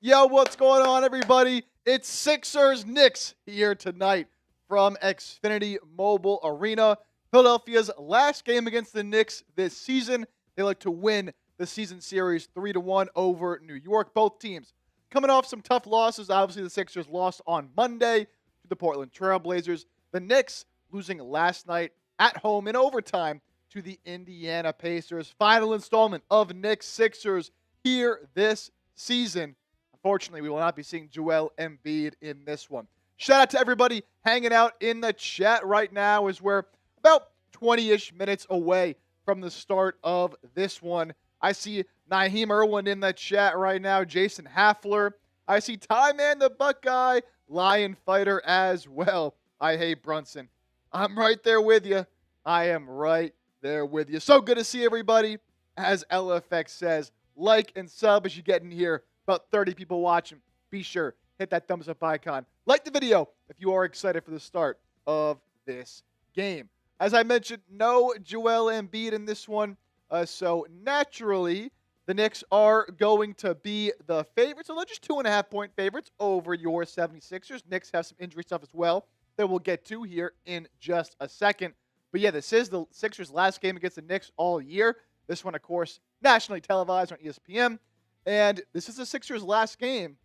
Yo, what's going on, everybody? It's Sixers Knicks here tonight from Xfinity Mobile Arena. Philadelphia's last game against the Knicks this season. They like to win the season series 3-1 over New York. Both teams coming off some tough losses. Obviously, the Sixers lost on Monday to the Portland Trail Blazers. The Knicks losing last night at home in overtime to the Indiana Pacers. Final installment of Knicks Sixers here this season. Unfortunately, we will not be seeing Joel Embiid in this one. Shout out to everybody hanging out in the chat right now as we're about 20-ish minutes away from the start of this one. I see Naheem Irwin in the chat right now, Jason Hafler. I see Ty Man the Buckeye, Lion Fighter as well. I hate Brunson. I'm right there with you. I am right there with you. So good to see everybody. As LFX says, like and sub as you get in here. About 30 people watching. Be sure, hit that thumbs up icon. Like the video if you are excited for the start of this game. As I mentioned, no Joel Embiid in this one. So naturally, the Knicks are going to be the favorites. So they're just 2.5-point favorites over your 76ers. Knicks have some injury stuff as well that we'll get to here in just a second. But yeah, this is the Sixers' last game against the Knicks all year. This one, of course, nationally televised on ESPN. And this is the Sixers' last game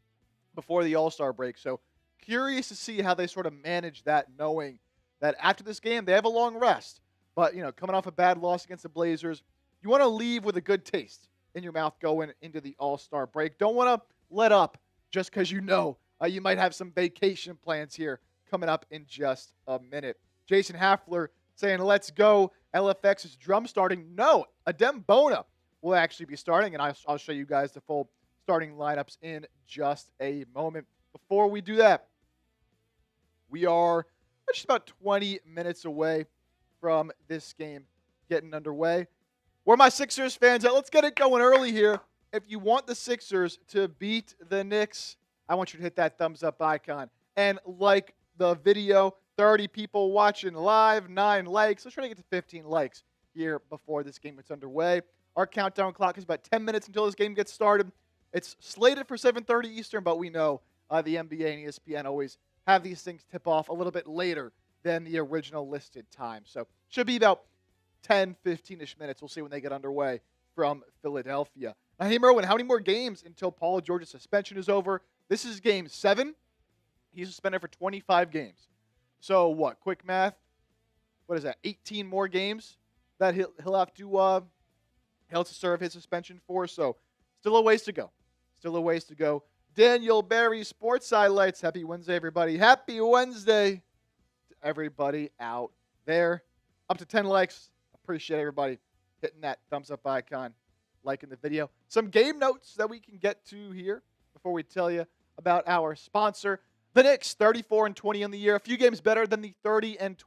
before the All-Star break. So curious to see how they sort of manage that, knowing that after this game, they have a long rest. But, you know, coming off a bad loss against the Blazers, you want to leave with a good taste in your mouth going into the All-Star break. Don't want to let up just because you know you might have some vacation plans here coming up in just a minute. Jason Hafler saying, let's go. LFX's drum starting. No, Adem Bona will actually be starting, and I'll show you guys the full starting lineups in just a moment. Before we do that, we are just about 20 minutes away from this game getting underway. Where my Sixers fans at? Let's get it going early here. If you want the Sixers to beat the Knicks, I want you to hit that thumbs up icon and like the video. 30 people watching live, 9 likes. Let's try to get to 15 likes here before this game gets underway. Our countdown clock is about 10 minutes until this game gets started. It's slated for 7:30 Eastern, but we know the NBA and ESPN always have these things tip off a little bit later than the original listed time. So should be about 10, 15-ish minutes. We'll see when they get underway from Philadelphia. Naheem Irwin, how many more games until Paul George's suspension is over? This is game 7. He's suspended for 25 games. So what? Quick math. What is that? 18 more games that he'll have to serve his suspension for. So still a ways to go. Still a ways to go. Daniel Barry, Sports Highlights. Happy Wednesday, everybody. Happy Wednesday to everybody out there. Up to 10 likes. Appreciate everybody hitting that thumbs up icon, liking the video. Some game notes that we can get to here before we tell you about our sponsor. The Knicks, 34-20 on the year. A few games better than the 30-23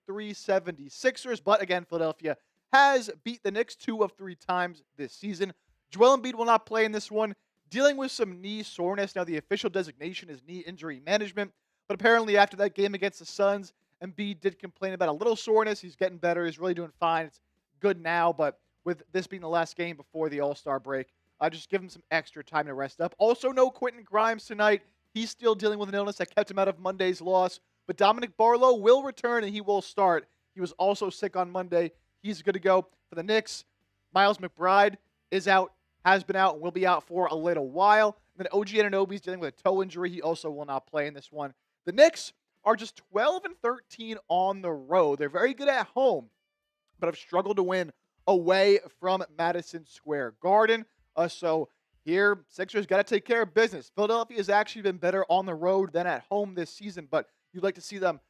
76ers. But again, Philadelphia has beat the Knicks 2 of 3 times this season. Joel Embiid will not play in this one, dealing with some knee soreness. Now, the official designation is knee injury management. But apparently after that game against the Suns, Embiid did complain about a little soreness. He's getting better. He's really doing fine. It's good now. But with this being the last game before the All-Star break, just give him some extra time to rest up. Also, no Quentin Grimes tonight. He's still dealing with an illness that kept him out of Monday's loss. But Dominick Barlow will return, and he will start. He was also sick on Monday. He's good to go for the Knicks. Miles McBride is out, has been out, and will be out for a little while. And then OG Anunoby is dealing with a toe injury. He also will not play in this one. The Knicks are just 12-13 on the road. They're very good at home, but have struggled to win away from Madison Square Garden. So here, Sixers got to take care of business. Philadelphia has actually been better on the road than at home this season, but you'd like to see them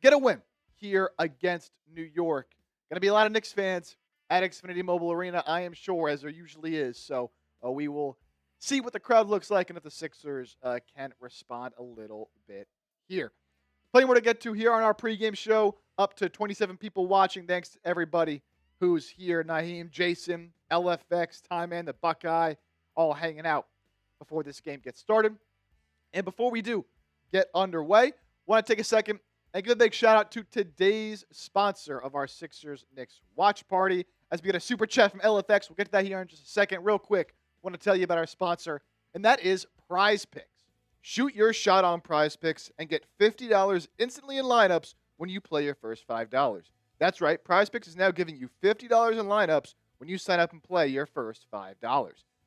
get a win here against New York. Going to be a lot of Knicks fans at Xfinity Mobile Arena, I am sure, as there usually is. So we will see what the crowd looks like and if the Sixers can respond a little bit here. Plenty more to get to here on our pregame show. Up to 27 people watching. Thanks to everybody who's here. Naheem, Jason, LFX, Ty Man, the Buckeye, all hanging out before this game gets started. And before we do get underway, want to take a second and give a big shout out to today's sponsor of our Sixers Knicks watch party. As we get a super chat from LFX, we'll get to that here in just a second. Real quick, want to tell you about our sponsor, and that is Prize Picks. Shoot your shot on Prize Picks and get $50 instantly in lineups when you play your first $5. That's right, Prize Picks is now giving you $50 in lineups when you sign up and play your first $5.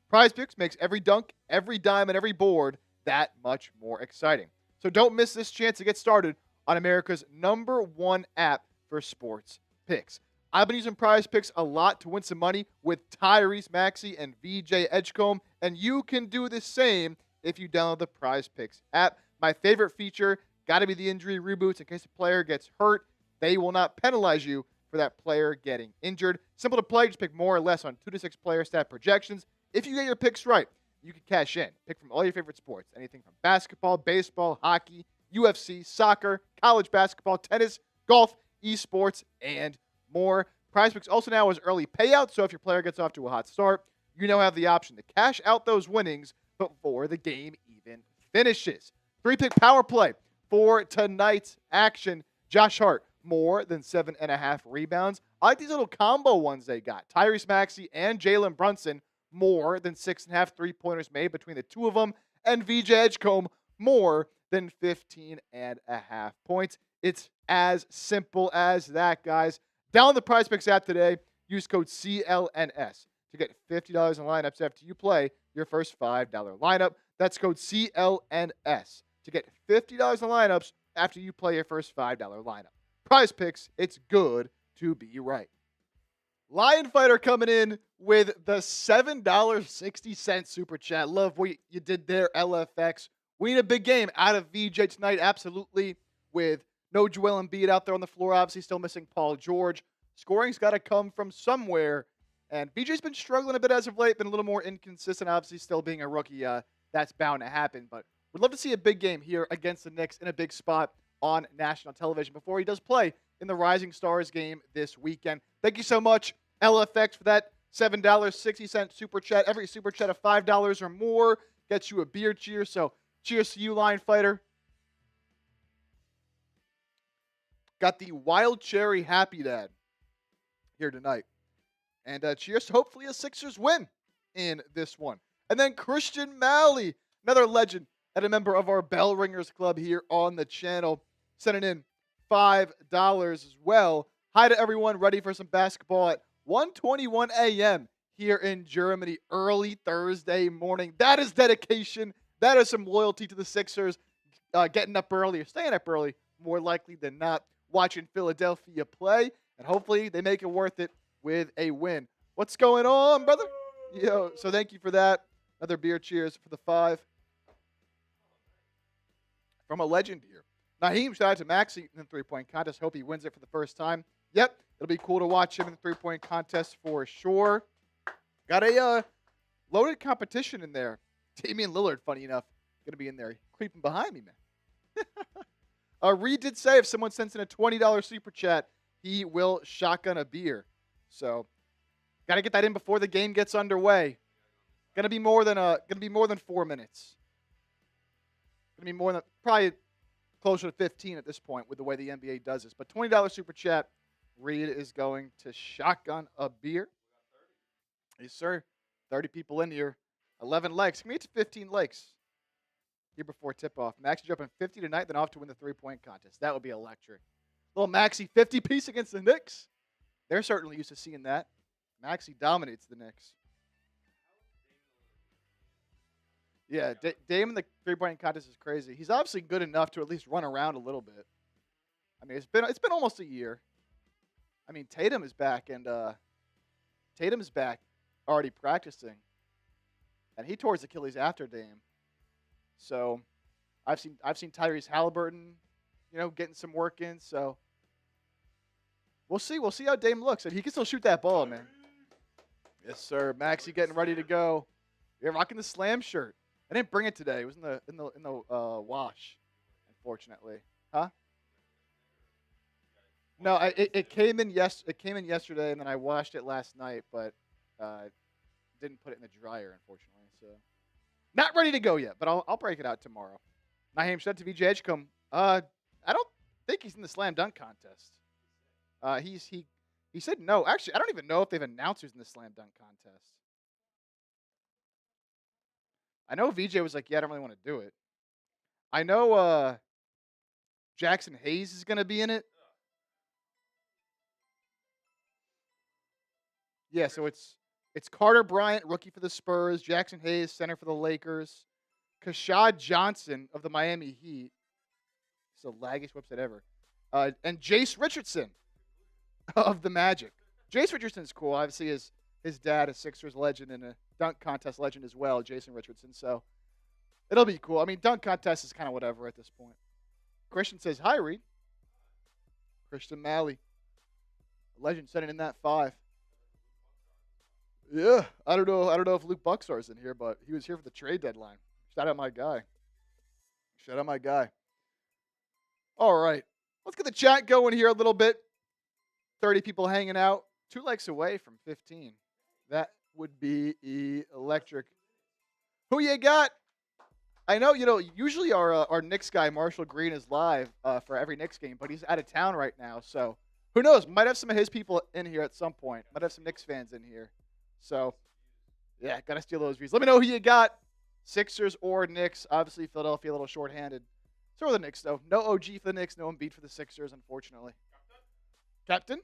Prize Picks makes every dunk, every dime, and every board that much more exciting. So don't miss this chance to get started on America's #1 app for sports picks. I've been using Prize Picks a lot to win some money with Tyrese Maxey and VJ Edgecombe, and you can do the same if you download the Prize Picks app. My favorite feature, got to be the injury reboots. In case a player gets hurt, they will not penalize you for that player getting injured. Simple to play, just pick more or less on 2 to 6 player stat projections. If you get your picks right, you can cash in. Pick from all your favorite sports, anything from basketball, baseball, hockey, UFC, soccer, college basketball, tennis, golf, esports, and more. Prize Picks also now has early payouts, so if your player gets off to a hot start, you now have the option to cash out those winnings before the game even finishes. 3-pick power play for tonight's action. Josh Hart, more than 7.5 rebounds. I like these little combo ones they got. Tyrese Maxey and Jalen Brunson, more than 6.5 3-pointers made between the two of them. And VJ Edgecombe, more than 15.5 points. It's as simple as that, guys. Download the Prize Picks app today. Use code CLNS to get $50 in lineups after you play your first $5 lineup. That's code CLNS to get $50 in lineups after you play your first $5 lineup. Prize Picks, it's good to be right. Lion Fighter coming in with the $7.60 super chat. Love what you did there, LFX. We need a big game out of VJ tonight, absolutely, with no Joel Embiid out there on the floor, obviously still missing Paul George. Scoring's got to come from somewhere, and VJ's been struggling a bit as of late, been a little more inconsistent, obviously still being a rookie. That's bound to happen, but we'd love to see a big game here against the Knicks in a big spot on national television before he does play in the Rising Stars game this weekend. Thank you so much, LFX, for that $7.60 super chat. Every super chat of $5 or more gets you a beer cheer, so cheers to you, Lion Fighter. Got the Wild Cherry Happy Dad here tonight. And cheers to hopefully a Sixers win in this one. And then Christian Malley, another legend and a member of our Bell Ringers Club here on the channel, sending in $5 as well. Hi to everyone ready for some basketball at 1:21 a.m. here in Germany, early Thursday morning. That is dedication. That is some loyalty to the Sixers. Getting up early or staying up early, more likely than not, watching Philadelphia play, and hopefully they make it worth it with a win. What's going on, brother? Yo, so thank you for that. Another beer cheers for the 5. From a legend here. Naheem, shout out to Maxey in the three-point contest. Hope he wins it for the first time. Yep, it'll be cool to watch him in the three-point contest for sure. Got a loaded competition in there. Damian Lillard, funny enough, going to be in there creeping behind me, man. Reed did say if someone sends in a $20 super chat, he will shotgun a beer. So, got to get that in before the game gets underway. Gonna be more than 4 minutes. Gonna be more than probably closer to 15 at this point with the way the NBA does this. But $20 super chat, Reed is going to shotgun a beer. Yes, sir. 30 people in here. 11 likes. Can we get to 15 likes here before tip-off? Maxey dropping 50 tonight, then off to win the three-point contest. That would be electric. Little Maxey 50-piece against the Knicks. They're certainly used to seeing that. Maxey dominates the Knicks. Yeah, Dame in the three-point contest is crazy. He's obviously good enough to at least run around a little bit. I mean, it's been almost a year. I mean, Tatum is back, and Tatum's back already practicing, and he tore his Achilles after Dame. So, I've seen Tyrese Halliburton, getting some work in. So, we'll see. We'll see how Dame looks, and he can still shoot that ball, man. Yes, sir. Maxey getting ready to go. You're rocking the Slam shirt. I didn't bring it today. It was in the wash, unfortunately. Huh? No, it came in yesterday, and then I washed it last night, but didn't put it in the dryer, unfortunately. So, not ready to go yet, but I'll break it out tomorrow. Naheem, shout out to VJ Edgecombe. I don't think he's in the slam dunk contest. He said no. Actually, I don't even know if they've announced who's in the slam dunk contest. I know VJ was like, yeah, I don't really want to do it. I know Jackson Hayes is going to be in it. Yeah, so it's Carter Bryant, rookie for the Spurs, Jackson Hayes, center for the Lakers, Kashad Johnson of the Miami Heat. It's the laggiest website ever. And Jace Richardson of the Magic. Jace Richardson's cool. Obviously, his dad, a Sixers legend and a dunk contest legend as well, Jason Richardson. So it'll be cool. I mean, dunk contest is kind of whatever at this point. Christian says, hi, Reed. Christian Malley. Legend sending in that 5. Yeah, I don't know if Luke Buckstar's in here, but he was here for the trade deadline. Shout out my guy. Shout out my guy. All right. Let's get the chat going here a little bit. 30 people hanging out. 2 likes away from 15. That would be electric. Who you got? I know, usually our Knicks guy, Marshall Green, is live for every Knicks game, but he's out of town right now. So who knows? Might have some of his people in here at some point. Might have some Knicks fans in here. So, yeah, got to steal those views. Let me know who you got. Sixers or Knicks. Obviously, Philadelphia a little shorthanded. So are the Knicks, though. No OG for the Knicks. No Embiid for the Sixers, unfortunately. Captain?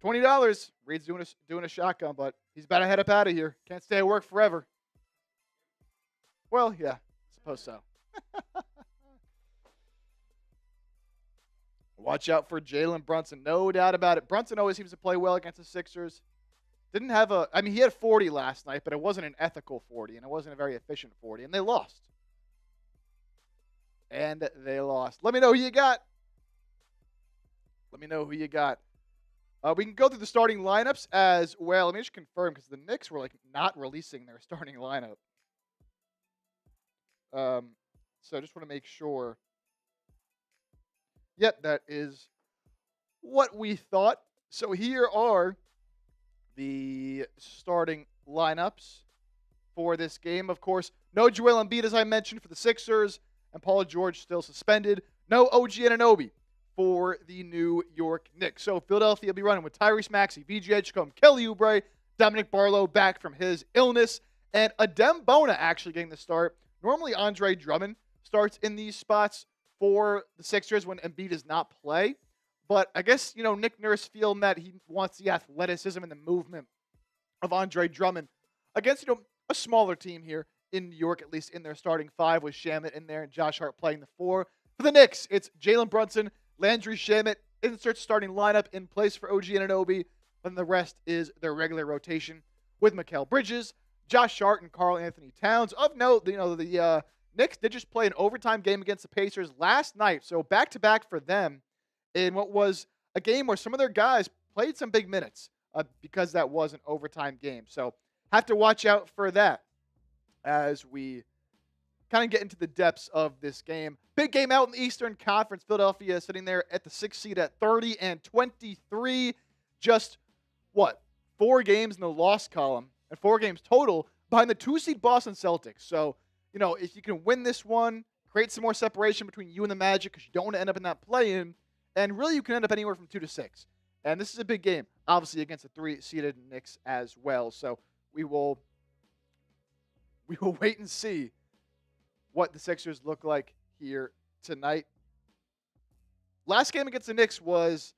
$20. Reed's doing a shotgun, but he's about to head up out of here. Can't stay at work forever. Well, yeah, suppose so. Watch out for Jalen Brunson. No doubt about it. Brunson always seems to play well against the Sixers. Didn't have he had 40 last night, but it wasn't an ethical 40, and it wasn't a very efficient 40, and they lost. Let me know who you got. We can go through the starting lineups as well. Let me just confirm, because the Knicks were, not releasing their starting lineup. So I just want to make sure. Yep, that is what we thought. So here are the starting lineups for this game. Of course, no Joel Embiid, as I mentioned, for the Sixers, and Paul George still suspended. No OG Anunoby for the New York Knicks. So Philadelphia will be running with Tyrese Maxey, VJ Edgecombe, Kelly Oubre, Dominick Barlow back from his illness, and Adem Bona actually getting the start. Normally, Andre Drummond starts in these spots for the Sixers when Embiid does not play. But I guess, Nick Nurse feeling that he wants the athleticism and the movement of Andre Drummond against, a smaller team here in New York, at least in their starting 5 with Shamet in there and Josh Hart playing the 4. For the Knicks, it's Jalen Brunson, Landry Shamet, insert starting lineup in place for OG Anunoby, and the rest is their regular rotation with Mikal Bridges, Josh Hart, and Karl-Anthony Towns. Of note, the Knicks did just play an overtime game against the Pacers last night, so back-to-back for them in what was a game where some of their guys played some big minutes because that was an overtime game. So have to watch out for that as we kind of get into the depths of this game. Big game out in the Eastern Conference. Philadelphia sitting there at the 6th seed at 30-23. Just, 4 games in the loss column and 4 games total behind the 2 seed Boston Celtics. So, if you can win this one, create some more separation between you and the Magic because you don't want to end up in that play-in. And really, you can end up anywhere from 2 to 6. And this is a big game, obviously, against the 3-seeded Knicks as well. So we will wait and see what the Sixers look like here tonight. Last game against the Knicks was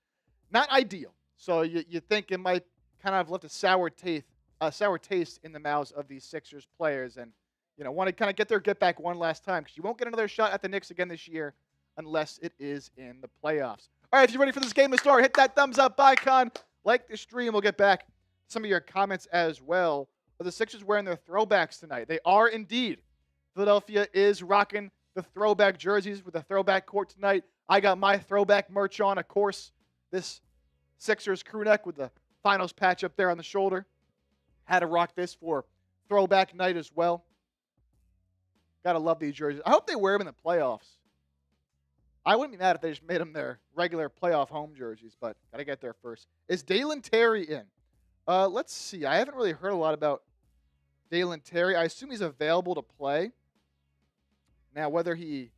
not ideal. So you think it might kind of left a sour taste in the mouths of these Sixers players, and want to kind of get back one last time because you won't get another shot at the Knicks again this year unless it is in the playoffs. All right, if you're ready for this game to start, hit that thumbs up icon, like the stream. We'll get back to some of your comments as well. Are the Sixers wearing their throwbacks tonight? They are indeed. Philadelphia is rocking the throwback jerseys with a throwback court tonight. I got my throwback merch on, of course. This Sixers crew neck with the finals patch up there on the shoulder. Had to rock this for throwback night as well. Gotta love these jerseys. I hope they wear them in the playoffs. I wouldn't be mad if they just made them their regular playoff home jerseys, but gotta get there first. Is Dalen Terry in? Let's see. I haven't really heard a lot about Dalen Terry. I assume he's available to play. Now, whether he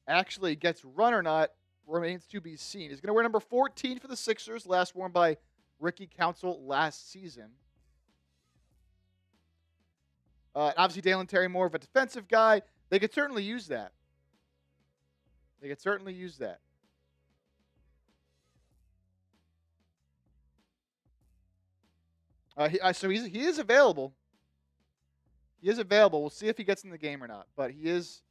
actually gets run or not remains to be seen. He's going to wear number 14 for the Sixers, last worn by Ricky Council last season. Obviously, Dalen Terry more of a defensive guy. They could certainly use that. They could certainly use that. So he is available. He is available. We'll see if he gets in the game or not. But he is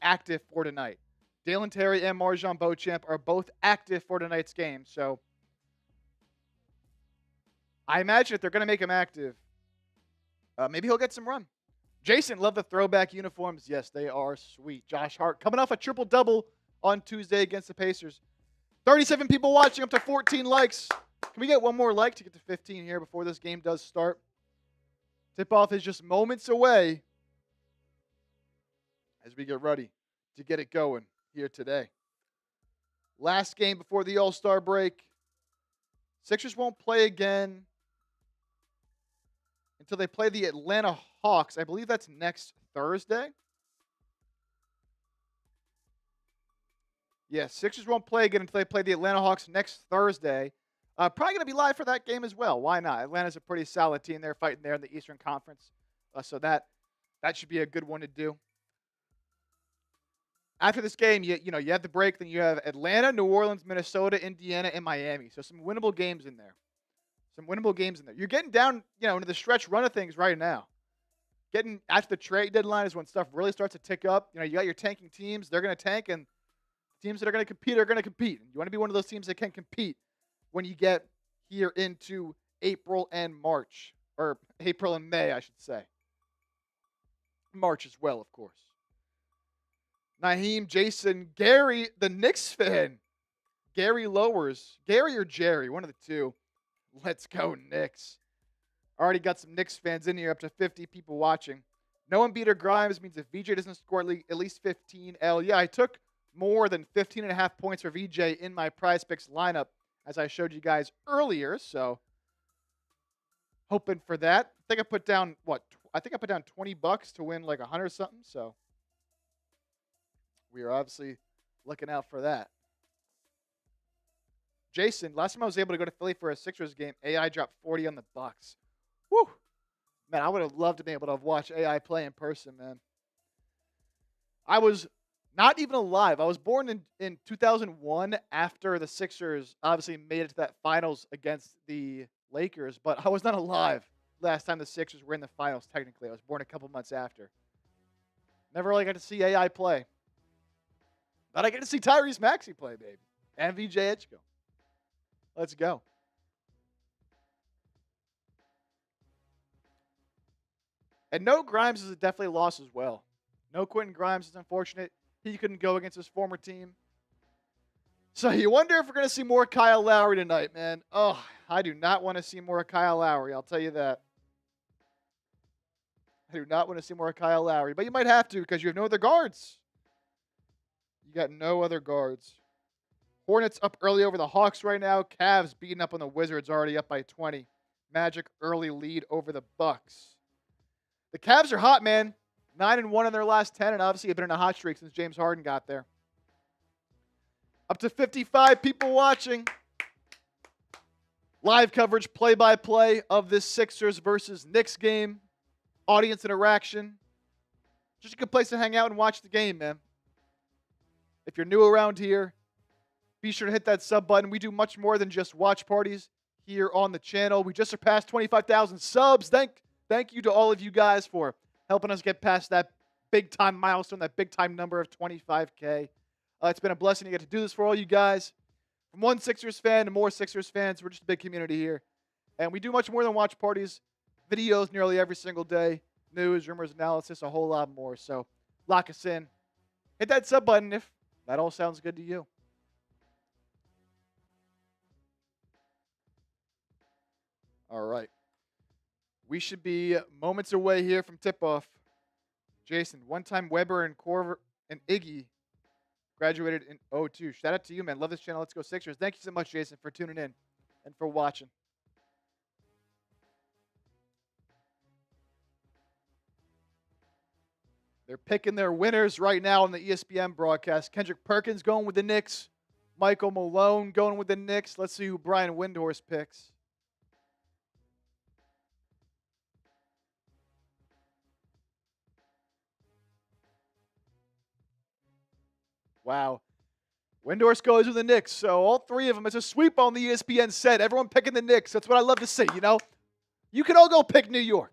active for tonight. Dalen Terry and Marjon Beauchamp are both active for tonight's game. So I imagine if they're going to make him active, maybe he'll get some run. Jason, love the throwback uniforms. Yes, they are sweet. Josh Hart coming off a triple-double on Tuesday against the Pacers. 37 people watching, up to 14 likes. Can we get one more like to get to 15 here before this game does start? Tip-off is just moments away as we get ready to get it going here today. Last game before the All-Star break. Sixers won't play again until they play the Atlanta Hawks. I believe that's next Thursday. Yeah, Sixers won't play again until they play the Atlanta Hawks next Thursday. Probably going to be live for that game as well. Why not? Atlanta's a pretty solid team. They're fighting there in the Eastern Conference. So that should be a good one to do. After this game, you have the break. Then you have Atlanta, New Orleans, Minnesota, Indiana, and Miami. So some winnable games in there. You're getting down, into the stretch run of things right now. Getting after the trade deadline is when stuff really starts to tick up. You got your tanking teams. They're going to tank, and teams that are going to compete are going to compete. You want to be one of those teams that can compete when you get here into April and March. Or April and May, I should say. March as well, of course. Naheem, Jason, Gary, the Knicks fan. Gary lowers. Gary or Jerry, one of the two. Let's go, Knicks. Already got some Knicks fans in here, up to 50 people watching. No Embiid or Grimes means if VJ doesn't score at least 15. Yeah, I took more than 15.5 points for VJ in my Prize Picks lineup, as I showed you guys earlier. So, hoping for that. I think I put down, $20 to win like 100 something. So, we are obviously looking out for that. Jason, last time I was able to go to Philly for a Sixers game, AI dropped 40 on the Bucks. Woo! Man, I would have loved to be able to watch AI play in person, man. I was not even alive. I was born in 2001 after the Sixers obviously made it to that finals against the Lakers, but I was not alive last time the Sixers were in the finals, technically. I was born a couple months after. Never really got to see AI play. But I get to see Tyrese Maxey play, baby. And VJ Edgecombe. Let's go. And no Grimes is definitely a loss as well. No Quentin Grimes is unfortunate. He couldn't go against his former team. So you wonder if we're going to see more Kyle Lowry tonight, man. Oh, I do not want to see more Kyle Lowry. I'll tell you that. I do not want to see more Kyle Lowry. But you might have to because you have no other guards. You got no other guards. Hornets up early over the Hawks right now. Cavs beating up on the Wizards, already up by 20. Magic early lead over the Bucks. The Cavs are hot, man. 9-1 in their last 10, and obviously have been in a hot streak since James Harden got there. Up to 55 people watching. Live coverage, play-by-play of this Sixers versus Knicks game. Audience interaction. Just a good place to hang out and watch the game, man. If you're new around here, be sure to hit that sub button. We do much more than just watch parties here on the channel. We just surpassed 25,000 subs. Thank you to all of you guys for helping us get past that big-time milestone, that big-time number of 25K. It's been a blessing to get to do this for all you guys. From one Sixers fan to more Sixers fans, we're just a big community here. And we do much more than watch parties. Videos nearly every single day. News, rumors, analysis, a whole lot more. So lock us in. Hit that sub button if that all sounds good to you. All right. We should be moments away here from tip-off. Jason, one-time Weber and Corver and Iggy graduated in 02. Shout out to you, man. Love this channel. Let's go Sixers. Thank you so much, Jason, for tuning in and for watching. They're picking their winners right now on the ESPN broadcast. Kendrick Perkins going with the Knicks. Michael Malone going with the Knicks. Let's see who Brian Windhorst picks. Wow. Windhorst goes with the Knicks. So all three of them, it's a sweep on the ESPN set. Everyone picking the Knicks. That's what I love to see, you know? You can all go pick New York.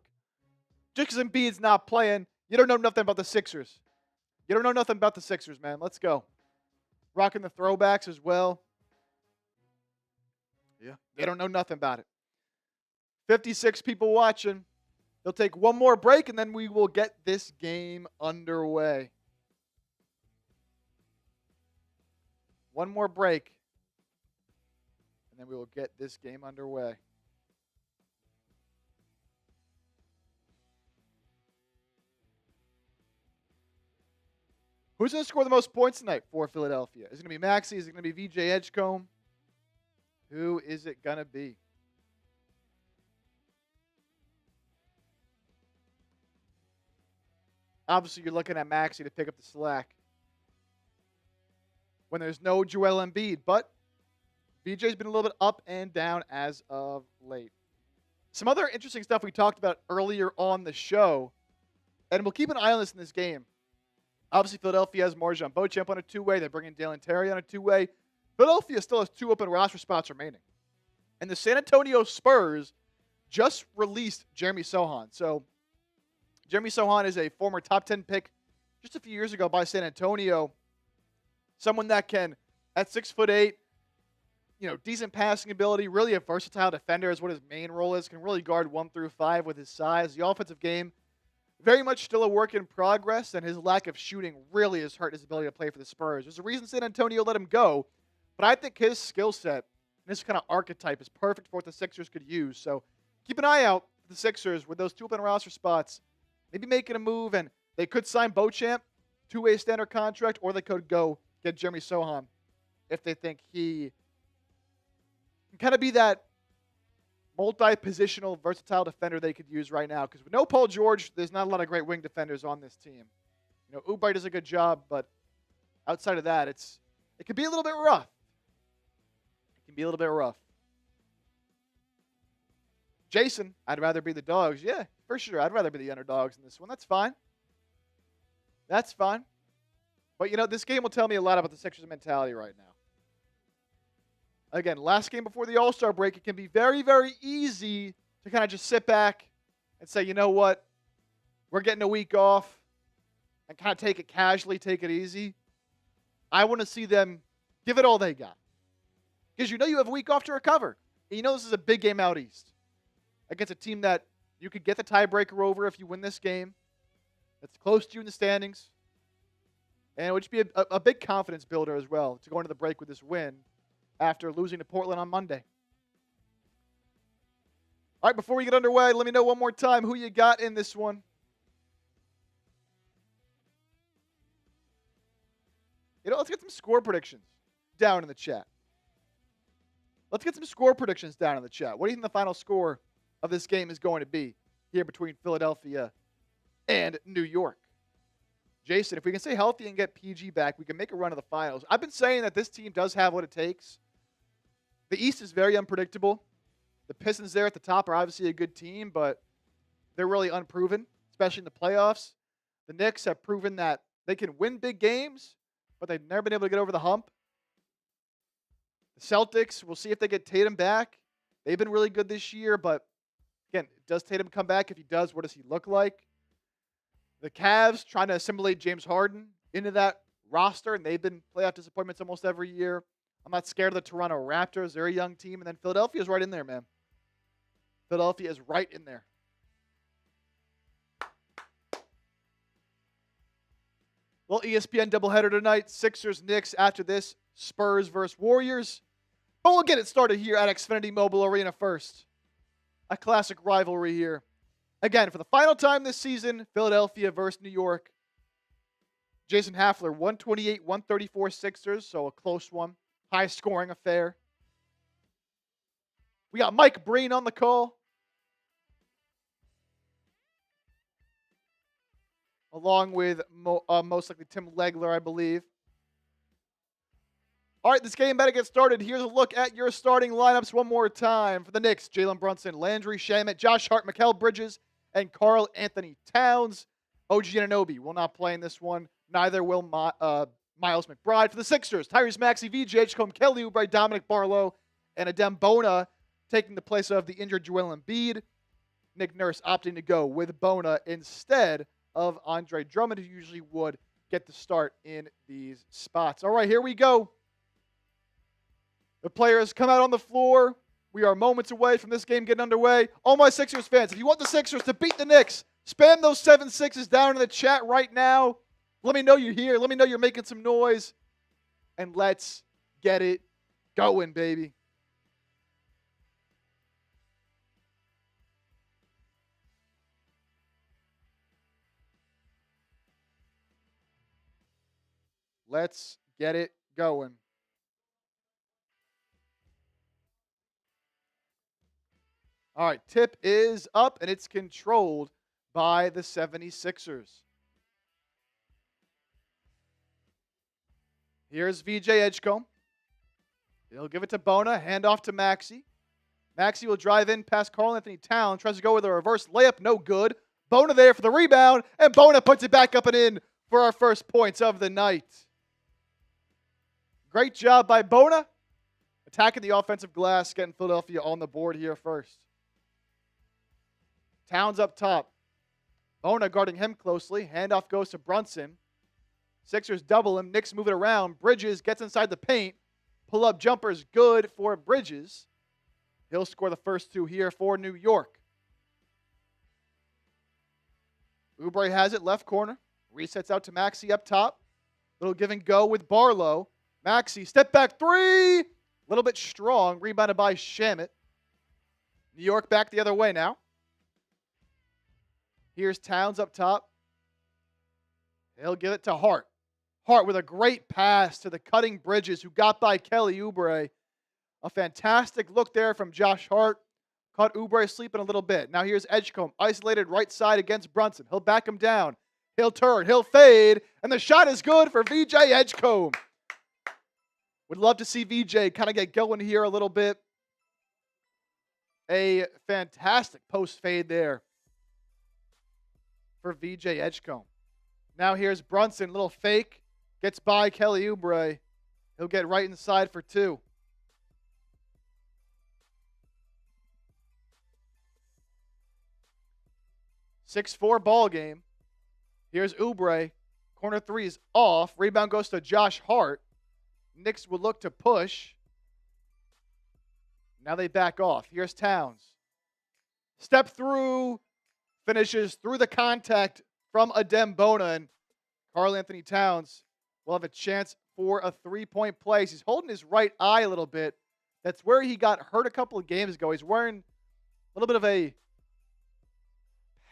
Just because Embiid's not playing, you don't know nothing about the Sixers. You don't know nothing about the Sixers, man. Let's go. Rocking the throwbacks as well. Yeah, they don't know nothing about it. 56 people watching. They'll take one more break, and then we will get this game underway. One more break, and then we will get this game underway. Who's going to score the most points tonight for Philadelphia? Is it going to be Maxey? Is it going to be VJ Edgecombe? Who is it going to be? Obviously, you're looking at Maxey to pick up the slack when there's no Joel Embiid, but VJ's been a little bit up and down as of late. Some other interesting stuff we talked about earlier on the show, and we'll keep an eye on this in this game. Obviously, Philadelphia has Marjan Beauchamp on a two-way. They're bringing Dalen Terry on a two-way. Philadelphia still has 2 open roster spots remaining. And the San Antonio Spurs just released Jeremy Sohan. So Jeremy Sohan is a former top 10 pick just a few years ago by San Antonio. Someone that can, at 6'8", decent passing ability, really a versatile defender is what his main role is, can really guard 1 through 5 with his size. The offensive game, very much still a work in progress, and his lack of shooting really has hurt his ability to play for the Spurs. There's a reason San Antonio let him go, but I think his skill set and this kind of archetype is perfect for what the Sixers could use. So keep an eye out for the Sixers with those 2 open roster spots. Maybe making a move, and they could sign Beauchamp, 2-way standard contract, or they could go get Jeremy Sohan if they think he can kind of be that multi-positional, versatile defender they could use right now. Because with no Paul George, there's not a lot of great wing defenders on this team. Oubre does a good job, but outside of that, it could be a little bit rough. It can be a little bit rough. Jason, I'd rather be the dogs. Yeah, for sure. I'd rather be the underdogs in this one. That's fine. That's fine. But, this game will tell me a lot about the Sixers' mentality right now. Again, last game before the All-Star break, it can be very, very easy to kind of just sit back and say, you know what, we're getting a week off, and kind of take it casually, take it easy. I want to see them give it all they got. Because you have a week off to recover. And this is a big game out east against a team that you could get the tiebreaker over if you win this game. That's close to you in the standings. And it would just be a big confidence builder as well to go into the break with this win after losing to Portland on Monday. All right, before we get underway, let me know one more time who you got in this one. Let's get some score predictions down in the chat. Let's get some score predictions down in the chat. What do you think the final score of this game is going to be here between Philadelphia and New York? Jason, if we can stay healthy and get PG back, we can make a run of the finals. I've been saying that this team does have what it takes. The East is very unpredictable. The Pistons there at the top are obviously a good team, but they're really unproven, especially in the playoffs. The Knicks have proven that they can win big games, but they've never been able to get over the hump. The Celtics, we'll see if they get Tatum back. They've been really good this year, but again, does Tatum come back? If he does, what does he look like? The Cavs trying to assimilate James Harden into that roster, and they've been playoff disappointments almost every year. I'm not scared of the Toronto Raptors. They're a young team. And then Philadelphia's right in there, man. Philadelphia is right in there. Well, ESPN doubleheader tonight. Sixers, Knicks. After this, Spurs versus Warriors. But we'll get it started here at Xfinity Mobile Arena first. A classic rivalry here. Again, for the final time this season, Philadelphia versus New York. Jason Hafler, 128-134 Sixers, so a close one. High-scoring affair. We got Mike Breen on the call. Along with most likely Tim Legler, I believe. All right, this game better get started. Here's a look at your starting lineups one more time. For the Knicks, Jalen Brunson, Landry Shamet, Josh Hart, Mikal Bridges, and Karl-Anthony Towns. OG Anunoby will not play in this one. Neither will Miles McBride. For the Sixers, Tyrese Maxey, VJ Edgecombe, Kelly Oubre, Dominick Barlow, and Adem Bona taking the place of the injured Joel Embiid. Nick Nurse opting to go with Bona instead of Andre Drummond, who usually would get the start in these spots. All right, here we go. The players come out on the floor. We are moments away from this game getting underway. All my Sixers fans, if you want the Sixers to beat the Knicks, spam those 7-6s down in the chat right now. Let me know you're here. Let me know you're making some noise. And let's get it going, baby. Let's get it going. All right, tip is up, and it's controlled by the 76ers. Here's VJ Edgecombe. He'll give it to Bona, hand off to Maxey. Maxey will drive in past Karl-Anthony Towns, tries to go with a reverse layup, no good. Bona there for the rebound, and Bona puts it back up and in for our first points of the night. Great job by Bona, attacking the offensive glass, getting Philadelphia on the board here first. Towns up top. Bona guarding him closely. Handoff goes to Brunson. Sixers double him. Knicks move it around. Bridges gets inside the paint. Pull-up jumper's good for Bridges. He'll score the first two here for New York. Oubre has it, left corner. Resets out to Maxey up top. Little give and go with Barlow. Maxey, step back three. A little bit strong. Rebounded by Shamet. New York back the other way now. Here's Towns up top. He'll give it to Hart. Hart with a great pass to the cutting Bridges, who got by Kelly Oubre. A fantastic look there from Josh Hart. Caught Oubre sleeping a little bit. Now here's Edgecombe, isolated right side against Brunson. He'll back him down. He'll turn. He'll fade. And the shot is good for VJ Edgecombe. Would love to see VJ kind of get going here a little bit. A fantastic post fade there for VJ Edgecombe. Now here's Brunson, little fake. Gets by Kelly Oubre. He'll get right inside for two. (6-4) ball game. Here's Oubre. Corner three is off. Rebound goes to Josh Hart. Knicks will look to push. Now they back off. Here's Towns. Step through. Finishes through the contact from Adem Bona. And Karl-Anthony Towns will have a chance for a three-point play. He's holding his right eye a little bit. That's where he got hurt a couple of games ago. He's wearing a little bit of a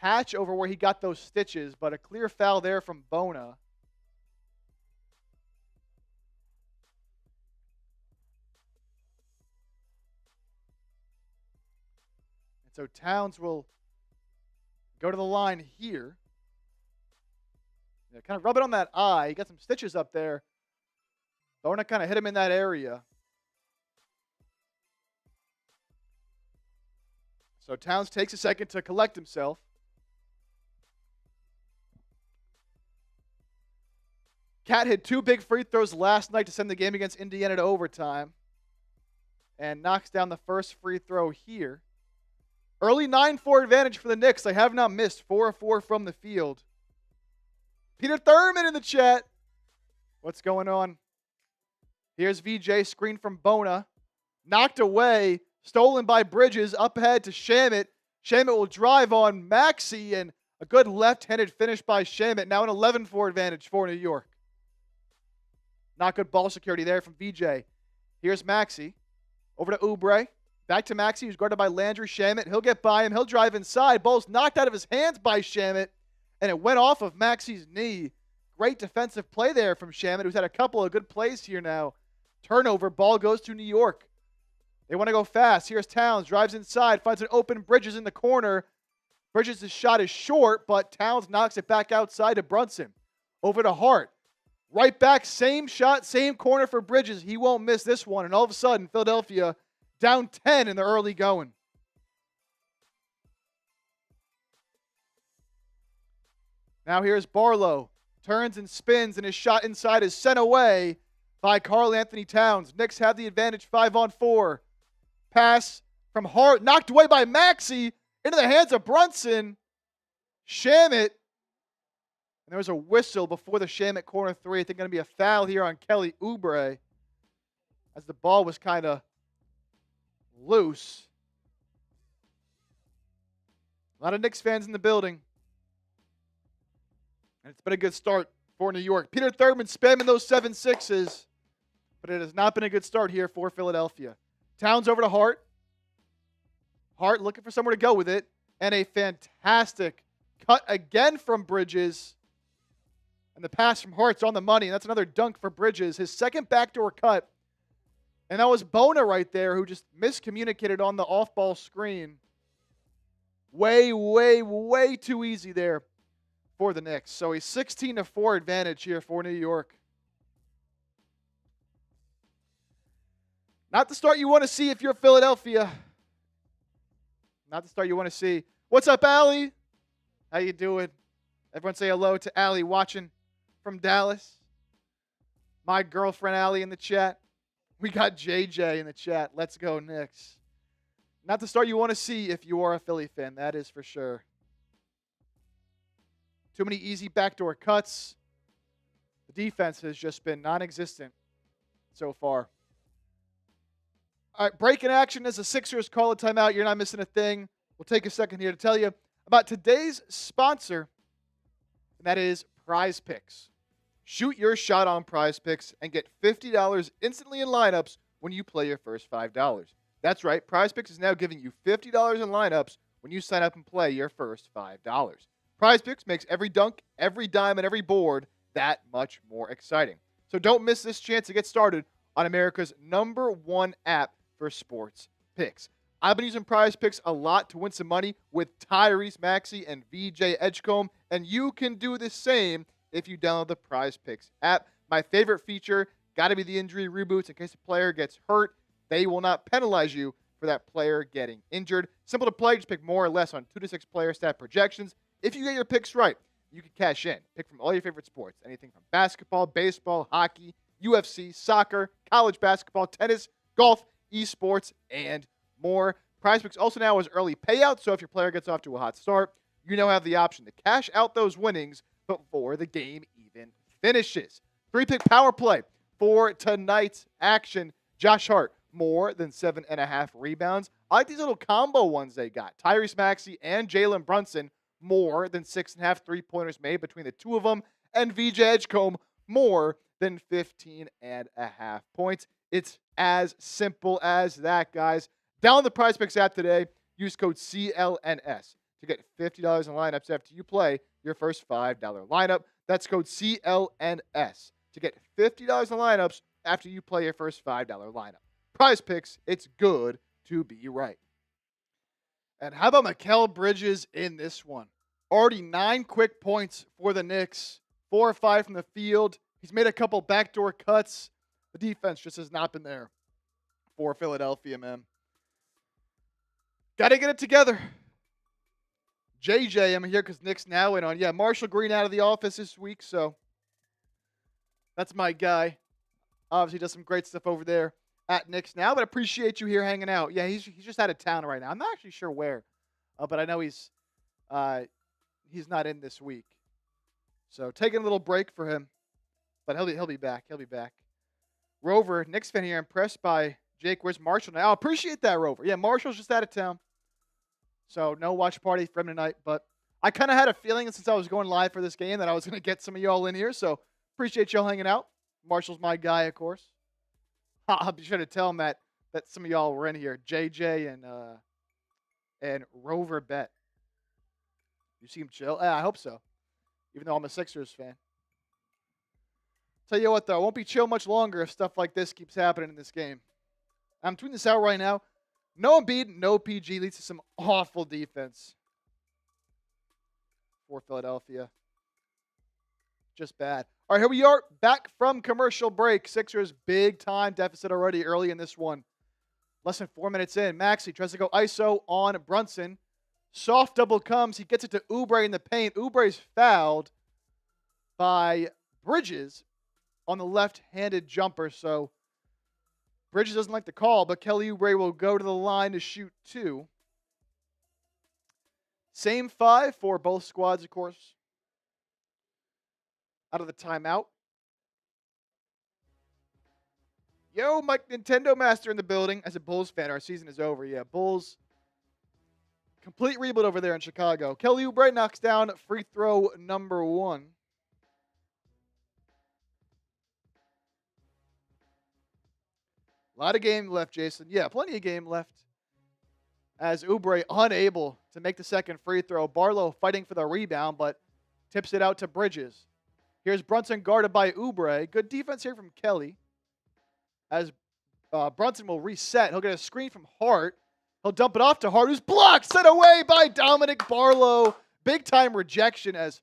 patch over where he got those stitches, but a clear foul there from Bona. And so Towns will go to the line here. Yeah, kind of rub it on that eye. He got some stitches up there. Bona kind of hit him in that area. So Towns takes a second to collect himself. Cat hit 2 big free throws last night to send the game against Indiana to overtime. And knocks down the first free throw here. Early 9-4 advantage for the Knicks. They have not missed. 4 of 4 from the field. Peter Thurman in the chat. What's going on? Here's VJ, screen from Bona. Knocked away. Stolen by Bridges. Up ahead to Shamet. Shamet will drive on Maxey. And a good left-handed finish by Shamet. Now an 11-4 advantage for New York. Not good ball security there from VJ. Here's Maxey. Over to Oubre. Back to Maxey, who's guarded by Landry Shamet. He'll get by him. He'll drive inside. Ball's knocked out of his hands by Shamet. And it went off of Maxey's knee. Great defensive play there from Shamet, who's had a couple of good plays here now. Turnover. Ball goes to New York. They want to go fast. Here's Towns. Drives inside. Finds an open Bridges in the corner. Bridges' shot is short, but Towns knocks it back outside to Brunson. Over to Hart. Right back. Same shot. Same corner for Bridges. He won't miss this one. And all of a sudden, Philadelphia down 10 in the early going. Now here's Barlow. turns and spins, and his shot inside is sent away by Karl-Anthony Towns. Knicks have the advantage 5-on-4. Pass from Hart, knocked away by Maxey into the hands of Brunson. Shamet. And there was a whistle before the Shamet corner three. I think going to be a foul here on Kelly Oubre as the ball was kind of loose. A lot of Knicks fans in the building. And it's been a good start for New York. Peter Thurman spamming those 7-6s. But it has not been a good start here for Philadelphia. Towns over to Hart. Hart looking for somewhere to go with it. And a fantastic cut again from Bridges. And the pass from Hart's on the money. And that's another dunk for Bridges. His second backdoor cut. And that was Bona right there who just miscommunicated on the off-ball screen. Way, way, way too easy there for the Knicks. So a 16-4 advantage here for New York. Not the start you want to see if you're Philadelphia. Not the start you want to see. What's up, Allie? How you doing? Everyone say hello to Allie watching from Dallas. My girlfriend Allie in the chat. We got JJ in the chat. Let's go, Knicks. Not the start you want to see if you are a Philly fan. That is for sure. Too many easy backdoor cuts. The defense has just been non-existent so far. All right, break in action as the Sixers call a timeout. You're not missing a thing. We'll take a second here to tell you about today's sponsor, and that is Prize Picks. Shoot your shot on Prize Picks and get $50 instantly in lineups when you play your first $5. That's right, Prize Picks is now giving you $50 in lineups when you sign up and play your first $5. Prize Picks makes every dunk, every dime, and every board that much more exciting. So don't miss this chance to get started on America's #1 app for sports picks. I've been using Prize Picks a lot to win some money with Tyrese Maxey and VJ Edgecombe, and you can do the same if you download the Prize Picks app. My favorite feature, got to be the injury reboots. In case a player gets hurt, they will not penalize you for that player getting injured. Simple to play, just pick more or less on 2 to 6 player stat projections. If you get your picks right, you can cash in. Pick from all your favorite sports, anything from basketball, baseball, hockey, UFC, soccer, college basketball, tennis, golf, esports, and more. PrizePicks also now has early payouts, so if your player gets off to a hot start, you now have the option to cash out those winnings before the game even finishes. 3-pick power play for tonight's action. Josh Hart, more than 7.5 rebounds. I like these little combo ones they got. Tyrese Maxey and Jalen Brunson, more than 6.5 three-pointers made between the two of them. And VJ Edgecombe, more than 15.5 points. It's as simple as that, guys. Download the PrizePicks app today. Use code CLNS to get $50 in lineups after you play your first $5 lineup. That's code CLNS to get $50 in lineups after you play your first $5 lineup. PrizePicks, it's good to be right. And how about Mikal Bridges in this one? Already 9 quick points for the Knicks. 4 or 5 from the field. He's made a couple backdoor cuts. The defense just has not been there for Philadelphia, man. Got to get it together. JJ, I'm here because Nick's now in on. Yeah, Marshall Green out of the office this week, so that's my guy. Obviously does some great stuff over there at Knicks now, but appreciate you here hanging out. Yeah, he's just out of town right now. I'm not actually sure where, but I know he's not in this week. So taking a little break for him, but he'll be back. He'll be back. Rover, Knicks fan here, impressed by Jake. Where's Marshall now? I appreciate that, Rover. Yeah, Marshall's just out of town. So no watch party for him tonight. But I kind of had a feeling since I was going live for this game that I was going to get some of y'all in here. So appreciate y'all hanging out. Marshall's my guy, of course. I'll be sure to tell him that some of y'all were in here. JJ and Rover Bet. You see him chill? Yeah, I hope so. Even though I'm a Sixers fan. Tell you what, though, I won't be chill much longer if stuff like this keeps happening in this game. I'm tweeting this out right now. No Embiid, no PG leads to some awful defense for Philadelphia. Just bad. All right, here we are back from commercial break. Sixers big time deficit already early in this one. Less than 4 minutes in. Maxey tries to go ISO on Brunson. Soft double comes. He gets it to Oubre in the paint. Oubre's fouled. by Bridges on the left-handed jumper. So Bridges doesn't like the call, but Kelly Oubre will go to the line to shoot 2. Same 5 for both squads, of course. Out of the timeout. Yo, Mike Nintendo Master in the building. As a Bulls fan, our season is over. Yeah, Bulls. Complete rebuild over there in Chicago. Kelly Oubre knocks down free throw number 1. A lot of game left, Jason. Yeah, plenty of game left. As Oubre unable to make the second free throw. Barlow fighting for the rebound, but tips it out to Bridges. Here's Brunson guarded by Oubre. Good defense here from Kelly. As Brunson will reset. He'll get a screen from Hart. He'll dump it off to Hart, who's blocked, set away by Dominick Barlow. Big time rejection as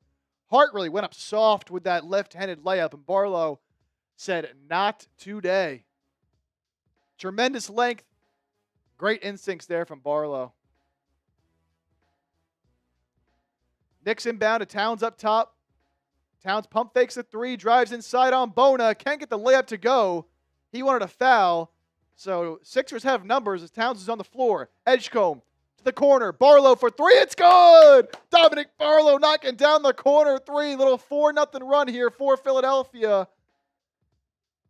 Hart really went up soft with that left-handed layup, and Barlow said, "Not today." Tremendous length. Great instincts there from Barlow. Knicks inbound to Towns up top. Towns pump fakes a 3, drives inside on Bona. Can't get the layup to go. He wanted a foul. So Sixers have numbers as Towns is on the floor. Edgecombe to the corner. Barlow for 3. It's good! Dominick Barlow knocking down the corner 3. Little 4-0 run here for Philadelphia.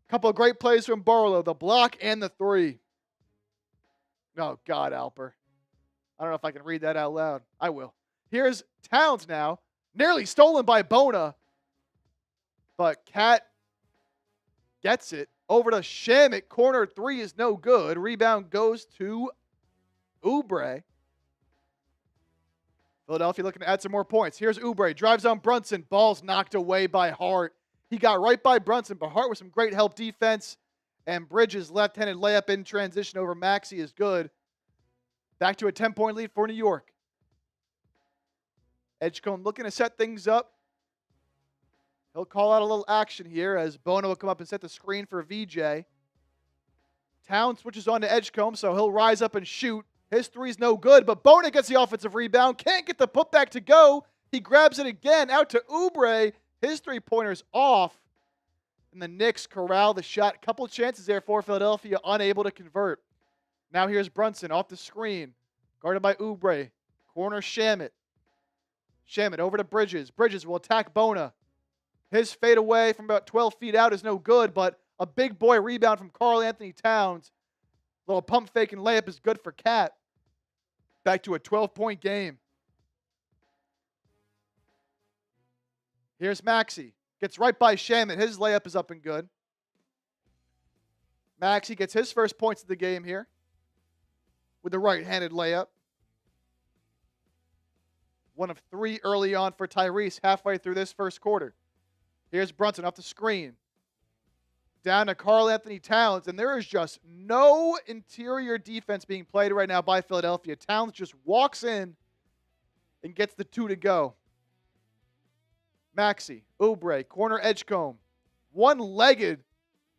Couple of great plays from Barlow. The block and the 3. Oh, God, Alper. I don't know if I can read that out loud. I will. Here's Towns now. Nearly stolen by Bona. But Cat gets it. Over to Shamet. Corner 3 is no good. Rebound goes to Oubre. Philadelphia looking to add some more points. Here's Oubre. Drives on Brunson. Ball's knocked away by Hart. He got right by Brunson, but Hart with some great help defense. And Bridges' left-handed layup in transition over Maxey is good. Back to a 10-point lead for New York. Edgecombe looking to set things up. He'll call out a little action here as Bona will come up and set the screen for VJ. Towns switches on to Edgecombe, so he'll rise up and shoot. His 3's no good, but Bona gets the offensive rebound. Can't get the putback to go. He grabs it again out to Oubre. His 3-pointer's off. And the Knicks corral the shot. Couple of chances there for Philadelphia, unable to convert. Now here's Brunson off the screen. Guarded by Oubre. Corner Shamet. Shamet over to Bridges. Bridges will attack Bona. His fade away from about 12 feet out is no good, but a big boy rebound from Karl-Anthony Towns. Little pump fake and layup is good for Cat. Back to a 12-point game. Here's Maxey. Gets right by Shamet. His layup is up and good. Maxey gets his first points of the game here with the right-handed layup. 1 of 3 early on for Tyrese halfway through this first quarter. Here's Brunson off the screen. Down to Karl-Anthony Towns, and there is just no interior defense being played right now by Philadelphia. Towns just walks in and gets the 2 to go. Maxey, Oubre, corner Edgecombe. One-legged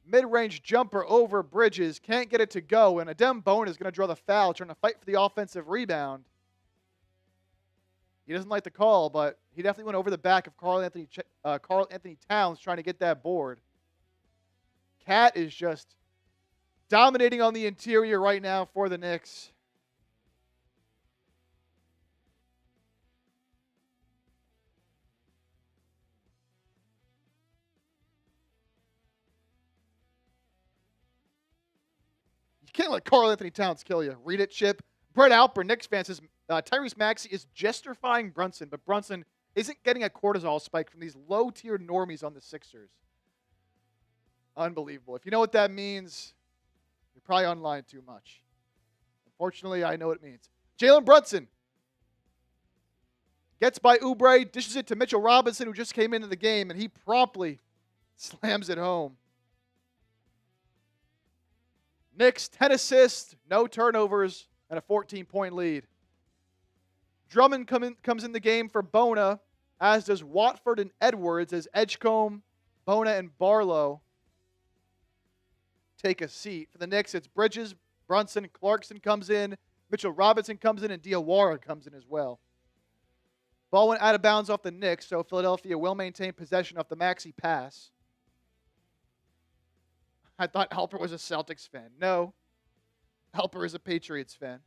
mid-range jumper over Bridges. Can't get it to go, and Adem Bona is going to draw the foul, trying to fight for the offensive rebound. He doesn't like the call, but he definitely went over the back of Karl-Anthony Towns trying to get that board. Cat is just dominating on the interior right now for the Knicks. You can't let Karl-Anthony Towns kill you. Read it, Chip. Brett Alper, Knicks fan, says Tyrese Maxey is gestifying Brunson, but Brunson isn't getting a cortisol spike from these low-tier normies on the Sixers. Unbelievable. If you know what that means, you're probably online too much. Unfortunately, I know what it means. Jalen Brunson gets by Oubre, dishes it to Mitchell Robinson, who just came into the game, and he promptly slams it home. Knicks, 10 assists, no turnovers, and a 14-point lead. Drummond comes in the game for Bona, as does Watford and Edwards, as Edgecombe, Bona, and Barlow take a seat. For the Knicks, it's Bridges, Brunson, Clarkson comes in, Mitchell Robinson comes in, and Diawara comes in as well. Ball went out of bounds off the Knicks, so Philadelphia will maintain possession of the Maxey pass. I thought Alper was a Celtics fan. No. Alper is a Patriots fan.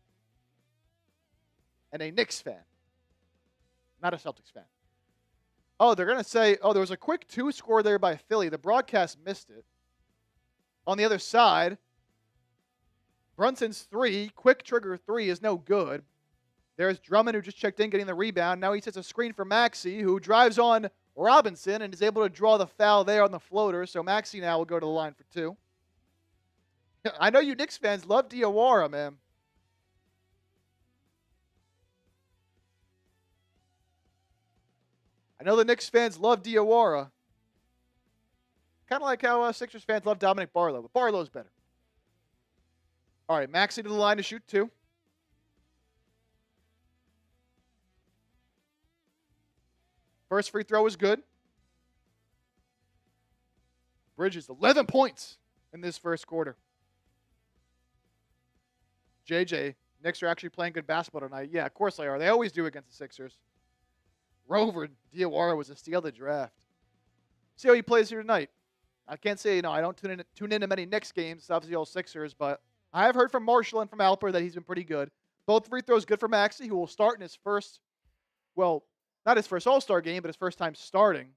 And a Knicks fan. Not a Celtics fan. Oh, they're going to say, oh, there was a quick 2 score there by Philly. The broadcast missed it. On the other side, Brunson's 3, quick trigger 3 is no good. There's Drummond, who just checked in, getting the rebound. Now he sets a screen for Maxey, who drives on Robinson and is able to draw the foul there on the floater. So Maxey now will go to the line for 2. I know you Knicks fans love Diawara, man. I know the Knicks fans love Diawara. Kind of like how Sixers fans love Dominick Barlow, but Barlow's better. All right, Maxey to the line to shoot 2. First free throw is good. Bridges, 11 points in this first quarter. JJ, Knicks are actually playing good basketball tonight. Yeah, of course they are. They always do against the Sixers. Rover Diawara was a steal of the draft. See how he plays here tonight. I can't say, I don't tune into many Knicks games. It's obviously all Sixers, but I have heard from Marshall and from Alper that he's been pretty good. Both free throws good for Maxey, who will start in his first, well, not his first All-Star game, but his first time starting.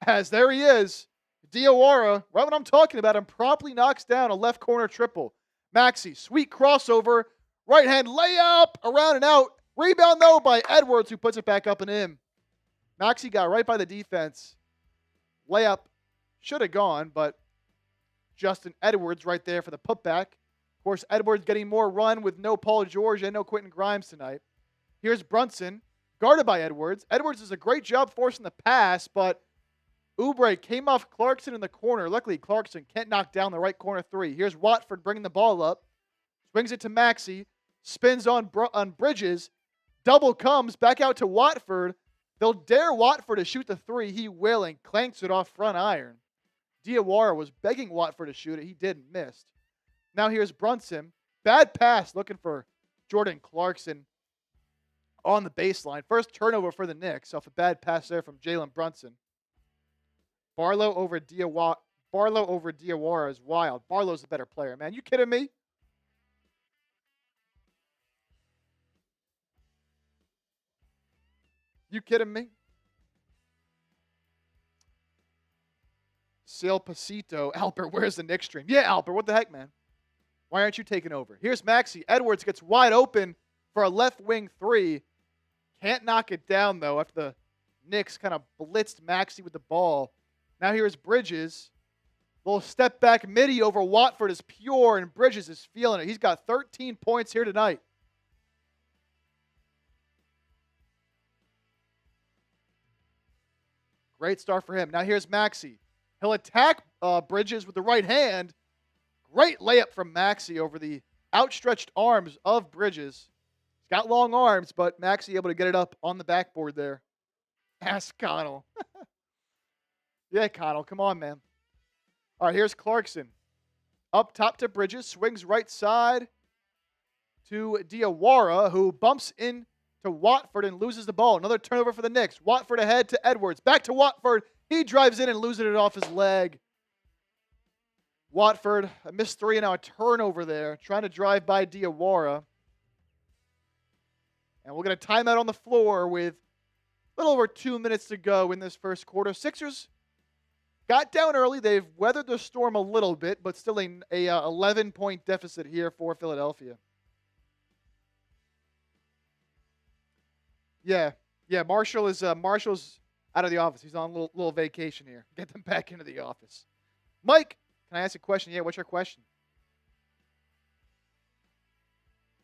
As there he is, Diawara, right when I'm talking about him, promptly knocks down a left corner triple. Maxey, sweet crossover, right hand layup, around and out. Rebound, though, by Edwards, who puts it back up and in. Maxey got right by the defense. Layup should have gone, but Justin Edwards right there for the putback. Of course, Edwards getting more run with no Paul George and no Quentin Grimes tonight. Here's Brunson, guarded by Edwards. Edwards does a great job forcing the pass, but Oubre came off Clarkson in the corner. Luckily, Clarkson can't knock down the right corner 3. Here's Watford bringing the ball up. Swings it to Maxey. Spins on Bridges. Double comes back out to Watford. They'll dare Watford to shoot the 3. He will and clanks it off front iron. Diawara was begging Watford to shoot it. He didn't miss. Now here's Brunson. Bad pass looking for Jordan Clarkson on the baseline. First turnover for the Knicks off a bad pass there from Jalen Brunson. Barlow over Diawara is wild. Barlow's the better player, man. You kidding me? You kidding me? Sale Pasito. Alper, where's the Knicks stream? Yeah, Alper, what the heck, man? Why aren't you taking over? Here's Maxey. Edwards gets wide open for a left wing 3. Can't knock it down, though, after the Knicks kind of blitzed Maxey with the ball. Now here's Bridges. Little step back midi over Watford is pure, and Bridges is feeling it. He's got 13 points here tonight. Great start for him. Now here's Maxey. He'll attack Bridges with the right hand. Great layup from Maxey over the outstretched arms of Bridges. He's got long arms, but Maxey able to get it up on the backboard there. Ask Connell. Yeah, Connell, come on, man. All right, here's Clarkson. Up top to Bridges, swings right side to Diawara, who bumps in to Watford and loses the ball. Another turnover for the Knicks. Watford ahead to Edwards. Back to Watford. He drives in and loses it off his leg. Watford, a missed 3 and now a turnover there. Trying to drive by Diawara. And we'll get a timeout on the floor with a little over 2 minutes to go in this first quarter. Sixers got down early. They've weathered the storm a little bit, but still a 11-point deficit here for Philadelphia. Yeah, Marshall's out of the office. He's on a little vacation here. Get them back into the office. Mike, can I ask a question? Yeah, what's your question?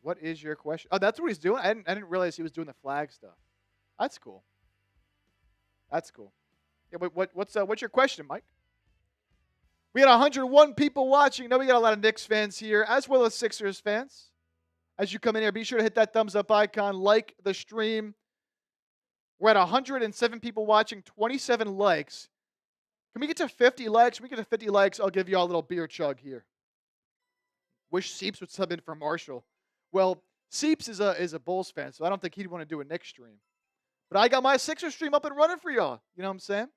What is your question? Oh, that's what he's doing? I didn't realize he was doing the flag stuff. That's cool. That's cool. Yeah, but what's your question, Mike? We got 101 people watching. Now we got a lot of Knicks fans here, as well as Sixers fans. As you come in here, be sure to hit that thumbs up icon, like the stream. We're at 107 people watching, 27 likes. Can we get to 50 likes? When we get to 50 likes, I'll give you all a little beer chug here. Wish Seeps would sub in for Marshall. Well, Seeps is a Bulls fan, so I don't think he'd want to do a Knicks stream. But I got my Sixers stream up and running for y'all. You know what I'm saying?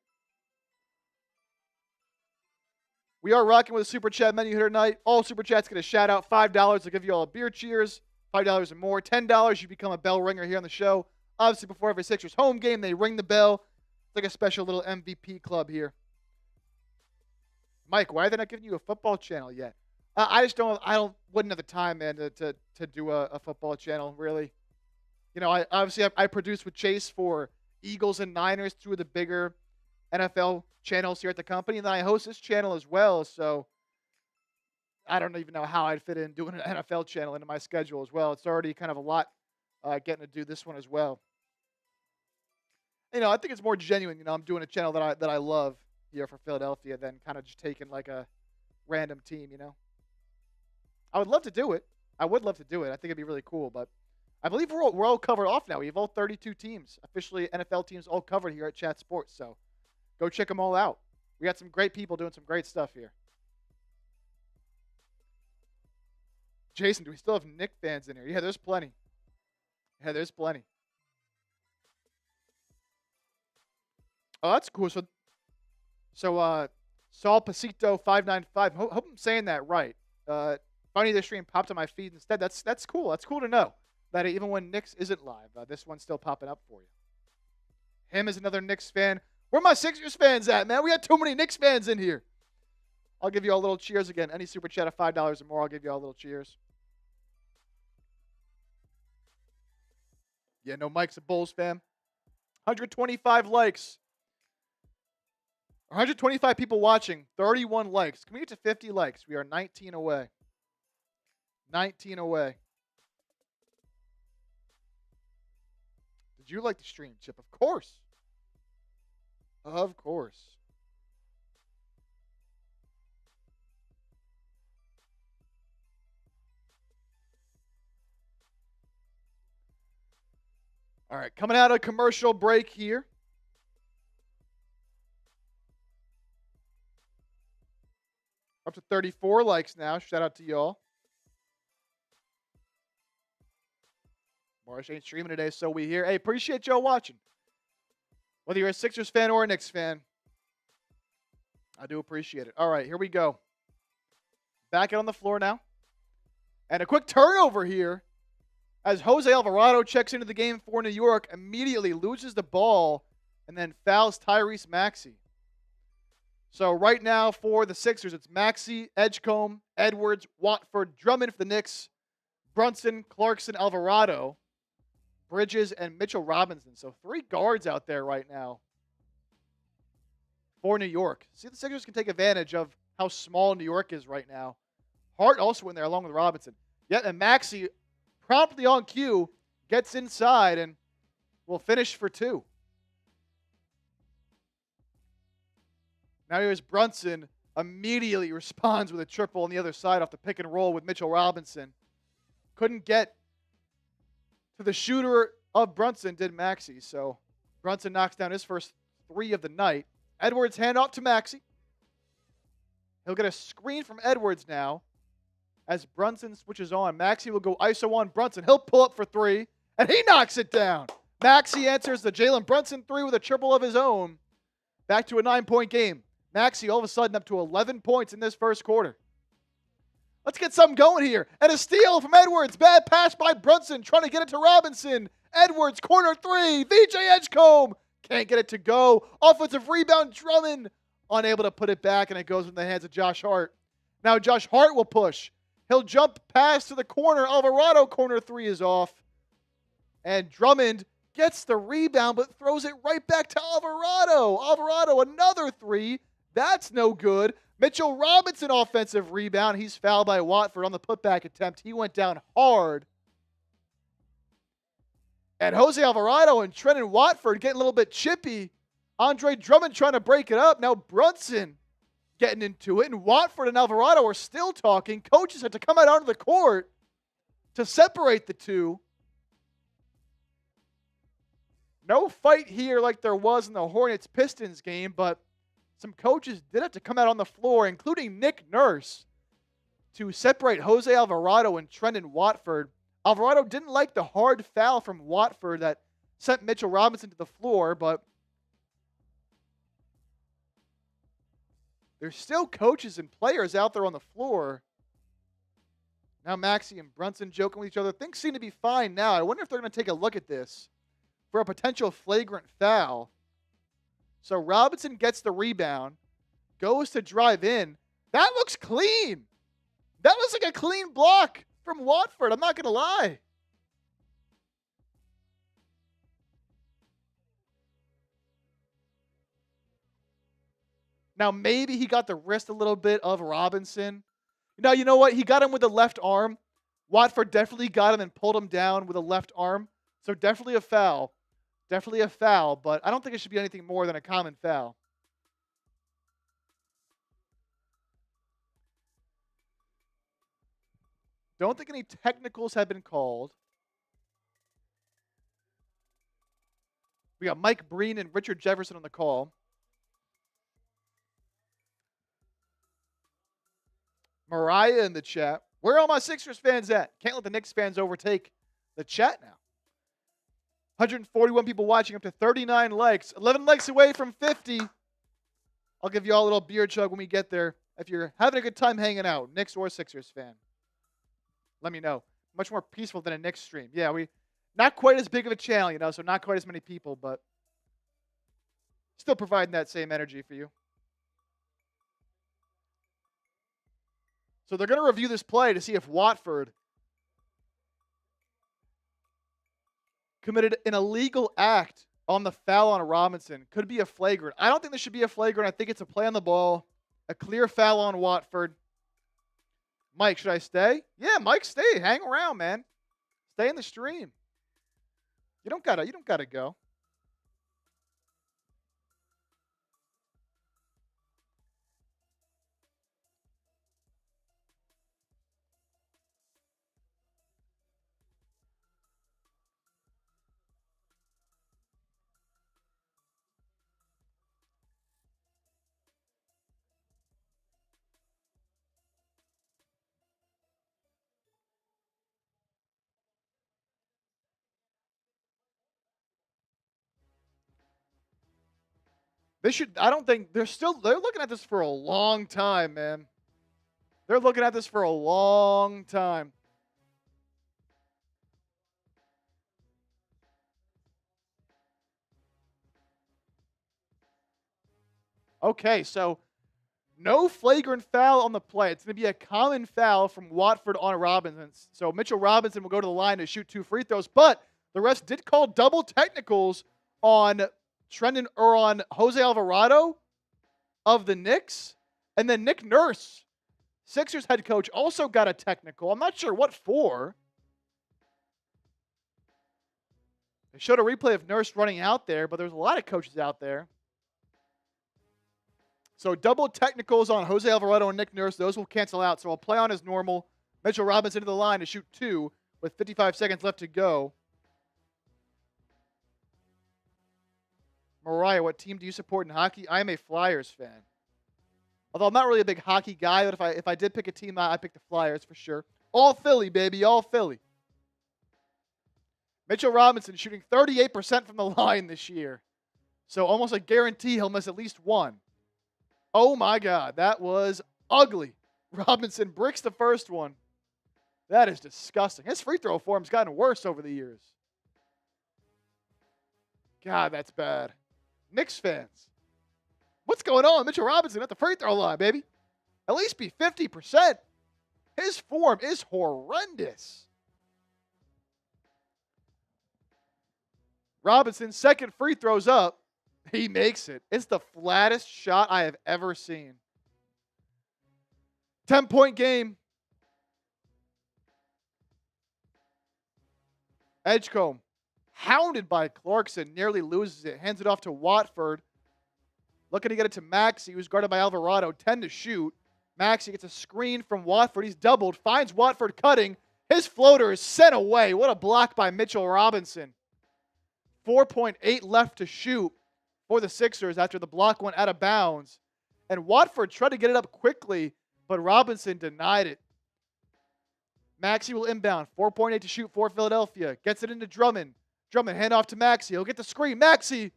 We are rocking with a Super Chat menu here tonight. All Super Chats get a shout out. $5 to give you all a beer cheers. $5 or more. $10, you become a bell ringer here on the show. Obviously, before every Sixers home game, they ring the bell. It's like a special little MVP club here. Mike, why are they not giving you a football channel yet? I just wouldn't have the time, man, to do a football channel, really. You know, I produce with Chase for Eagles and Niners, two of the bigger NFL channels here at the company, and then I host this channel as well, so I don't even know how I'd fit in doing an NFL channel into my schedule as well. It's already kind of a lot getting to do this one as well. You know, I think it's more genuine. You know, I'm doing a channel that I love here for Philadelphia than kind of just taking like a random team, you know. I would love to do it. I think it'd be really cool, but I believe we're all covered off now. We have all 32 teams, officially NFL teams, all covered here at Chat Sports, so go check them all out. We got some great people doing some great stuff here. Jason, do we still have Knicks fans in here? Yeah, there's plenty. Oh, that's cool. So Saul Pasito 595. Hope I'm saying that right. Funny this stream popped on my feed instead. That's cool. That's cool to know that even when Knicks isn't live, this one's still popping up for you. Him is another Knicks fan. Where my Sixers fans at, man? We got too many Knicks fans in here. I'll give you all a little cheers again. Any super chat of $5 or more, I'll give you all a little cheers. Yeah, no, Mike's a Bulls fan. 125 likes. 125 people watching. 31 likes. Can we get to 50 likes? We are 19 away. 19 away. Did you like the stream, Chip? Of course. Of course. All right, coming out of commercial break here. Up to 34 likes now. Shout out to y'all. Marsh ain't streaming today, so we here. Hey, appreciate y'all watching. Whether you're a Sixers fan or a Knicks fan, I do appreciate it. All right, here we go. Back out on the floor now. And a quick turnover here as Jose Alvarado checks into the game for New York, immediately loses the ball, and then fouls Tyrese Maxey. So right now for the Sixers, it's Maxey, Edgecombe, Edwards, Watford, Drummond for the Knicks, Brunson, Clarkson, Alvarado, Bridges, and Mitchell Robinson. So 3 guards out there right now for New York. See, the Sixers can take advantage of how small New York is right now. Hart also in there along with Robinson. Yeah, and Maxey promptly on cue gets inside and will finish for 2. Now here's Brunson, immediately responds with a triple on the other side off the pick and roll with Mitchell Robinson. Couldn't get to the shooter of Brunson, did Maxey. So Brunson knocks down his first 3 of the night. Edwards hand off to Maxey. He'll get a screen from Edwards now as Brunson switches on. Maxey will go ISO on Brunson. He'll pull up for 3, and he knocks it down. Maxey answers the Jalen Brunson 3 with a triple of his own. Back to a 9-point game. Maxey all of a sudden up to 11 points in this first quarter. Let's get something going here. And a steal from Edwards. Bad pass by Brunson, trying to get it to Robinson. Edwards, corner 3. VJ Edgecombe can't get it to go. Offensive rebound, Drummond unable to put it back, and it goes in the hands of Josh Hart. Now Josh Hart will push. He'll jump pass to the corner. Alvarado, corner 3 is off. And Drummond gets the rebound, but throws it right back to Alvarado. Alvarado, another 3. That's no good. Mitchell Robinson, offensive rebound. He's fouled by Watford on the putback attempt. He went down hard. And Jose Alvarado and Trenton Watford getting a little bit chippy. Andre Drummond trying to break it up. Now Brunson getting into it. And Watford and Alvarado are still talking. Coaches had to come out onto the court to separate the two. No fight here like there was in the Hornets-Pistons game, but some coaches did have to come out on the floor, including Nick Nurse, to separate Jose Alvarado and Trenton Watford. Alvarado didn't like the hard foul from Watford that sent Mitchell Robinson to the floor, but there's still coaches and players out there on the floor. Now Maxey and Brunson joking with each other. Things seem to be fine now. I wonder if they're going to take a look at this for a potential flagrant foul. So Robinson gets the rebound, goes to drive in. That looks clean. That looks like a clean block from Watford. I'm not going to lie. Now, maybe he got the wrist a little bit of Robinson. Now, you know what? He got him with the left arm. Watford definitely got him and pulled him down with a left arm. So definitely a foul. Definitely a foul, but I don't think it should be anything more than a common foul. Don't think any technicals have been called. We got Mike Breen and Richard Jefferson on the call. Mariah in the chat. Where are all my Sixers fans at? Can't let the Knicks fans overtake the chat now. 141 people watching, up to 39 likes. 11 likes away from 50. I'll give you all a little beer chug when we get there. If you're having a good time hanging out, Knicks or Sixers fan, let me know. Much more peaceful than a Knicks stream. Yeah, we not quite as big of a channel, you know, so not quite as many people, but still providing that same energy for you. So they're going to review this play to see if Watford committed an illegal act on the foul on Robinson. Could be a flagrant. I don't think this should be a flagrant. I think it's a play on the ball. A clear foul on Watford. Mike, should I stay? Yeah, Mike, stay. Hang around, man. Stay in the stream. You don't gotta go. I don't think they're looking at this for a long time, man. They're looking at this for a long time. Okay, so no flagrant foul on the play. It's going to be a common foul from Watford on Robinson. So Mitchell Robinson will go to the line to shoot 2 free throws, but the refs did call double technicals on on Jose Alvarado of the Knicks. And then Nick Nurse, Sixers head coach, also got a technical. I'm not sure what for. They showed a replay of Nurse running out there, but there's a lot of coaches out there. So double technicals on Jose Alvarado and Nick Nurse. Those will cancel out. So I'll play on as normal. Mitchell Robinson to the line to shoot 2 with 55 seconds left to go. Mariah, what team do you support in hockey? I am a Flyers fan. Although I'm not really a big hockey guy, but if I did pick a team, I pick the Flyers for sure. All Philly, baby, all Philly. Mitchell Robinson shooting 38% from the line this year. So almost a guarantee he'll miss at least one. Oh my God, that was ugly. Robinson bricks the first one. That is disgusting. His free throw form's gotten worse over the years. God, that's bad. Knicks fans, what's going on? Mitchell Robinson at the free throw line, baby. At least be 50%. His form is horrendous. Robinson, second free throws up. He makes it. It's the flattest shot I have ever seen. 10-point game. Edgecombe, hounded by Clarkson, nearly loses it. Hands it off to Watford. Looking to get it to Maxey, who's guarded by Alvarado. 10 to shoot. Maxey gets a screen from Watford. He's doubled. Finds Watford cutting. His floater is sent away. What a block by Mitchell Robinson. 4.8 left to shoot for the Sixers after the block went out of bounds. And Watford tried to get it up quickly, but Robinson denied it. Maxey will inbound. 4.8 to shoot for Philadelphia. Gets it into Drummond. Drummond handoff to Maxey. He'll get the screen. Maxey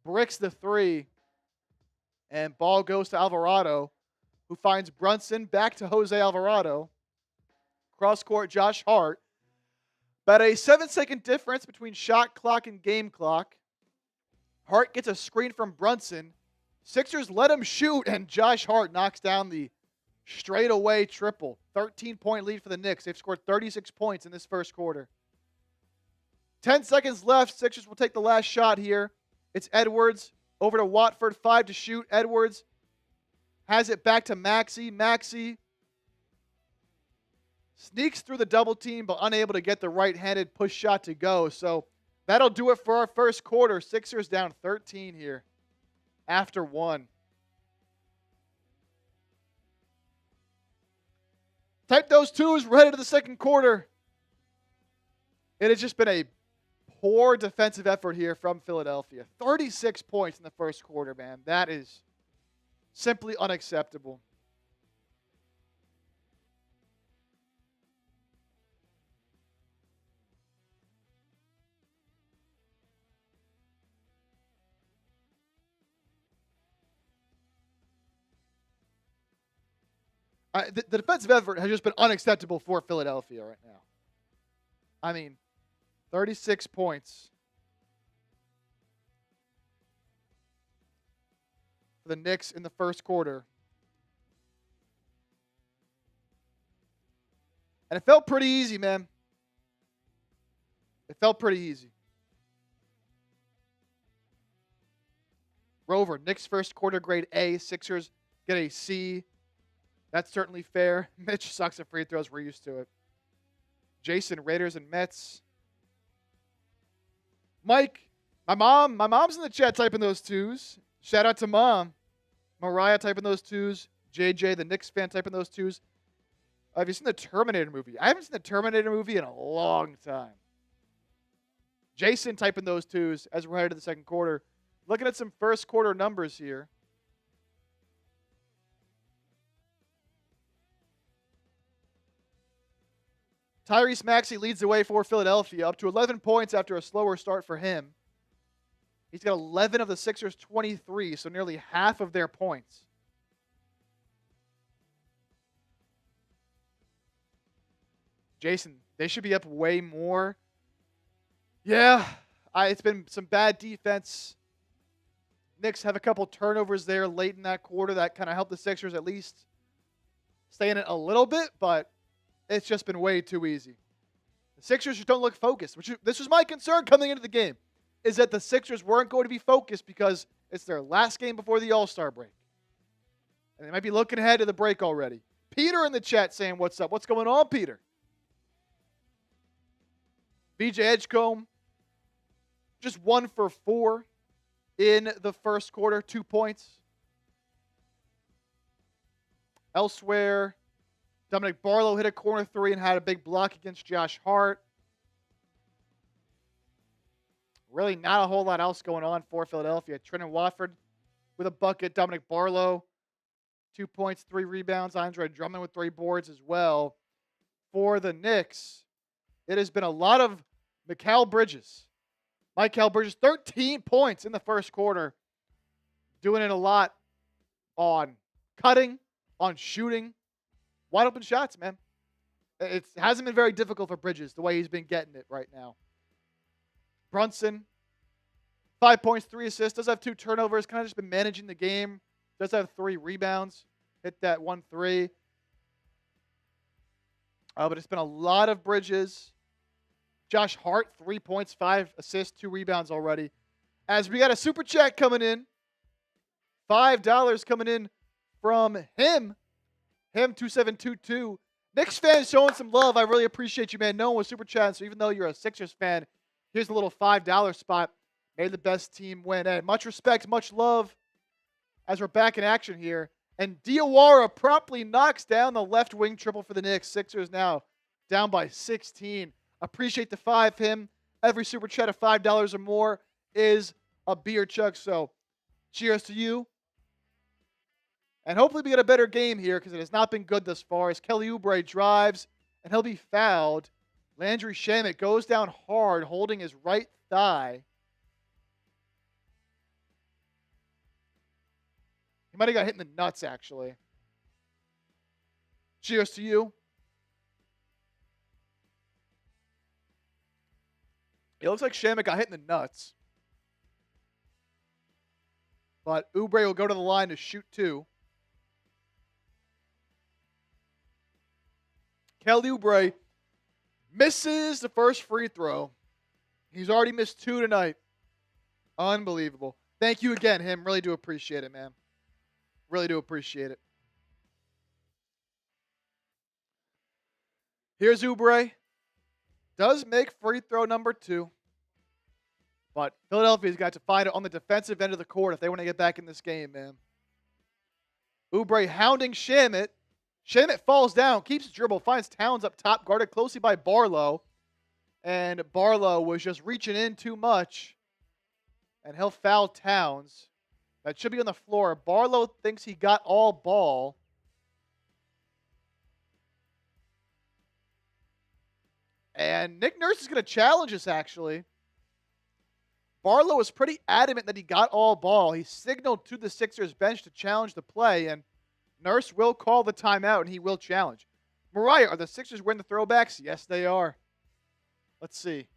bricks the three. And ball goes to Alvarado, who finds Brunson. Back to Jose Alvarado. Cross court, Josh Hart. About a 7-second difference between shot clock and game clock. Hart gets a screen from Brunson. Sixers let him shoot, and Josh Hart knocks down the straightaway triple. 13-point lead for the Knicks. They've scored 36 points in this first quarter. 10 seconds left. Sixers will take the last shot here. It's Edwards over to Watford. 5 to shoot. Edwards has it back to Maxey. Maxey sneaks through the double team, but unable to get the right-handed push shot to go. So that'll do it for our first quarter. Sixers down 13 here after 1. Type those twos. We're headed to the second quarter. It has just been a poor defensive effort here from Philadelphia. 36 points in the first quarter, man. That is simply unacceptable. The defensive effort has just been unacceptable for Philadelphia right now. I mean, 36 points for the Knicks in the first quarter. And it felt pretty easy, man. It felt pretty easy. Rover, Knicks first quarter grade A. Sixers get a C. That's certainly fair. Mitch sucks at free throws. We're used to it. Jason, Raiders and Mets. Mike, my mom's in the chat typing those twos. Shout out to Mom. Mariah typing those twos. JJ, the Knicks fan, typing those twos. Have you seen the Terminator movie? I haven't seen the Terminator movie in a long time. Jason typing those twos as we're headed to the second quarter. Looking at some first quarter numbers here. Tyrese Maxey leads the way for Philadelphia, up to 11 points after a slower start for him. He's got 11 of the Sixers' 23, so nearly half of their points. Jason, they should be up way more. Yeah, it's been some bad defense. Knicks have a couple turnovers there late in that quarter that kind of helped the Sixers at least stay in it a little bit, but it's just been way too easy. The Sixers just don't look focused. This was my concern coming into the game, is that the Sixers weren't going to be focused because it's their last game before the All-Star break. And they might be looking ahead to the break already. Peter in the chat saying, what's up? What's going on, Peter? BJ Edgecombe, just 1 for 4 in the first quarter, 2 points. Elsewhere, Dominick Barlow hit a corner 3 and had a big block against Josh Hart. Really not a whole lot else going on for Philadelphia. Trenton Watford with a bucket. Dominick Barlow, 2 points, 3 rebounds. Andre Drummond with 3 boards as well. For the Knicks, it has been a lot of Mikal Bridges. 13 points in the first quarter. Doing it a lot on cutting, on shooting. Wide open shots, man. It hasn't been very difficult for Bridges the way he's been getting it right now. Brunson, 5 points, 3 assists. Does have 2 turnovers. Kind of just been managing the game. Does have 3 rebounds. Hit that 1-3. But it's been a lot of Bridges. Josh Hart, 3 points, 5 assists, 2 rebounds already. As we got a super chat coming in. $5 coming in from him. Him 2722. Knicks fans showing some love. I really appreciate you, man. No one was super chatting, so even though you're a Sixers fan, here's a little $5 spot. May the best team win. And much respect, much love as we're back in action here. And Diawara promptly knocks down the left wing triple for the Knicks. Sixers now down by 16. Appreciate the 5 him. Every super chat of $5 or more is a beer chug. So cheers to you. And hopefully we get a better game here because it has not been good thus far as Kelly Oubre drives and he'll be fouled. Landry Shamet goes down hard, holding his right thigh. He might have got hit in the nuts, actually. Cheers to you. It looks like Shamet got hit in the nuts. But Oubre will go to the line to shoot 2. Kelly Oubre misses the first free throw. He's already missed 2 tonight. Unbelievable. Thank you again, him. Really do appreciate it, man. Really do appreciate it. Here's Oubre. Does make free throw number 2. But Philadelphia's got to find it on the defensive end of the court if they want to get back in this game, man. Oubre hounding Shamet. Shamet falls down, keeps his dribble, finds Towns up top, guarded closely by Barlow. And Barlow was just reaching in too much. And he'll foul Towns. That should be on the floor. Barlow thinks he got all ball. And Nick Nurse is going to challenge us, actually. Barlow was pretty adamant that he got all ball. He signaled to the Sixers bench to challenge the play, and Nurse will call the timeout, and he will challenge. Mariah, are the Sixers winning the throwbacks? Yes, they are. Let's see.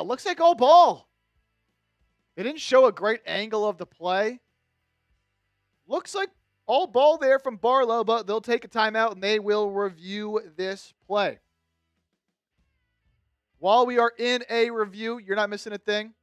Looks like all ball. They didn't show a great angle of the play. Looks like all ball there from Barlow, but they'll take a timeout and they will review this play. While we are in a review, you're not missing a thing.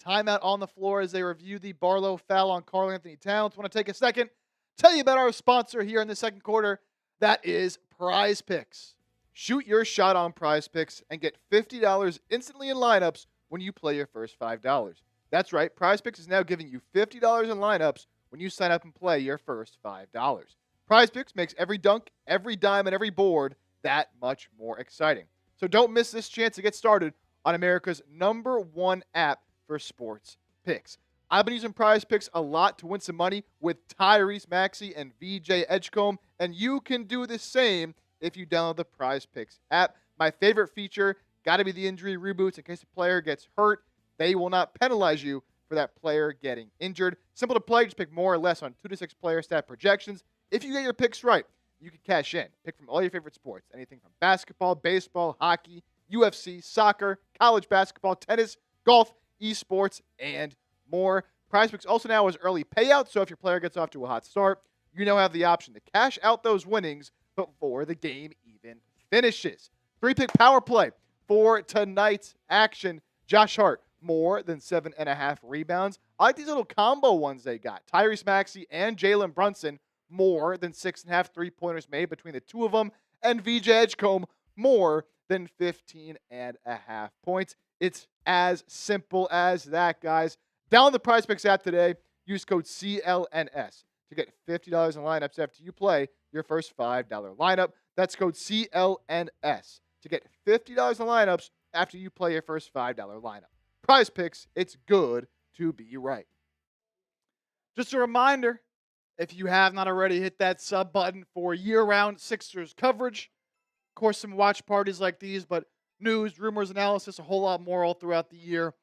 Timeout on the floor as they review the Barlow foul on Karl-Anthony Towns. Want to take a second, tell you about our sponsor here in the second quarter. That is Prize Picks. Shoot your shot on Prize Picks and get $50 instantly in lineups when you play your first $5. That's right, Prize Picks is now giving you $50 in lineups when you sign up and play your first $5. Prize Picks makes every dunk, every dime, and every board that much more exciting. So don't miss this chance to get started on America's #1 app for sports picks. I've been using Prize Picks a lot to win some money with Tyrese Maxey and VJ Edgecombe, and you can do the same if you download the Prize Picks app. My favorite feature, got to be the injury reboots in case a player gets hurt. They will not penalize you for that player getting injured. Simple to play, just pick more or less on 2 to 6 player stat projections. If you get your picks right, you can cash in. Pick from all your favorite sports, anything from basketball, baseball, hockey, UFC, soccer, college basketball, tennis, golf, esports, and more. PrizePicks also now has early payouts, so if your player gets off to a hot start, you now have the option to cash out those winnings before the game even finishes. 3-pick power play for tonight's action. Josh Hart, more than 7.5 rebounds. I like these little combo ones they got. Tyrese Maxey and Jalen Brunson, more than 6.5 three-pointers made between the two of them. And VJ Edgecombe, more than 15.5 points. It's as simple as that, guys. Download the PrizePicks app today. Use code CLNS to get $50 in lineups after you play your first $5 lineup. That's code CLNS to get $50 in lineups after you play your first $5 lineup. PrizePicks, it's good to be right. Just a reminder, if you have not already, hit that sub button for year-round Sixers coverage. Of course, some watch parties like these, but news, rumors, analysis, a whole lot more all throughout the year.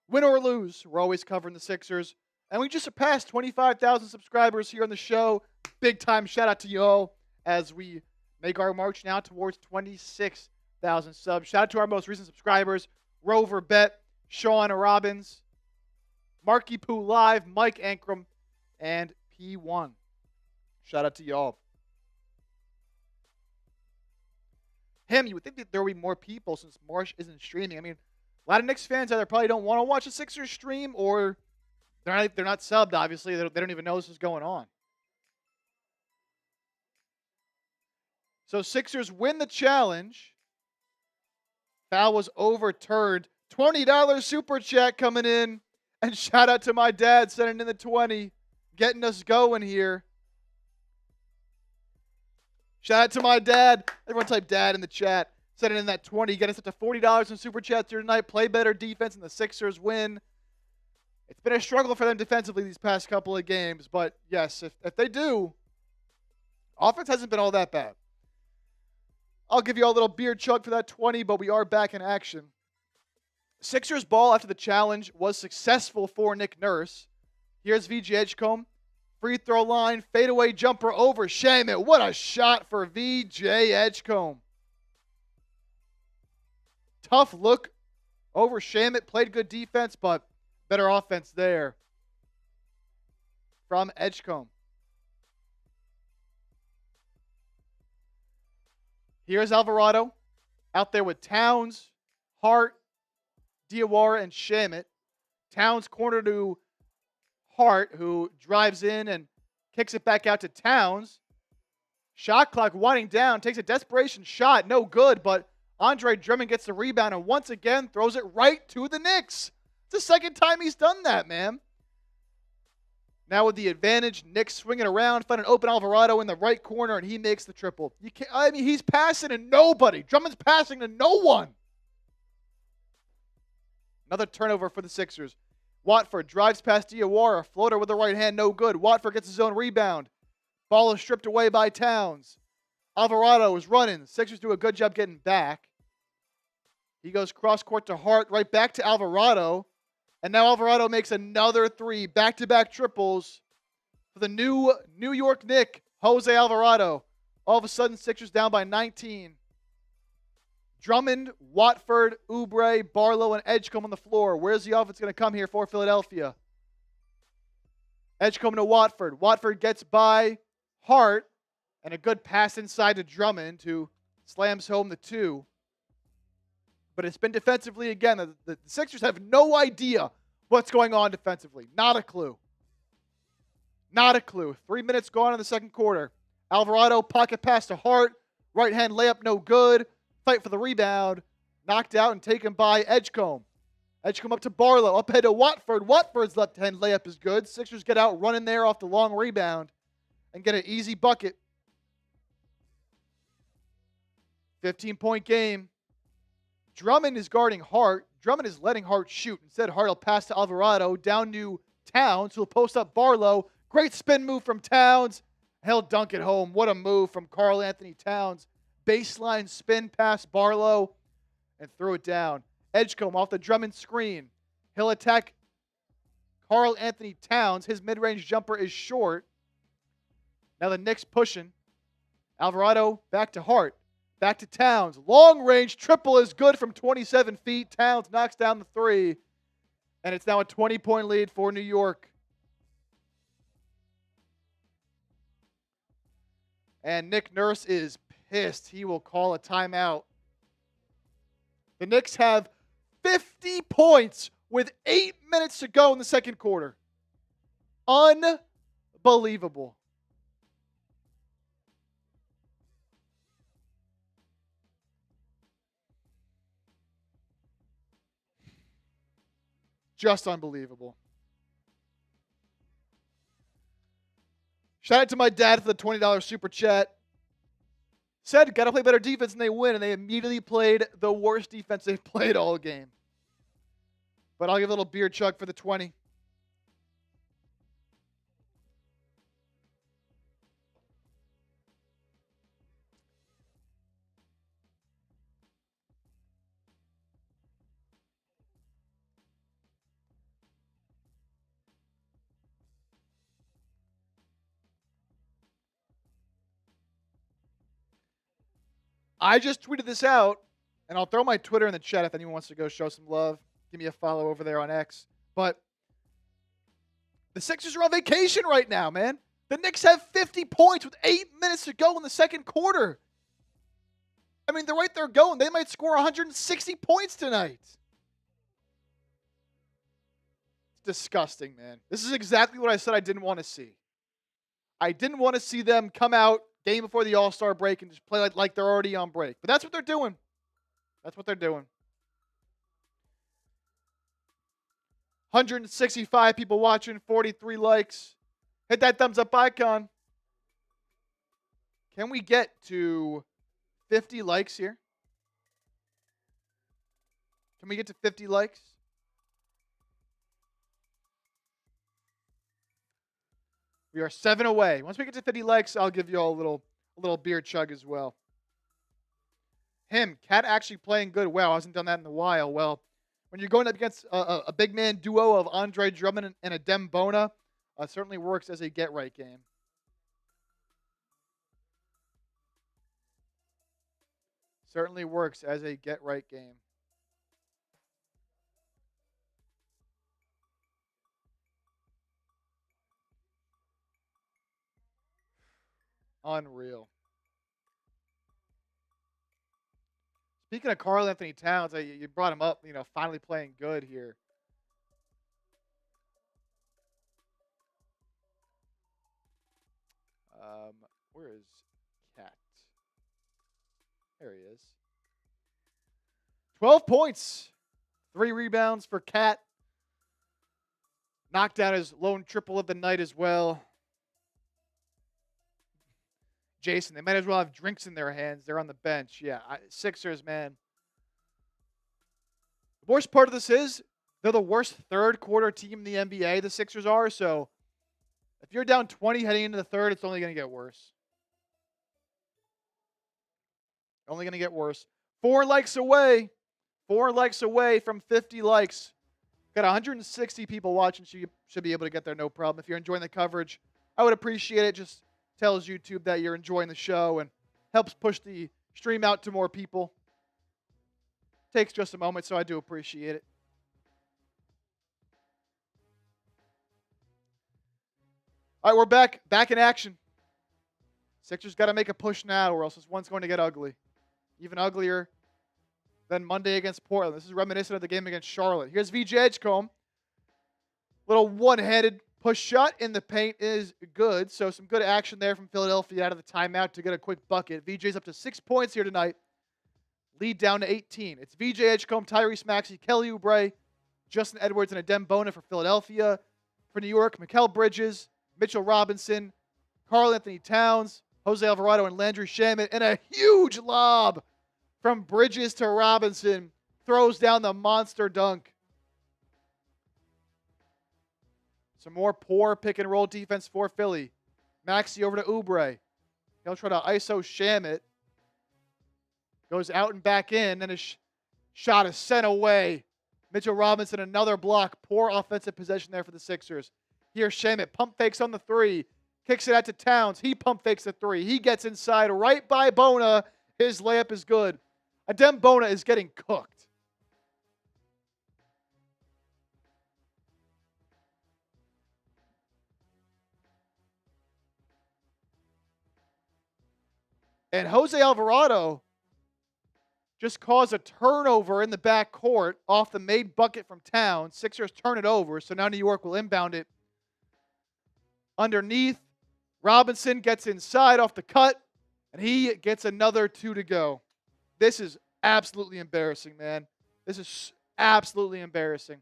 Win or lose, we're always covering the Sixers. And we just surpassed 25,000 subscribers here on the show. Big time shout out to you all as we make our march now towards 26,000 subs. Shout out to our most recent subscribers, Rover Bet, Sean Robbins, Marky Poo Live, Mike Ankrum, and P1. Shout out to y'all. You would think that there would be more people since Marsh isn't streaming. I mean, a lot of Knicks fans either probably don't want to watch a Sixers stream or they're not subbed, obviously. They don't even know this is going on. So Sixers win the challenge. Foul was overturned. $20 super chat coming in. And shout out to my dad sending in the 20, getting us going here. Shout out to my dad. Everyone type dad in the chat. Sending in that 20, get us up to $40 in super chats here tonight. Play better defense and the Sixers win. It's been a struggle for them defensively these past couple of games, but yes, if they do, Offense hasn't been all that bad. I'll give you a little beer chug for that 20, but we are back in action. Sixers ball after the challenge was successful for Nick Nurse. Here's VJ Edgecombe. Free throw line, fadeaway jumper over Shamet. What a shot for VJ Edgecombe. Tough look over Shamet. Played good defense, but better offense there from Edgecombe. Here's Alvarado out there with Towns, Hart, Diawara, and Shamet. Towns corner to Hart, who drives in and kicks it back out to Towns. Shot clock winding down, takes a desperation shot, no good, but Andre Drummond gets the rebound and once again throws it right to the Knicks. It's the second time he's done that, man. Now with the advantage, Knicks swinging around, find an open Alvarado in the right corner, and he makes the triple. He's passing to nobody. Drummond's passing to no one. Another turnover for the Sixers. Watford drives past Diawara. Floater with the right hand, no good. Watford gets his own rebound. Ball is stripped away by Towns. Alvarado is running. The Sixers do a good job getting back. He goes cross court to Hart, right back to Alvarado. And now Alvarado makes another three. Back-to-back triples for the New York Knick, Jose Alvarado. All of a sudden, Sixers down by 19. Drummond, Watford, Oubre, Barlow, and Edgecombe on the floor. Where's the offense going to come here for Philadelphia? Edgecombe to Watford. Watford gets by Hart, and a good pass inside to Drummond, who slams home the two. But it's been defensively again. The Sixers have no idea what's going on defensively. Not a clue. Not a clue. 3 minutes gone in the second quarter. Alvarado, pocket pass to Hart. Right hand layup, no good. Fight for the rebound. Knocked out and taken by Edgecombe. Edgecombe up to Barlow. Up ahead to Watford. Watford's left hand layup is good. Sixers get out running there off the long rebound and get an easy bucket. 15-point game. Drummond is guarding Hart. Drummond is letting Hart shoot. Instead, Hart will pass to Alvarado. Down to Towns, who will post up Barlow. Great spin move from Towns. He'll dunk it home. What a move from Karl-Anthony Towns. Baseline spin past Barlow and threw it down. Edgecombe off the Drummond screen. He'll attack Karl-Anthony Towns. His mid-range jumper is short. Now the Knicks pushing. Alvarado back to Hart. Back to Towns. Long range triple is good from 27 feet. Towns knocks down the three. And it's now a 20-point lead for New York. And Nick Nurse is pissed. He will call a timeout. The Knicks have 50 points with 8 minutes to go in the second quarter. Unbelievable. Just unbelievable. Shout out to my dad for the $20 super chat. Said, got to play better defense and they win, and they immediately played the worst defense they've played all game. But I'll give a little beer chug for the 20. I just tweeted this out, and I'll throw my Twitter in the chat if anyone wants to go show some love. Give me a follow over there on X. But the Sixers are on vacation right now, man. The Knicks have 50 points with 8 minutes to go in the second quarter. I mean, they're right there going. They might score 160 points tonight. It's disgusting, man. This is exactly what I said I didn't want to see. I didn't want to see them come out game before the All-Star break and just play like they're already on break. But that's what they're doing. That's what they're doing. 165 people watching, 43 likes. Hit that thumbs up icon. Can we get to 50 likes here? Can we get to 50 likes? We are 7 away. Once we get to 50 likes, I'll give you all a little beer chug as well. Cat actually playing good. Wow, hasn't done that in a while. Well, when you're going up against a big man duo of Andre Drummond and a Dem Bona, certainly works as a get-right game. Certainly works as a get-right game. Unreal. Speaking of Karl-Anthony Towns, you brought him up, finally playing good here. Where is Cat? There he is. 12 points. 3 rebounds for Cat. Knocked down his lone triple of the night as well. Jason, they might as well have drinks in their hands. They're on the bench. Yeah, Sixers, man. The worst part of this is they're the worst third quarter team in the NBA, the Sixers are. So if you're down 20 heading into the third, it's only going to get worse. Only going to get worse. 4 likes away. 4 likes away from 50 likes. Got 160 people watching, so you should be able to get there no problem. If you're enjoying the coverage, I would appreciate it. Just tells YouTube that you're enjoying the show and helps push the stream out to more people. Takes just a moment, so I do appreciate it. All right, we're back in action. Sixers got to make a push now, or else this one's going to get ugly. Even uglier than Monday against Portland. This is reminiscent of the game against Charlotte. Here's VJ Edgecombe. Little one-handed push shot in the paint is good. So some good action there from Philadelphia out of the timeout to get a quick bucket. VJ's up to 6 points here tonight. Lead down to 18. It's VJ Edgecombe, Tyrese Maxey, Kelly Oubre, Justin Edwards, and a Dem Bona for Philadelphia. For New York, Mikal Bridges, Mitchell Robinson, Karl-Anthony Towns, Jose Alvarado, and Landry Shamet. And a huge lob from Bridges to Robinson. Throws down the monster dunk. Some more poor pick-and-roll defense for Philly. Maxey over to Oubre. He'll try to ISO Shamet. Goes out and back in, and his shot is sent away. Mitchell Robinson, another block. Poor offensive possession there for the Sixers. Here, Shamet pump fakes on the 3. Kicks it out to Towns. He pump fakes the 3. He gets inside right by Bona. His layup is good. Adem Bona is getting cooked. And Jose Alvarado just caused a turnover in the backcourt off the made bucket from Towns. Sixers turn it over, so now New York will inbound it underneath. Robinson gets inside off the cut, and he gets another 2 to go. This is absolutely embarrassing, man. This is absolutely embarrassing.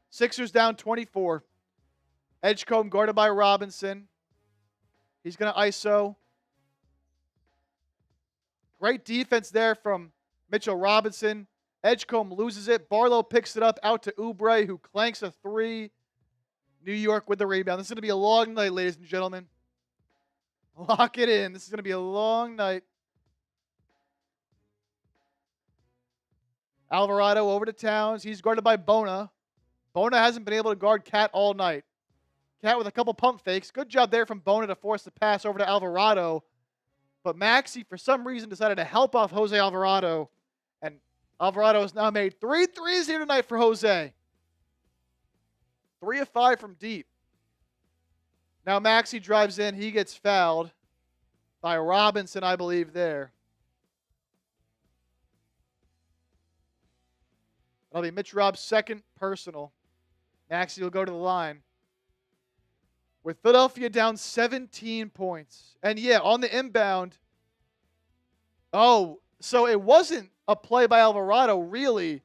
Sixers down 24. Edgecombe guarded by Robinson. He's going to ISO. Great defense there from Mitchell Robinson. Edgecombe loses it. Barlow picks it up out to Oubre, who clanks a 3. New York with the rebound. This is going to be a long night, ladies and gentlemen. Lock it in. This is going to be a long night. Alvarado over to Towns. He's guarded by Bona. Bona hasn't been able to guard Cat all night. Cat with a couple pump fakes. Good job there from Bona to force the pass over to Alvarado. But Maxey, for some reason, decided to help off Jose Alvarado. And Alvarado has now made 3 threes here tonight for Jose. 3 of 5 from deep. Now Maxey drives in. He gets fouled by Robinson, I believe, there. That'll be Mitch Rob's second personal. Maxey will go to the line. With Philadelphia down 17 points. And yeah, on the inbound. Oh, so it wasn't a play by Alvarado, really.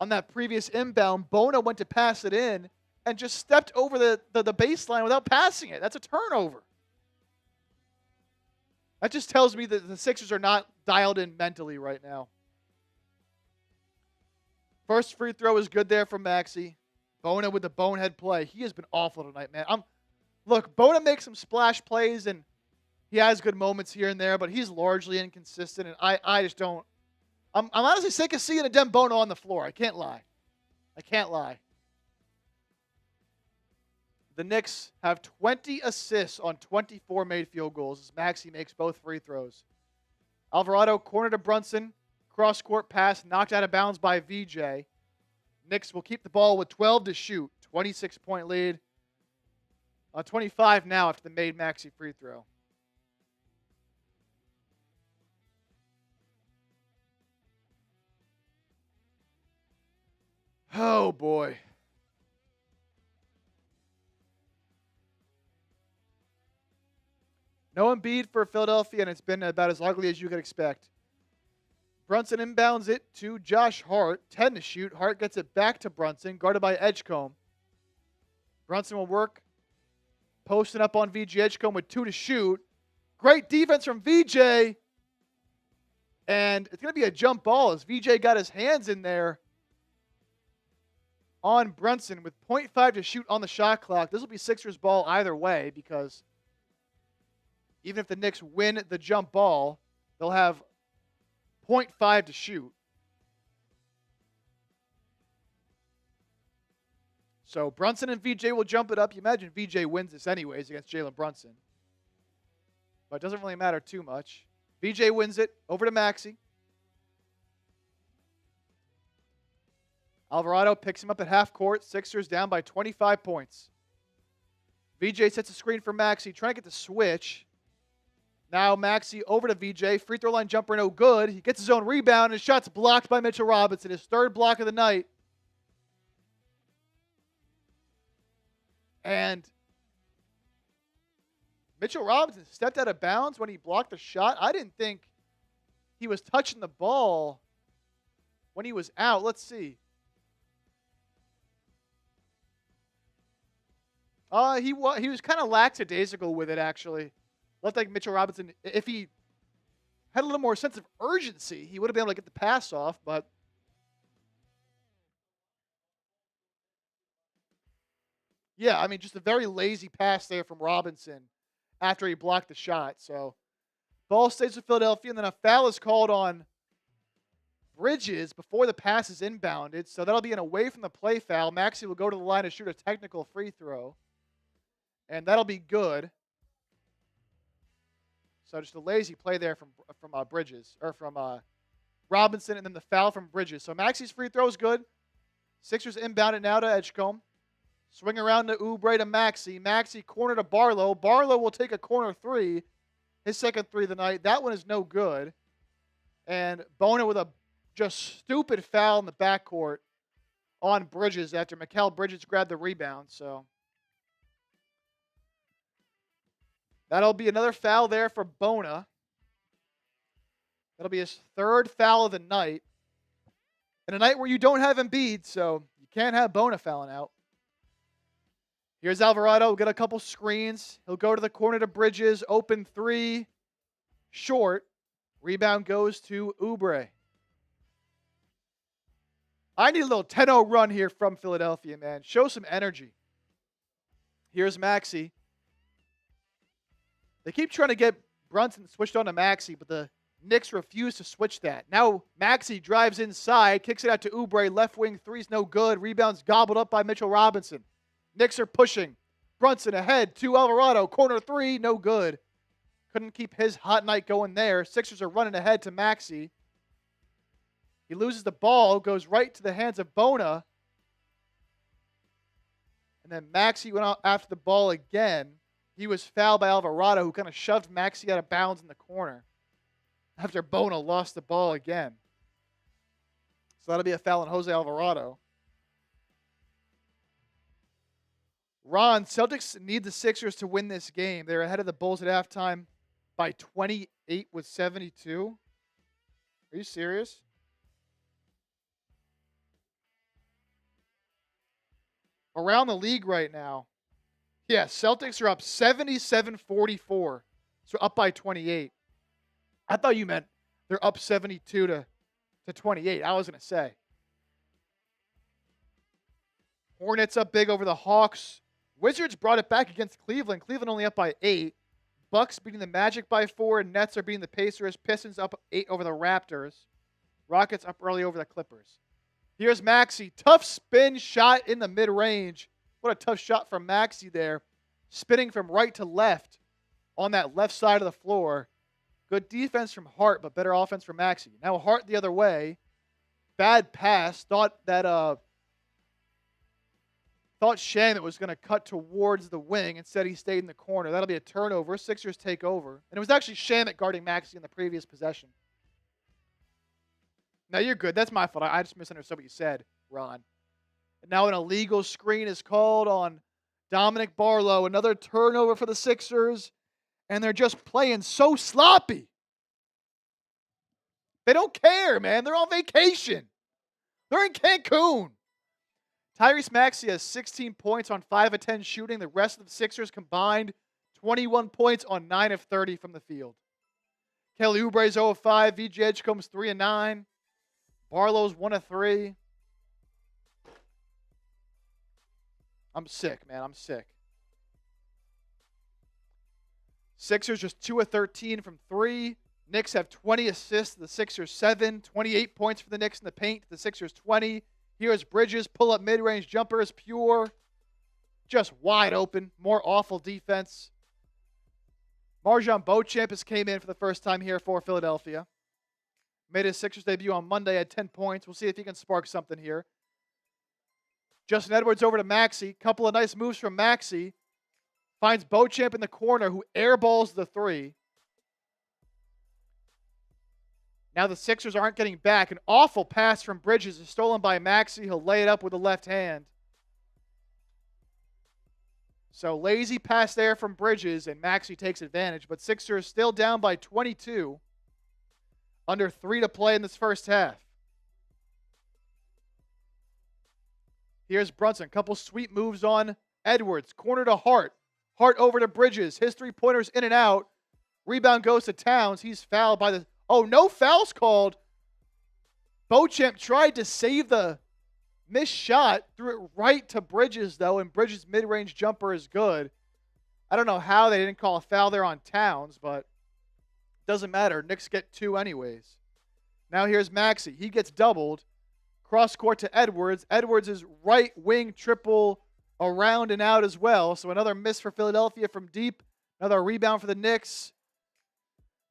On that previous inbound, Bona went to pass it in and just stepped over the baseline without passing it. That's a turnover. That just tells me that the Sixers are not dialed in mentally right now. First free throw is good there from Maxey. Bona with the bonehead play. He has been awful tonight, man. Look, Bona makes some splash plays, and he has good moments here and there, but he's largely inconsistent, and I just don't. I'm honestly sick of seeing Adem Bona on the floor. I can't lie. The Knicks have 20 assists on 24 made field goals as Maxey makes both free throws. Alvarado corner to Brunson. Cross-court pass knocked out of bounds by VJ. Knicks will keep the ball with 12 to shoot. 26-point lead. 25 now after the made Maxey free throw. Oh, boy. No Embiid for Philadelphia, and it's been about as ugly as you could expect. Brunson inbounds it to Josh Hart. 10 to shoot. Hart gets it back to Brunson, guarded by Edgecombe. Brunson will work. Posting up on VJ. Edgecombe with 2 to shoot. Great defense from VJ. And it's going to be a jump ball as VJ got his hands in there on Brunson with 0.5 to shoot on the shot clock. This will be Sixers ball either way because even if the Knicks win the jump ball, they'll have 0.5 to shoot. So Brunson and VJ will jump it up. You imagine VJ wins this anyways against Jalen Brunson. But it doesn't really matter too much. VJ wins it. Over to Maxey. Alvarado picks him up at half court. Sixers down by 25 points. VJ sets a screen for Maxey. Trying to get the switch. Now Maxey over to VJ. Free throw line jumper no good. He gets his own rebound. And his shot's blocked by Mitchell Robinson. His third block of the night. And Mitchell Robinson stepped out of bounds when he blocked the shot. I didn't think he was touching the ball when he was out. Let's see. He was kind of lackadaisical with it, actually. Looked like Mitchell Robinson, if he had a little more sense of urgency, he would have been able to get the pass off, but yeah, I mean, just a very lazy pass there from Robinson after he blocked the shot. So, ball stays with Philadelphia, and then a foul is called on Bridges before the pass is inbounded. So, that'll be an away from the play foul. Maxey will go to the line to shoot a technical free throw, and that'll be good. So, just a lazy play there from Bridges, or from Robinson, and then the foul from Bridges. So, Maxey's free throw is good. Sixers inbound it now to Edgecombe. Swing around to Oubre to Maxey. Maxey corner to Barlow. Barlow will take a corner three. His second three of the night. That one is no good. And Bona with a just stupid foul in the backcourt on Bridges after Mikal Bridges grabbed the rebound. So that'll be another foul there for Bona. That'll be his third foul of the night. And a night where you don't have Embiid, so you can't have Bona fouling out. Here's Alvarado. We'll get a couple screens. He'll go to the corner to Bridges. Open three. Short. Rebound goes to Oubre. I need a little 10-0 run here from Philadelphia, man. Show some energy. Here's Maxey. They keep trying to get Brunson switched on to Maxey, but the Knicks refuse to switch that. Now Maxey drives inside, kicks it out to Oubre. Left wing three's no good. Rebound's gobbled up by Mitchell Robinson. Knicks are pushing. Brunson ahead to Alvarado. Corner three, no good. Couldn't keep his hot night going there. Sixers are running ahead to Maxey. He loses the ball, goes right to the hands of Bona. And then Maxey went out after the ball again. He was fouled by Alvarado, who kind of shoved Maxey out of bounds in the corner after Bona lost the ball again. So that'll be a foul on Jose Alvarado. Ron, Celtics need the Sixers to win this game. They're ahead of the Bulls at halftime by 28 with 72. Are you serious? Around the league right now. Yeah, Celtics are up 77-44. So up by 28. I thought you meant they're up 72 to 28. I was going to say. Hornets up big over the Hawks. Wizards brought it back against Cleveland. Cleveland only up by 8. Bucks beating the Magic by 4. Nets are beating the Pacers. Pistons up 8 over the Raptors. Rockets up early over the Clippers. Here's Maxey. Tough spin shot in the mid-range. What a tough shot from Maxey there. Spinning from right to left on that left side of the floor. Good defense from Hart, but better offense from Maxey. Now Hart the other way. Bad pass. Thought Shamet was going to cut towards the wing. Instead, he stayed in the corner. That'll be a turnover. Sixers take over. And it was actually Shamet guarding Maxey in the previous possession. No, you're good. That's my fault. I just misunderstood what you said, Ron. And now an illegal screen is called on Dominick Barlow. Another turnover for the Sixers. And they're just playing so sloppy. They don't care, man. They're on vacation. They're in Cancun. Tyrese Maxey has 16 points on 5 of 10 shooting. The rest of the Sixers combined 21 points on 9 of 30 from the field. Kelly Oubre is 0 of 5. VJ Edgecombe's 3 of 9. Barlow's 1 of 3. I'm sick, man. I'm sick. Sixers just 2 of 13 from 3. Knicks have 20 assists. The Sixers 7. 28 points for the Knicks in the paint. The Sixers 20. Here's Bridges. Pull-up mid-range jumper is pure. Just wide open. More awful defense. Marjon Beauchamp has came in for the first time here for Philadelphia. Made his Sixers debut on Monday at 10 points. We'll see if he can spark something here. Justin Edwards over to Maxey. Couple of nice moves from Maxey. Finds Beauchamp in the corner, who airballs the 3. Now the Sixers aren't getting back. An awful pass from Bridges is stolen by Maxey. He'll lay it up with the left hand. So lazy pass there from Bridges, and Maxey takes advantage. But Sixers still down by 22. Under 3 to play in this first half. Here's Brunson. Couple sweet moves on Edwards. Corner to Hart. Hart over to Bridges. His 3-pointers in and out. Rebound goes to Towns. He's fouled by the... Oh, no fouls called. Beauchamp tried to save the missed shot. Threw it right to Bridges, though, and Bridges' mid-range jumper is good. I don't know how they didn't call a foul there on Towns, but doesn't matter. Knicks get 2 anyways. Now here's Maxey. He gets doubled. Cross court to Edwards. Edwards is right wing triple around and out as well. So another miss for Philadelphia from deep. Another rebound for the Knicks.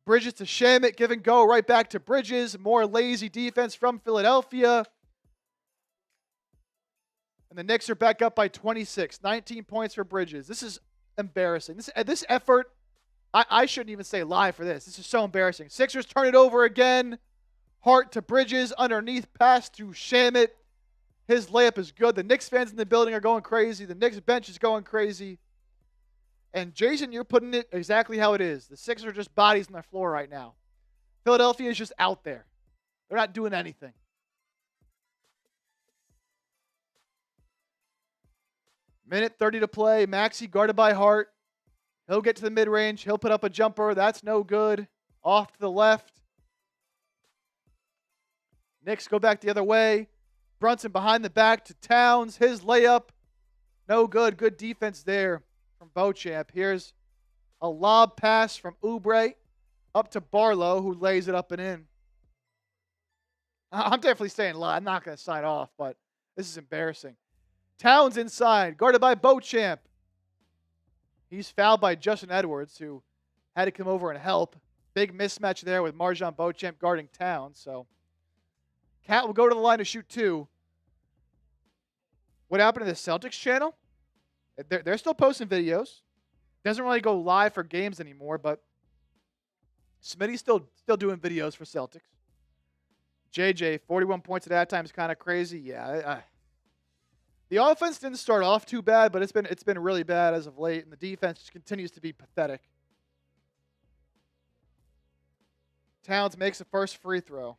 Bridges to Shamet. Give and go right back to Bridges. More lazy defense from Philadelphia. And the Knicks are back up by 26. 19 points for Bridges. This is embarrassing. This effort, I shouldn't even say lie for this. This is so embarrassing. Sixers turn it over again. Hart to Bridges. Underneath pass to Shamet. His layup is good. The Knicks fans in the building are going crazy. The Knicks bench is going crazy. And Jason, you're putting it exactly how it is. The Sixers are just bodies on the floor right now. Philadelphia is just out there. They're not doing anything. Minute 30 to play. Maxey guarded by Hart. He'll get to the mid-range. He'll put up a jumper. That's no good. Off to the left. Knicks go back the other way. Brunson behind the back to Towns. His layup. No good. Good defense there from Beauchamp. Here's a lob pass from Oubre up to Barlow, who lays it up and in. I'm definitely staying live. I'm not going to sign off, but this is embarrassing. Towns inside, guarded by Beauchamp. He's fouled by Justin Edwards, who had to come over and help. Big mismatch there with Marjon Beauchamp guarding Towns. So Cat will go to the line to shoot 2. What happened to the Celtics channel? They're still posting videos. Doesn't really go live for games anymore, but Smitty's still doing videos for Celtics. JJ, 41 points at halftime is kind of crazy. Yeah, the offense didn't start off too bad, but it's been really bad as of late, and the defense just continues to be pathetic. Towns makes the first free throw.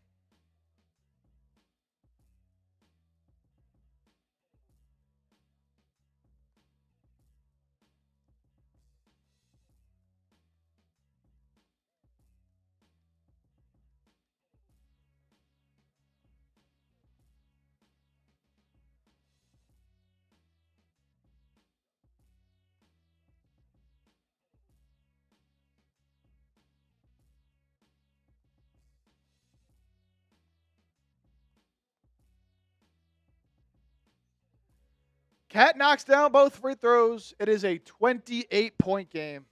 Cat knocks down both free throws. It is a 28-point game.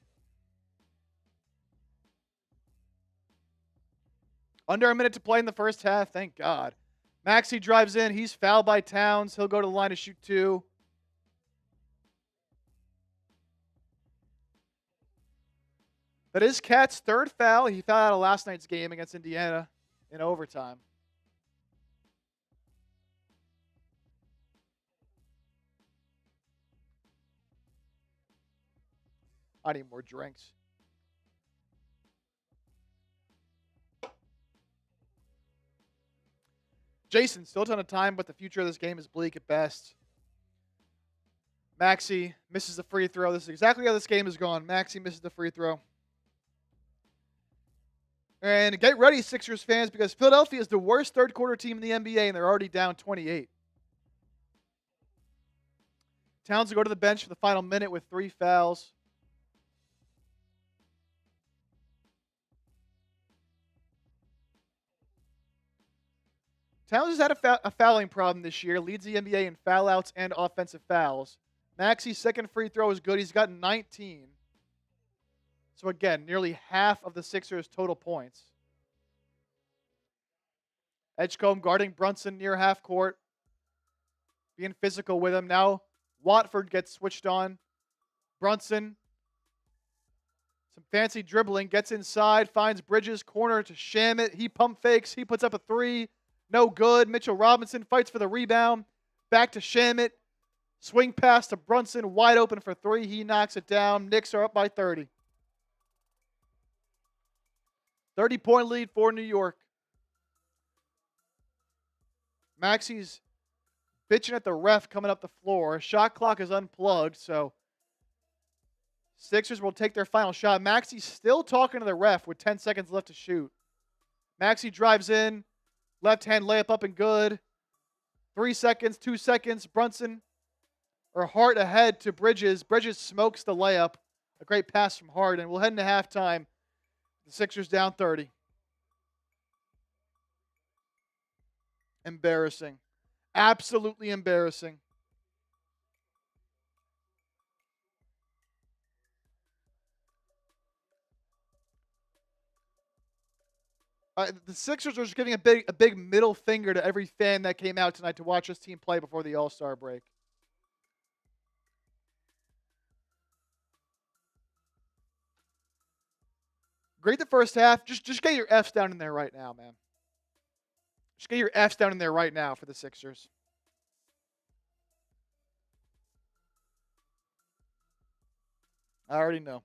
Under a minute to play in the first half. Thank God. Maxey drives in. He's fouled by Towns. He'll go to the line to shoot 2. That is Cat's third foul. He fouled out of last night's game against Indiana in overtime. I need more drinks. Jason, still a ton of time, but the future of this game is bleak at best. Maxey misses the free throw. This is exactly how this game is going. Maxey misses the free throw. And get ready, Sixers fans, because Philadelphia is the worst third quarter team in the NBA, and they're already down 28. Towns will go to the bench for the final minute with 3 fouls. Towns has had a fouling problem this year, leads the NBA in foul outs and offensive fouls. Maxey's second free throw is good. He's got 19. So again, nearly half of the Sixers' total points. Edgecombe guarding Brunson near half court. Being physical with him. Now Watford gets switched on. Brunson. Some fancy dribbling. Gets inside. Finds Bridges. Corner to Shamet. He pump fakes. He puts up a 3. No good. Mitchell Robinson fights for the rebound. Back to Shamet. Swing pass to Brunson. Wide open for 3. He knocks it down. Knicks are up by 30. 30-point lead for New York. Maxey's bitching at the ref coming up the floor. Shot clock is unplugged, so Sixers will take their final shot. Maxey's still talking to the ref with 10 seconds left to shoot. Maxey drives in. Left hand layup up and good. 3 seconds, 2 seconds. Brunson or Hart ahead to Bridges. Bridges smokes the layup. A great pass from Hart, and we'll head into halftime. The Sixers down 30. Embarrassing. Absolutely embarrassing. The Sixers are just giving a big middle finger to every fan that came out tonight to watch this team play before the All-Star break. Great the first half. Just get your Fs down in there right now, man. Just get your Fs down in there right now for the Sixers. I already know.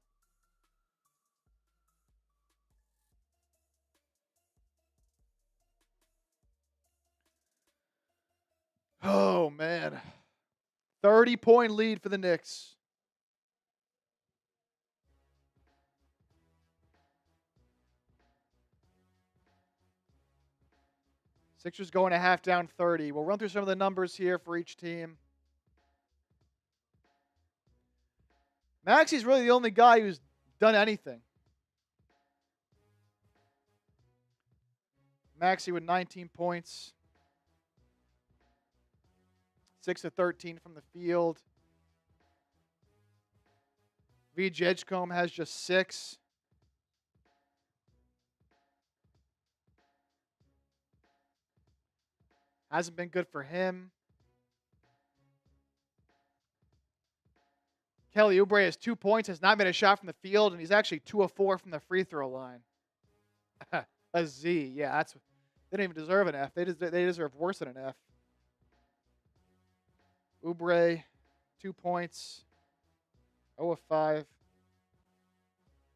Oh, man. 30-point lead for the Knicks. Sixers going a half down 30. We'll run through some of the numbers here for each team. Maxey's really the only guy who's done anything. Maxey with 19 points. 6 of 13 from the field. VJ Edgecombe has just 6. Hasn't been good for him. Kelly Oubre has 2 points, has not made a shot from the field, and he's actually 2 of 4 from the free throw line. A Z, yeah, that's. They don't even deserve an F. They deserve worse than an F. Oubre, 2 points, 0 of 5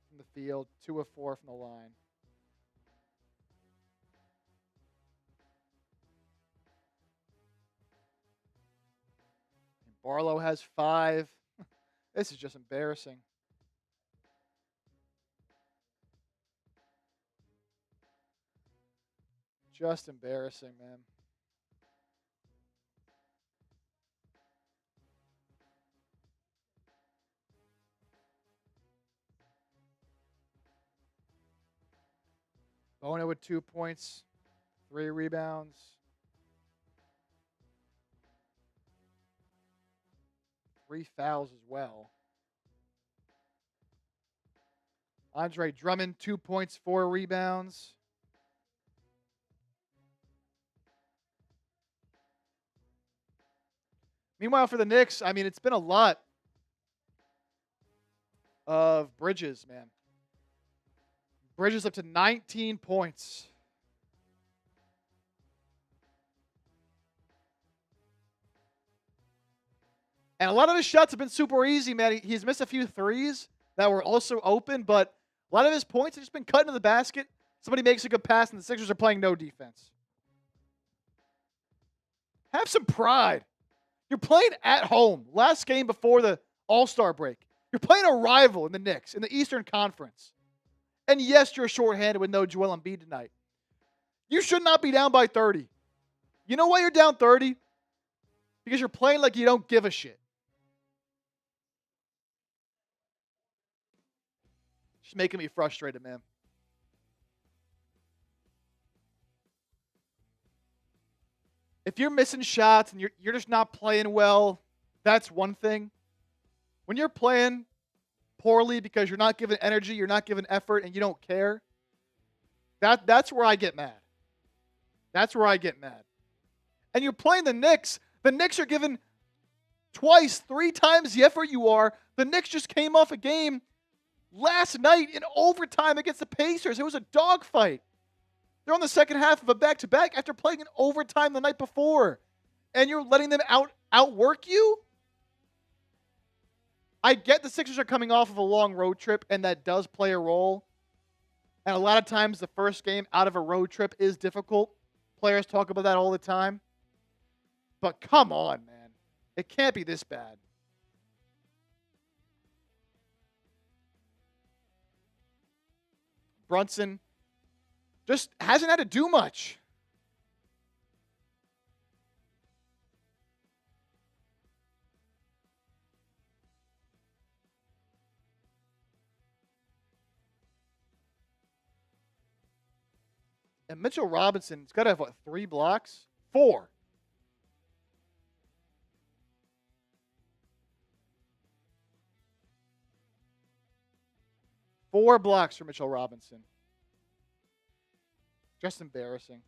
from the field, 2 of 4 from the line. And Barlow has 5. This is just embarrassing. Just embarrassing, man. Bona with 2 points, 3 rebounds. 3 fouls as well. Andre Drummond, 2 points, 4 rebounds. Meanwhile, for the Knicks, I mean, it's been a lot of Bridges, man. Bridges up to 19 points. And a lot of his shots have been super easy, man. He's missed a few threes that were also open, but a lot of his points have just been cut into the basket. Somebody makes a good pass, and the Sixers are playing no defense. Have some pride. You're playing at home. Last game before the All-Star break. You're playing a rival in the Knicks in the Eastern Conference. And yes, you're shorthanded with no Joel Embiid tonight. You should not be down by 30. You know why you're down 30? Because you're playing like you don't give a shit. Just making me frustrated, man. If you're missing shots and you're just not playing well, that's one thing. When you're playing poorly because you're not giving energy, you're not giving effort, and you don't care, that's where I get mad. That's where I get mad. And you're playing the Knicks. The Knicks are giving twice, 3 times the effort you are. The Knicks just came off a game last night in overtime against the Pacers. It was a dogfight. They're on the second half of a back-to-back after playing in overtime the night before. And you're letting them outwork you? I get the Sixers are coming off of a long road trip, and that does play a role. And a lot of times the first game out of a road trip is difficult. Players talk about that all the time. But come on, man. It can't be this bad. Brunson just hasn't had to do much. And Mitchell Robinson's got to have, 3 blocks? 4. Four blocks for Mitchell Robinson. Just embarrassing.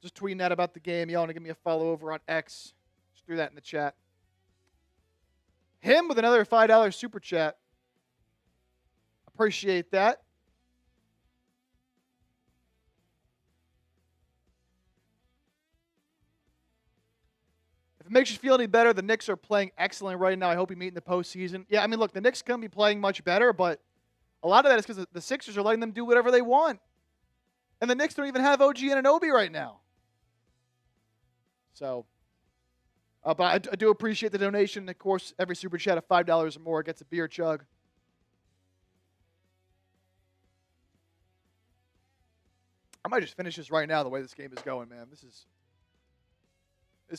Just tweeting that about the game. Y'all want to give me a follow over on X? Just threw that in the chat. Him with another $5 super chat. Appreciate that. If it makes you feel any better, the Knicks are playing excellent right now. I hope you meet in the postseason. Yeah, I mean, look, the Knicks can be playing much better, but a lot of that is because the Sixers are letting them do whatever they want. And the Knicks don't even have OG Anunoby right now. So, but I do appreciate the donation. Of course, every super chat of $5 or more gets a beer chug. I might just finish this right now the way this game is going, man. This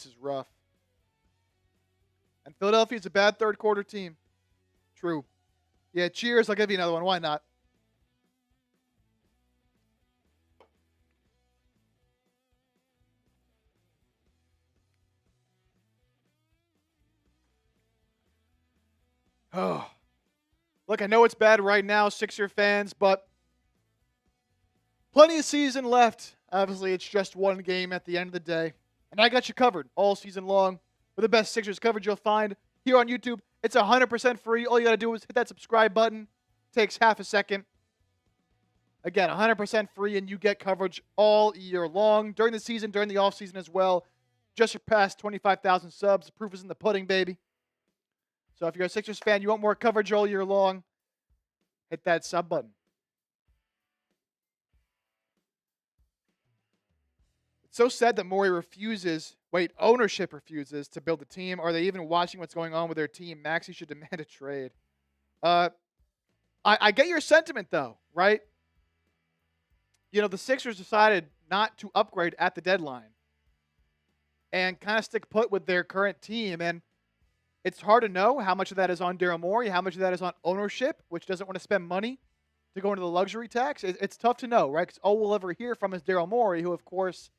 is rough. And Philadelphia's a bad third quarter team. True. Yeah, cheers. I'll give you another one. Why not? Oh. Look, I know it's bad right now, Sixer fans, but plenty of season left. Obviously, it's just one game at the end of the day. And I got you covered all season long with the best Sixers coverage you'll find here on YouTube. It's 100% free. All you got to do is hit that subscribe button. Takes half a second. Again, 100% free, and you get coverage all year long. During the season, during the offseason as well. Just surpassed 25,000 subs. The proof is in the pudding, baby. So if you're a Sixers fan, you want more coverage all year long, hit that sub button. It's so sad that ownership refuses to build a team. Are they even watching what's going on with their team? Maxey should demand a trade. I get your sentiment, though, right? You know, the Sixers decided not to upgrade at the deadline and kind of stick put with their current team. And it's hard to know how much of that is on Daryl Morey, how much of that is on ownership, which doesn't want to spend money to go into the luxury tax? It's tough to know, right? Because all we'll ever hear from is Daryl Morey, who, of course,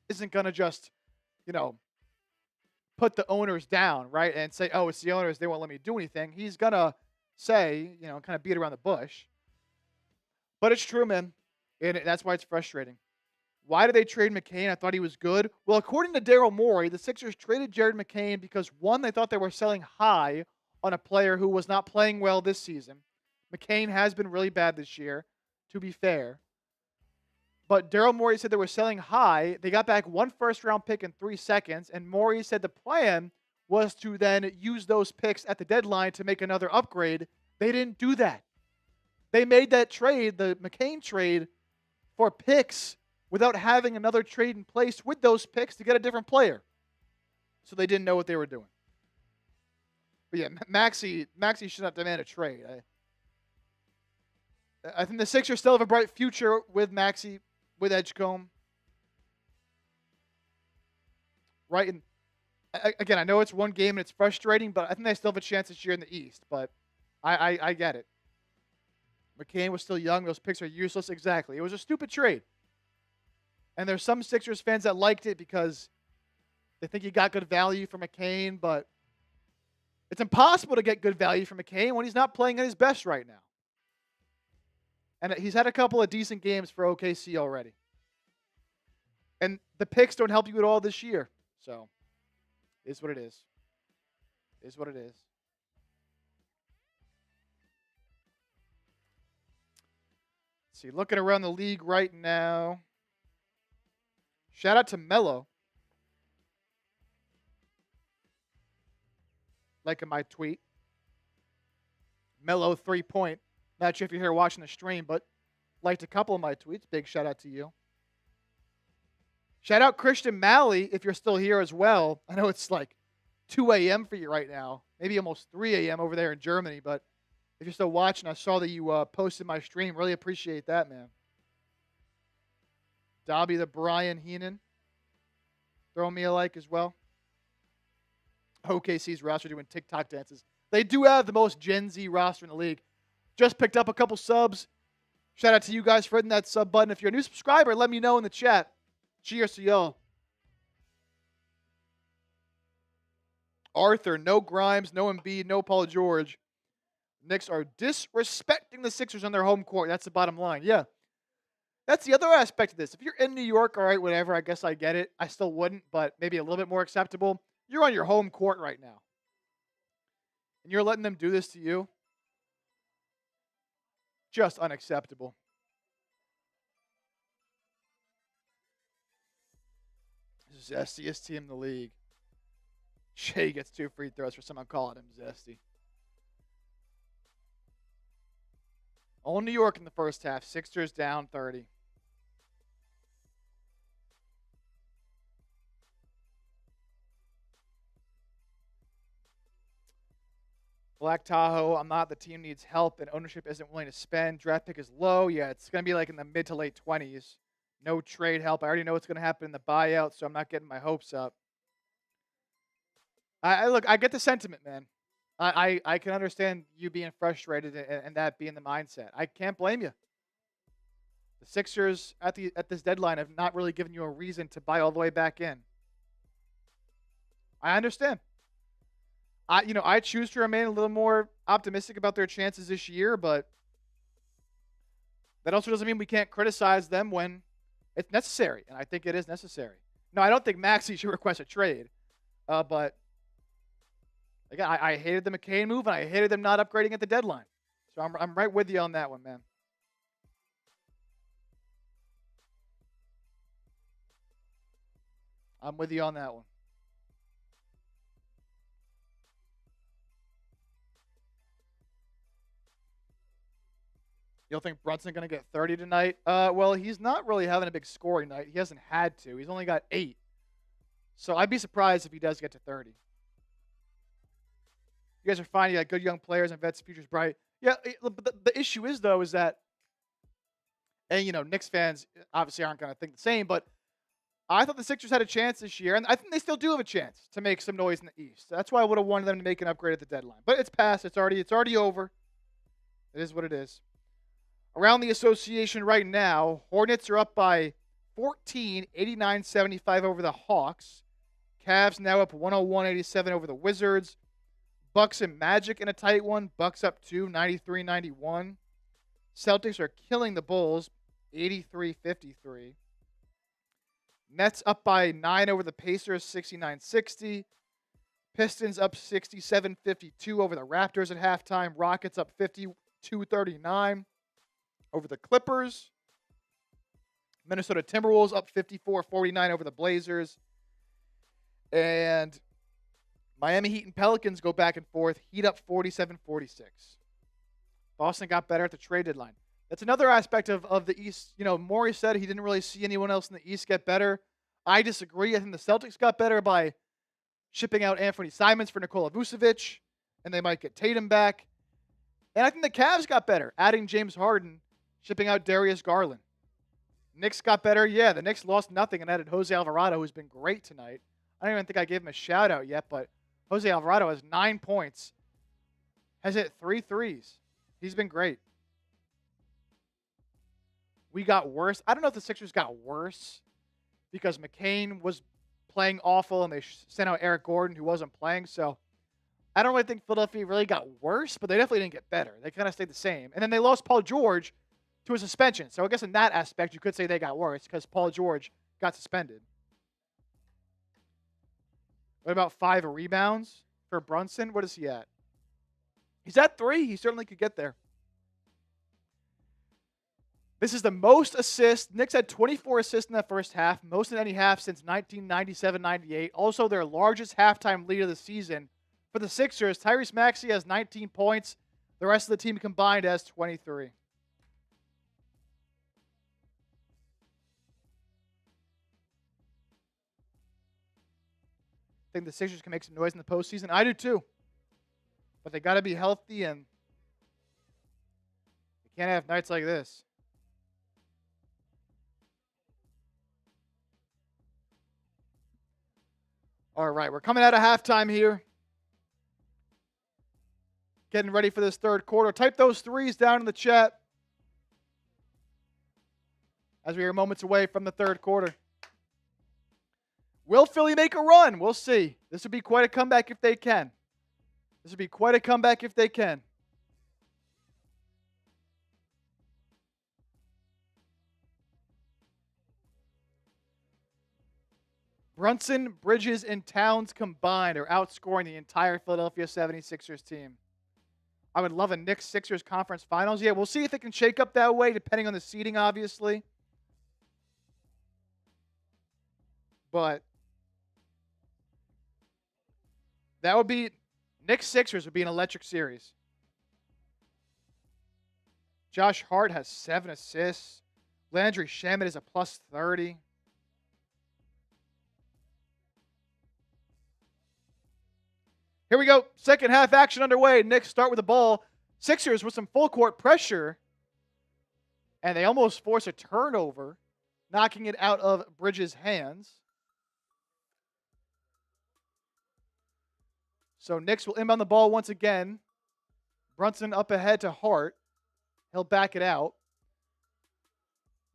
isn't going to just, you know, put the owners down, right? And say, oh, it's the owners. They won't let me do anything. He's going to say, kind of beat around the bush. But it's true, man. And that's why it's frustrating. Why did they trade McCain? I thought he was good. Well, according to Daryl Morey, the Sixers traded Jared McCain because, one, they thought they were selling high on a player who was not playing well this season. McCain has been really bad this year, to be fair. But Daryl Morey said they were selling high. They got back 1 first-round pick in 3 seconds, and Morey said the plan was to then use those picks at the deadline to make another upgrade. They didn't do that. They made that trade, the McCain trade, for picks without having another trade in place with those picks to get a different player. So they didn't know what they were doing. But yeah, Maxey should not demand a trade. I think the Sixers still have a bright future with Maxey, with Edgecombe. Right? And again, I know it's one game and it's frustrating, but I think they still have a chance this year in the East. But I get it. McCain was still young. Those picks are useless. Exactly. It was a stupid trade. And there's some Sixers fans that liked it because they think you got good value for McCain, but it's impossible to get good value for McCain when he's not playing at his best right now. And he's had a couple of decent games for OKC already. And the picks don't help you at all this year. So, is what it is. Is what it is. Let's see, looking around the league right now. Shout out to Melo. Liking my tweet. Melo 3-point. Not sure if you're here watching the stream, but liked a couple of my tweets. Big shout out to you. Shout out Christian Malley if you're still here as well. I know it's like 2 a.m. for you right now. Maybe almost 3 a.m. over there in Germany, but if you're still watching, I saw that you posted my stream. Really appreciate that, man. Dobby the Brian Heenan. Throw me a like as well. OKC's roster doing TikTok dances. They do have the most Gen Z roster in the league. Just picked up a couple subs. Shout out to you guys for hitting that sub button. If you're a new subscriber, let me know in the chat. Cheers to y'all. Arthur, no Grimes, no Embiid, no Paul George. Knicks are disrespecting the Sixers on their home court. That's the bottom line. Yeah. That's the other aspect of this. If you're in New York, all right, whatever, I guess I get it. I still wouldn't, but maybe a little bit more acceptable. You're on your home court right now. And you're letting them do this to you? Just unacceptable. Zestiest team in the league. Shea gets 2 free throws for someone calling him zesty. All New York in the first half. Sixers down 30. Black Tahoe, I'm not. The team needs help and ownership isn't willing to spend. Draft pick is low. Yeah, it's going to be like in the mid to late 20s. No trade help. I already know what's going to happen in the buyout, so I'm not getting my hopes up. Look, I get the sentiment, man. I can understand you being frustrated and that being the mindset. I can't blame you. The Sixers at this deadline have not really given you a reason to buy all the way back in. I understand. I choose to remain a little more optimistic about their chances this year, but that also doesn't mean we can't criticize them when it's necessary, and I think it is necessary. No, I don't think Maxey should request a trade, but again, I hated the McCain move, and I hated them not upgrading at the deadline. So I'm right with you on that one, man. I'm with you on that one. You don't think Brunson going to get 30 tonight? Well, he's not really having a big scoring night. He hasn't had to. He's only got 8. So I'd be surprised if he does get to 30. You guys are finding like good young players and vets, futures bright. Yeah, but the issue is, though, is that, and, Knicks fans obviously aren't going to think the same, but I thought the Sixers had a chance this year, and I think they still do have a chance to make some noise in the East. That's why I would have wanted them to make an upgrade at the deadline. But it's past. It's already over. It is what it is. Around the association right now, Hornets are up by 14, 89-75 over the Hawks. Cavs now up 101-87 over the Wizards. Bucks and Magic in a tight one. Bucks up 2, 93-91. Celtics are killing the Bulls, 83-53. Nets up by 9 over the Pacers, 69-60. Pistons up 67-52 over the Raptors at halftime. Rockets up 52-39 over the Clippers. Minnesota Timberwolves up 54-49 over the Blazers. And Miami Heat and Pelicans go back and forth. Heat up 47-46. Boston got better at the trade deadline. That's another aspect of the East. You know, Morey said he didn't really see anyone else in the East get better. I disagree. I think the Celtics got better by shipping out Anthony Simons for Nikola Vucevic, and they might get Tatum back. And I think the Cavs got better, adding James Harden, shipping out Darius Garland. Knicks got better. Yeah, the Knicks lost nothing and added Jose Alvarado, who's been great tonight. I don't even think I gave him a shout-out yet, but Jose Alvarado has 9 points, has hit 3 threes. He's been great. We got worse. I don't know if the Sixers got worse because McCain was playing awful and they sent out Eric Gordon, who wasn't playing. So I don't really think Philadelphia really got worse, but they definitely didn't get better. They kind of stayed the same. And then they lost Paul George to a suspension. So I guess in that aspect, you could say they got worse because Paul George got suspended. What about 5 rebounds for Brunson? What is he at? He's at 3. He certainly could get there. This is the most assists. Knicks had 24 assists in that first half, most in any half since 1997-98. Also, their largest halftime lead of the season. For the Sixers, Tyrese Maxey has 19 points. The rest of the team combined has 23. I think the Sixers can make some noise in the postseason. I do too. But they got to be healthy, and they can't have nights like this. All right, we're coming out of halftime here. Getting ready for this third quarter. Type those threes down in the chat as we are moments away from the third quarter. Will Philly make a run? We'll see. This would be quite a comeback if they can. This would be quite a comeback if they can. Brunson, Bridges, and Towns combined are outscoring the entire Philadelphia 76ers team. I would love a Knicks-Sixers conference finals. Yeah, we'll see if it can shake up that way, depending on the seeding, obviously. But that would be, Knicks-Sixers would be an electric series. Josh Hart has 7 assists. Landry Shamet is a plus 30. Here we go. Second half action underway. Knicks start with the ball. Sixers with some full court pressure. And they almost force a turnover, knocking it out of Bridges' hands. So Knicks will inbound the ball once again. Brunson up ahead to Hart. He'll back it out.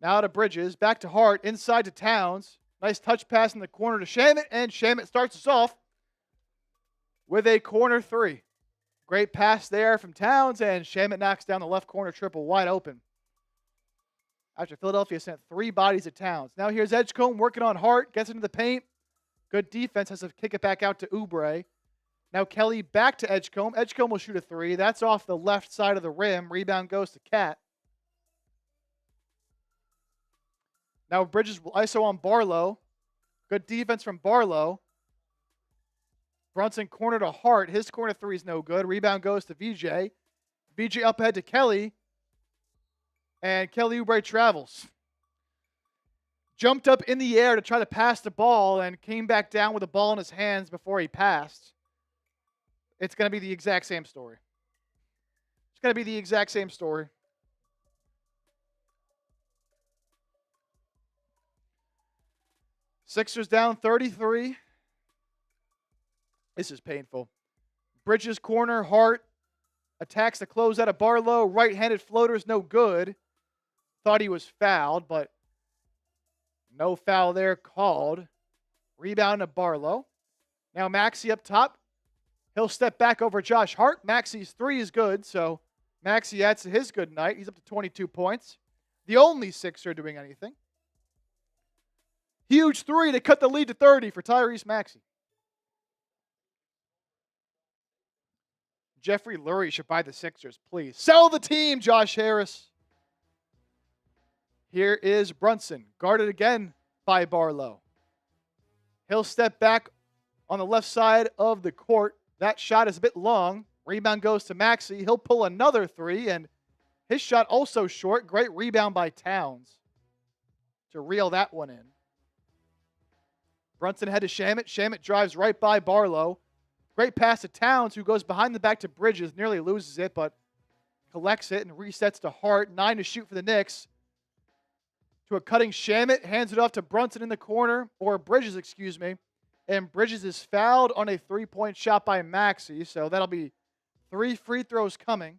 Now to Bridges. Back to Hart. Inside to Towns. Nice touch pass in the corner to Shamet. And Shamet starts us off with a corner 3. Great pass there from Towns, and Shamet knocks down the left corner triple wide open. After Philadelphia sent 3 bodies at Towns. Now here's Edgecombe working on Hart, gets into the paint. Good defense, has to kick it back out to Oubre. Now Kelly back to Edgecombe. Edgecombe will shoot a 3. That's off the left side of the rim. Rebound goes to Cat. Now Bridges will ISO on Barlow. Good defense from Barlow. Brunson corner to Hart. His corner 3 is no good. Rebound goes to VJ. VJ up ahead to Kelly. And Kelly Oubre travels. Jumped up in the air to try to pass the ball and came back down with the ball in his hands before he passed. It's going to be the exact same story. It's going to be the exact same story. Sixers down 33. This is painful. Bridges corner, Hart attacks the closeout of Barlow. Right-handed floater is no good. thought he was fouled, but no foul there called. Rebound to Barlow. Now Maxey up top. He'll step back over Josh Hart. Maxey's three is good, so Maxey adds to his good night. He's up to 22 points. The only Sixer doing anything. Huge three to cut the lead to 30 for Tyrese Maxey. Jeffrey Lurie should buy the Sixers, please. Sell the team, Josh Harris. Here is Brunson, guarded again by Barlow. He'll step back on the left side of the court. That shot is a bit long. Rebound goes to Maxey. He'll pull another three, and his shot also short. Great rebound by Towns to reel that one in. Brunson head to Shamet. Shamet drives right by Barlow. Great pass to Towns, who goes behind the back to Bridges. Nearly loses it, but collects it and resets to Hart. 9 to shoot for the Knicks. To a cutting Shamet. Hands it off to Brunson in the corner. Or Bridges, excuse me. And Bridges is fouled on a three-point shot by Maxey. So that'll be 3 free throws coming.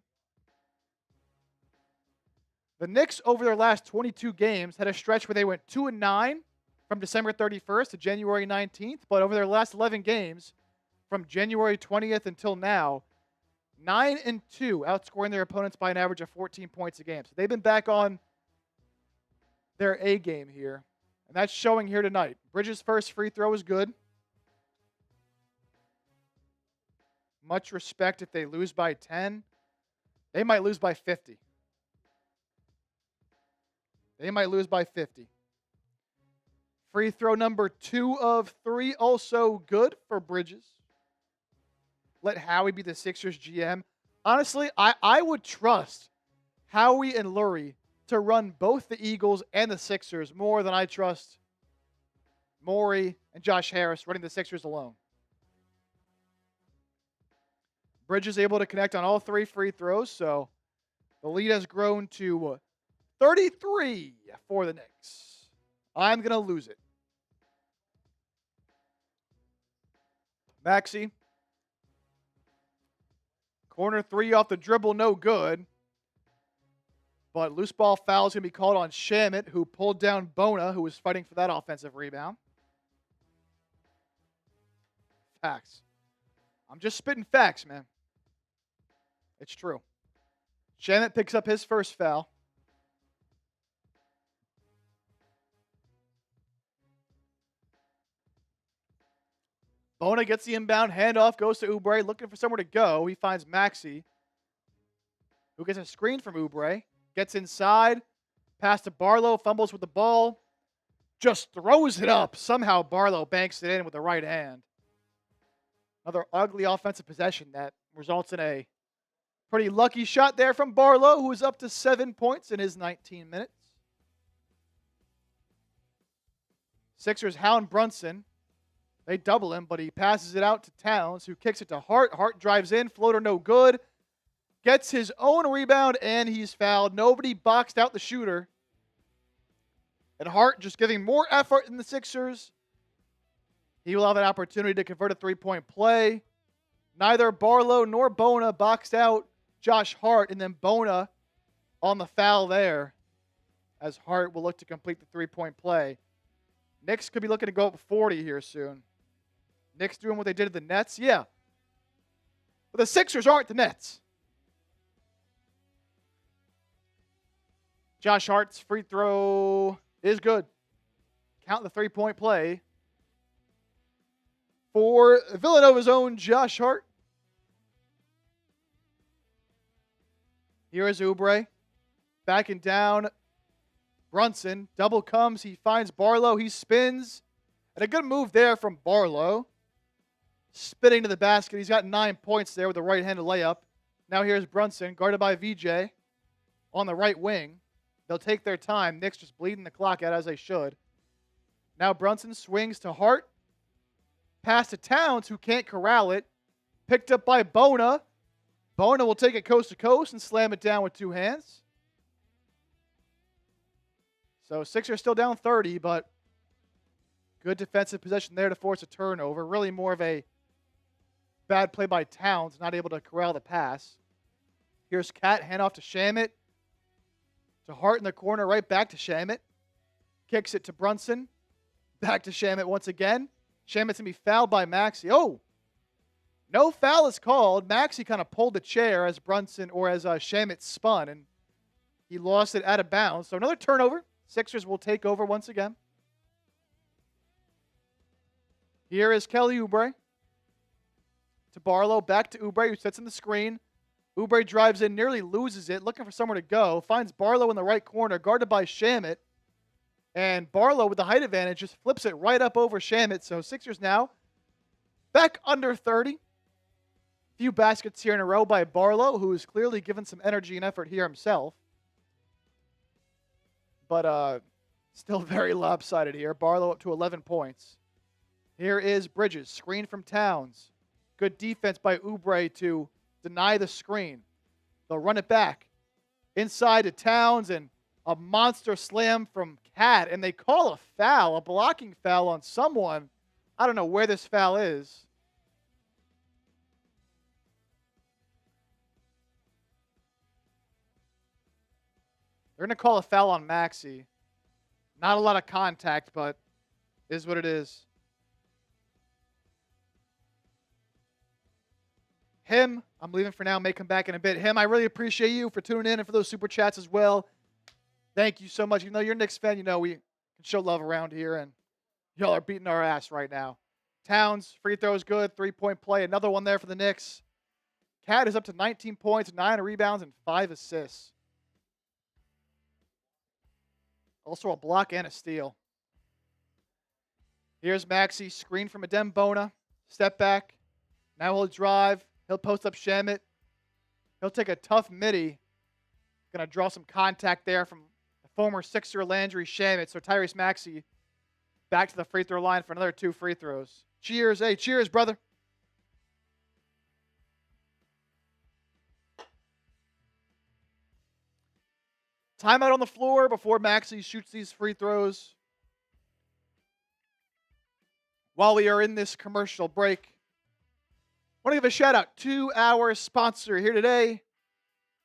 The Knicks, over their last 22 games, had a stretch where they went 2-9 from December 31st to January 19th. But over their last 11 games, from January 20th until now, 9-2, outscoring their opponents by an average of 14 points a game. So they've been back on their A game here. And that's showing here tonight. Bridges' first free throw is good. Much respect if they lose by 10. They might lose by 50. They might lose by 50. Free throw number 2 of 3, also good for Bridges. Let Howie be the Sixers GM. Honestly, I would trust Howie and Lurie to run both the Eagles and the Sixers more than I trust Morey and Josh Harris running the Sixers alone. Bridges able to connect on all 3 free throws, so the lead has grown to 33 for the Knicks. I'm going to lose it. Maxey. Corner 3 off the dribble, no good. But loose ball foul is going to be called on Shamet, who pulled down Bona, who was fighting for that offensive rebound. Facts. I'm just spitting facts, man. It's true. Shamet picks up his first foul. Bona gets the inbound, handoff, goes to Oubre, looking for somewhere to go. He finds Maxey, who gets a screen from Oubre, gets inside, pass to Barlow, fumbles with the ball, just throws it up. Somehow Barlow banks it in with the right hand. Another ugly offensive possession that results in a pretty lucky shot there from Barlow, who is up to 7 points in his 19 minutes. Sixers hound Brunson. They double him, but he passes it out to Towns, who kicks it to Hart. Hart drives in, floater no good. Gets his own rebound, and he's fouled. Nobody boxed out the shooter. And Hart just giving more effort than the Sixers. He will have an opportunity to convert a three-point play. Neither Barlow nor Bona boxed out Josh Hart, and then Bona on the foul there, as Hart will look to complete the three-point play. Knicks could be looking to go up 40 here soon. Knicks doing what they did to the Nets? Yeah. But the Sixers aren't the Nets. Josh Hart's free throw is good. Count the three-point play for Villanova's own Josh Hart. Here is Oubre. Backing down Brunson. Double comes. He finds Barlow. He spins. And a good move there from Barlow. Spinning to the basket. He's got 9 points there with a right-handed layup. Now here's Brunson, guarded by VJ on the right wing. They'll take their time. Knicks just bleeding the clock out as they should. Now Brunson swings to Hart. Pass to Towns, who can't corral it. Picked up by Bona. Bona will take it coast to coast and slam it down with 2 hands. So Sixers still down 30, but good defensive possession there to force a turnover. Really more of a bad play by Towns, not able to corral the pass. Here's Cat, handoff to Shamet. To Hart in the corner, right back to Shamet. Kicks it to Brunson. Back to Shamet once again. Shamet's going to be fouled by Maxey. Oh! No foul is called. Maxey kind of pulled the chair as Shamet spun, and he lost it out of bounds. So another turnover. Sixers will take over once again. Here is Kelly Oubre. To Barlow, back to Oubre, who sits in the screen. Oubre drives in, nearly loses it, looking for somewhere to go. Finds Barlow in the right corner, guarded by Shamet. And Barlow, with the height advantage, just flips it right up over Shamet. So Sixers now back under 30. Few baskets here in a row by Barlow, who is clearly given some energy and effort here himself. But still very lopsided here. Barlow up to 11 points. Here is Bridges, screen from Towns. Good defense by Oubre to deny the screen. They'll run it back. Inside to Towns, and a monster slam from Cat. And they call a foul, a blocking foul on someone. I don't know where this foul is. They're going to call a foul on Maxey. Not a lot of contact, but is what it is. Him, I'm leaving for now. May come back in a bit. Him, I really appreciate you for tuning in and for those super chats as well. Thank you so much. Even though you're a Knicks fan, you know we can show love around here, and y'all are beating our ass right now. Towns, free throw is good. 3-point play. Another one there for the Knicks. Cat is up to 19 points, 9 rebounds, and 5 assists. Also a block and a steal. Here's Maxey, screen from Adembona. Step back. Now he'll drive. He'll post up Shamet. He'll take a tough midi. Going to draw some contact there from the former Sixer Landry Shamet. So Tyrese Maxey back to the free throw line for another 2 free throws. Cheers. Hey, cheers, brother. Timeout on the floor before Maxey shoots these free throws. While we are in this commercial break, I want to give a shout out to our sponsor here today.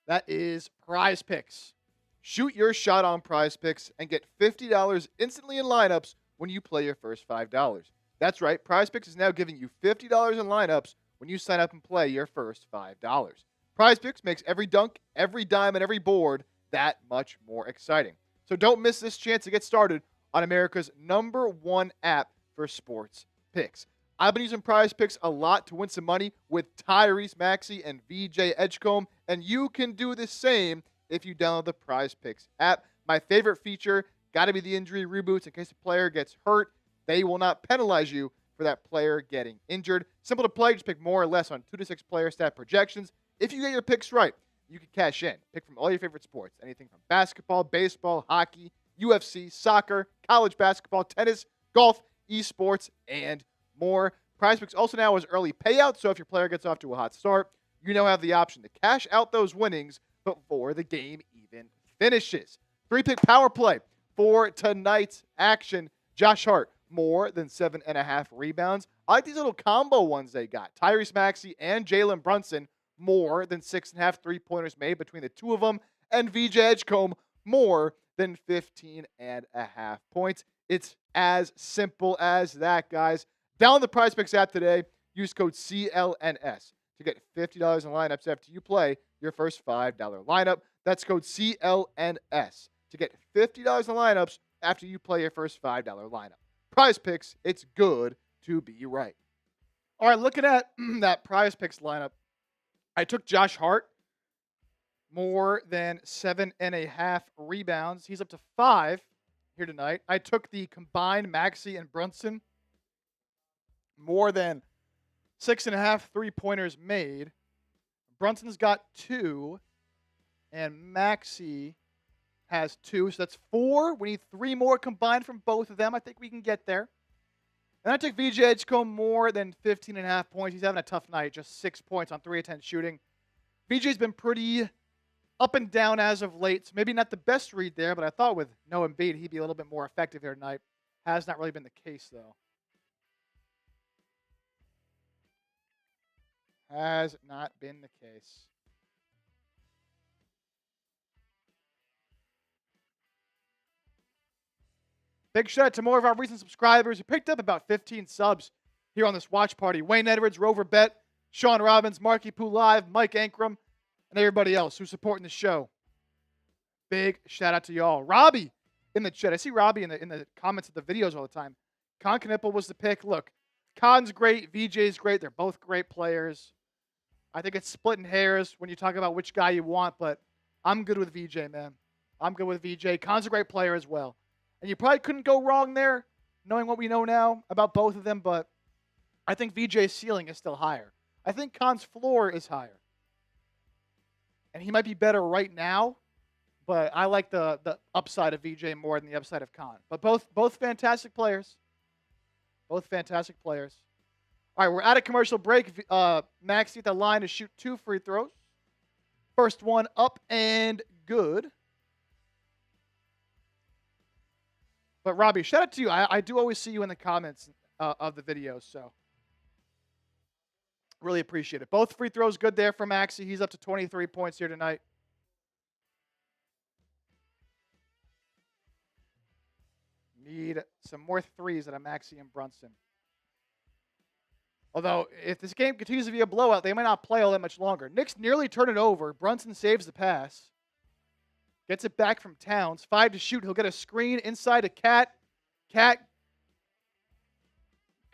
That is Prize Picks. Shoot your shot on Prize Picks and get $50 instantly in lineups when you play your first $5. That's right, Prize Picks is now giving you $50 in lineups when you sign up and play your first $5. Prize Picks makes every dunk, every dime, and every board that much more exciting. So don't miss this chance to get started on America's #1 app for sports picks. I've been using Prize Picks a lot to win some money with Tyrese Maxey and VJ Edgecombe, and you can do the same if you download the Prize Picks app. My favorite feature, got to be the injury reboots in case a player gets hurt. They will not penalize you for that player getting injured. Simple to play, just pick more or less on 2 to 6 player stat projections. If you get your picks right, you can cash in. Pick from all your favorite sports, anything from basketball, baseball, hockey, UFC, soccer, college basketball, tennis, golf, esports, and more. PrizePicks also now has early payouts, so if your player gets off to a hot start, you now have the option to cash out those winnings before the game even finishes. 3-pick power play for tonight's action. Josh Hart, more than 7.5 rebounds. I like these little combo ones they got. Tyrese Maxey and Jalen Brunson, more than 6.5 3-pointers made between the two of them. And VJ Edgecombe, more than 15.5 points. It's as simple as that, guys. Download the PrizePicks app today. Use code CLNS to get $50 in lineups after you play your first $5 lineup. That's code CLNS to get $50 in lineups after you play your first $5 lineup. PrizePicks, it's good to be right. All right, looking at that PrizePicks lineup, I took Josh Hart, more than 7.5 rebounds. He's up to 5 here tonight. I took the combined Maxey and Brunson, more than 6.5 3-pointers made. Brunson's got 2, and Maxey has 2, so that's 4. We need 3 more combined from both of them. I think we can get there. And I took VJ Edgecombe, more than 15.5 points. He's having a tough night, just 6 points on 3 of 10 shooting. VJ's been pretty up and down as of late, so maybe not the best read there, but I thought with no Embiid, he'd be a little bit more effective here tonight. Has not really been the case, though. Has not been the case. Big shout out to more of our recent subscribers who picked up about 15 subs here on this watch party. Wayne Edwards, Rover Bet, Sean Robbins, Marky Poo Live, Mike Ankrum, and everybody else who's supporting the show. Big shout out to y'all. Robbie in the chat. I see Robbie in the comments of the videos all the time. Con Knipple was the pick. Look, Con's great. VJ's great. They're both great players. I think it's splitting hairs when you talk about which guy you want, but I'm good with VJ, man. I'm good with VJ. Con's a great player as well. And you probably couldn't go wrong there, knowing what we know now about both of them, but I think VJ's ceiling is still higher. I think Con's floor is higher. And he might be better right now, but I like the upside of VJ more than the upside of Con. But both fantastic players. Both fantastic players. All right, we're at a commercial break. Maxey at the line to shoot 2 free throws. First one up and good. But Robbie, shout out to you. I do always see you in the comments of the videos, so really appreciate it. Both free throws good there for Maxey. He's up to 23 points here tonight. Need some more threes out of Maxey and Brunson. Although, if this game continues to be a blowout, they might not play all that much longer. Knicks nearly turn it over. Brunson saves the pass. Gets it back from Towns. 5 to shoot. He'll get a screen inside to Cat. Cat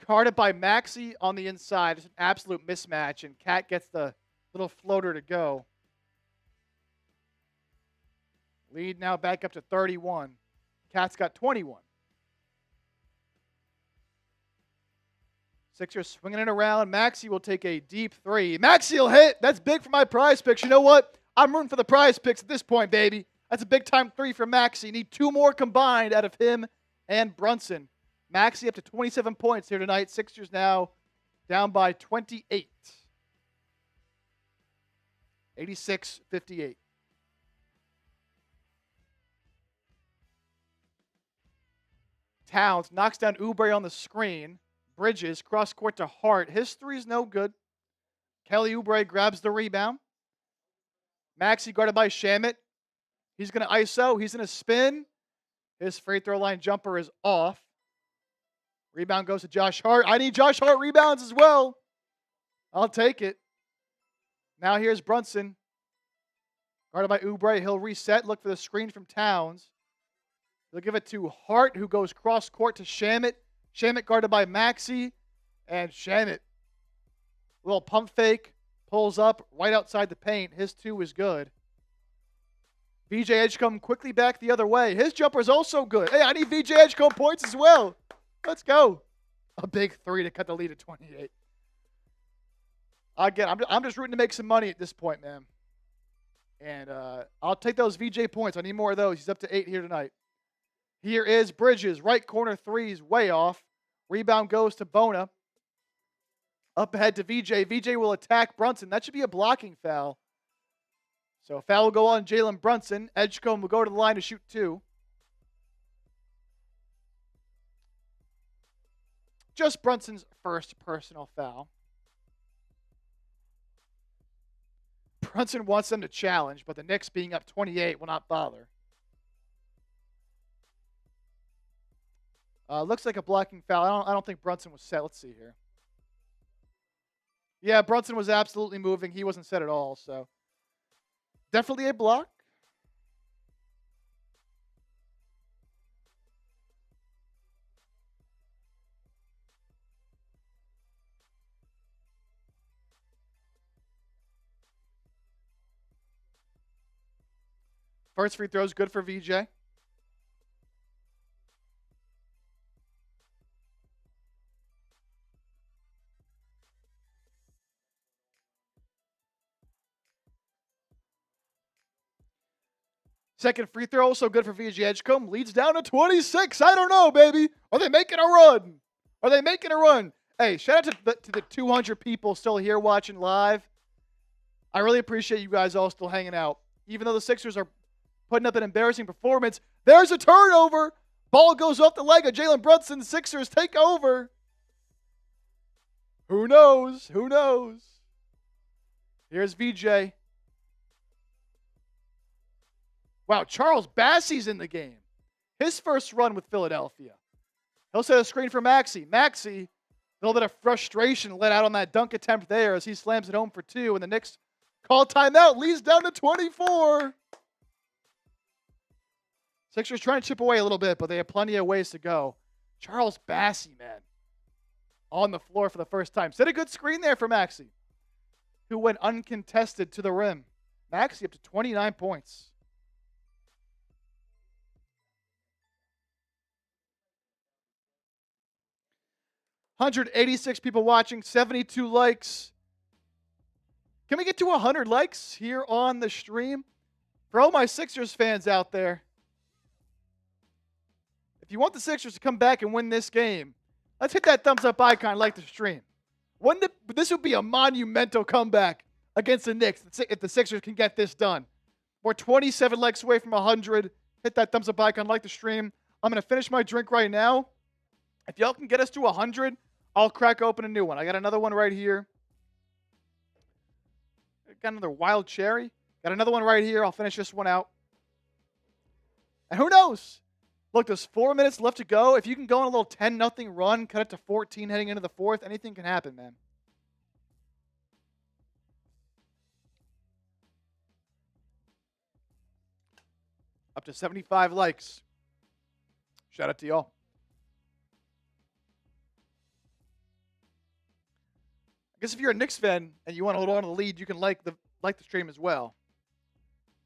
guarded by Maxey on the inside. It's an absolute mismatch, and Cat gets the little floater to go. Lead now back up to 31. Cat's got 21. Sixers swinging it around. Maxey will take a deep 3. Maxey will hit. That's big for my prize picks. You know what? I'm rooting for the prize picks at this point, baby. That's a big-time 3 for Maxey. Need 2 more combined out of him and Brunson. Maxey up to 27 points here tonight. Sixers now down by 28. 86-58. Towns knocks down Oubre on the screen. Bridges, cross-court to Hart. His 3's no good. Kelly Oubre grabs the rebound. Maxey guarded by Shamet. He's going to ISO. He's going to spin. His free throw line jumper is off. Rebound goes to Josh Hart. I need Josh Hart rebounds as well. I'll take it. Now here's Brunson. Guarded by Oubre. He'll reset. Look for the screen from Towns. They'll give it to Hart, who goes cross-court to Shamet. Shamet guarded by Maxey. And Shamet, little pump fake, pulls up right outside the paint. His 2 is good. VJ Edgecombe quickly back the other way. His jumper is also good. Hey, I need VJ Edgecombe points as well. Let's go. A big 3 to cut the lead to 28. Again, I'm just rooting to make some money at this point, man. And I'll take those VJ points. I need more of those. He's up to 8 here tonight. Here is Bridges. Right corner 3's way off. Rebound goes to Bona. Up ahead to VJ. VJ will attack Brunson. That should be a blocking foul. So a foul will go on Jalen Brunson. Edgecombe will go to the line to shoot 2. Just Brunson's first personal foul. Brunson wants them to challenge, but the Knicks being up 28 will not bother. Looks like a blocking foul. I don't think Brunson was set. Let's see here. Yeah, Brunson was absolutely moving. He wasn't set at all, so definitely a block. First free throw is good for VJ. Second free throw, also good for VJ Edgecombe. Leads down to 26. I don't know, baby. Are they making a run? Are they making a run? Hey, shout out to the 200 people still here watching live. I really appreciate you guys all still hanging out. Even though the Sixers are putting up an embarrassing performance, there's a turnover. Ball goes off the leg of Jalen Brunson. Sixers take over. Who knows? Who knows? Here's VJ. Wow, Charles Bassey's in the game. his first run with Philadelphia. He'll set a screen for Maxey. Maxey, a little bit of frustration let out on that dunk attempt there as he slams it home for 2, and the Knicks call timeout, leads down to 24. Sixers trying to chip away a little bit, but they have plenty of ways to go. Charles Bassey, man, on the floor for the first time. Set a good screen there for Maxey, who went uncontested to the rim. Maxey up to 29 points. $186 people watching, 72 likes. Can we get to 100 likes here on the stream? For all my Sixers fans out there, if you want the Sixers to come back and win this game, let's hit that thumbs up icon, like the stream. This would be a monumental comeback against the Knicks if the Sixers can get this done. We're 27 likes away from 100. Hit that thumbs up icon, like the stream. I'm going to finish my drink right now. If y'all can get us to 100, I'll crack open a new one. I got another one right here. Got another wild cherry. Got another one right here. I'll finish this one out. And who knows? Look, there's 4 minutes left to go. If you can go on a little 10-0 run, cut it to 14 heading into the fourth, anything can happen, man. Up to 75 likes. Shout out to y'all. I guess if you're a Knicks fan and you want to hold on to the lead, you can like the stream as well.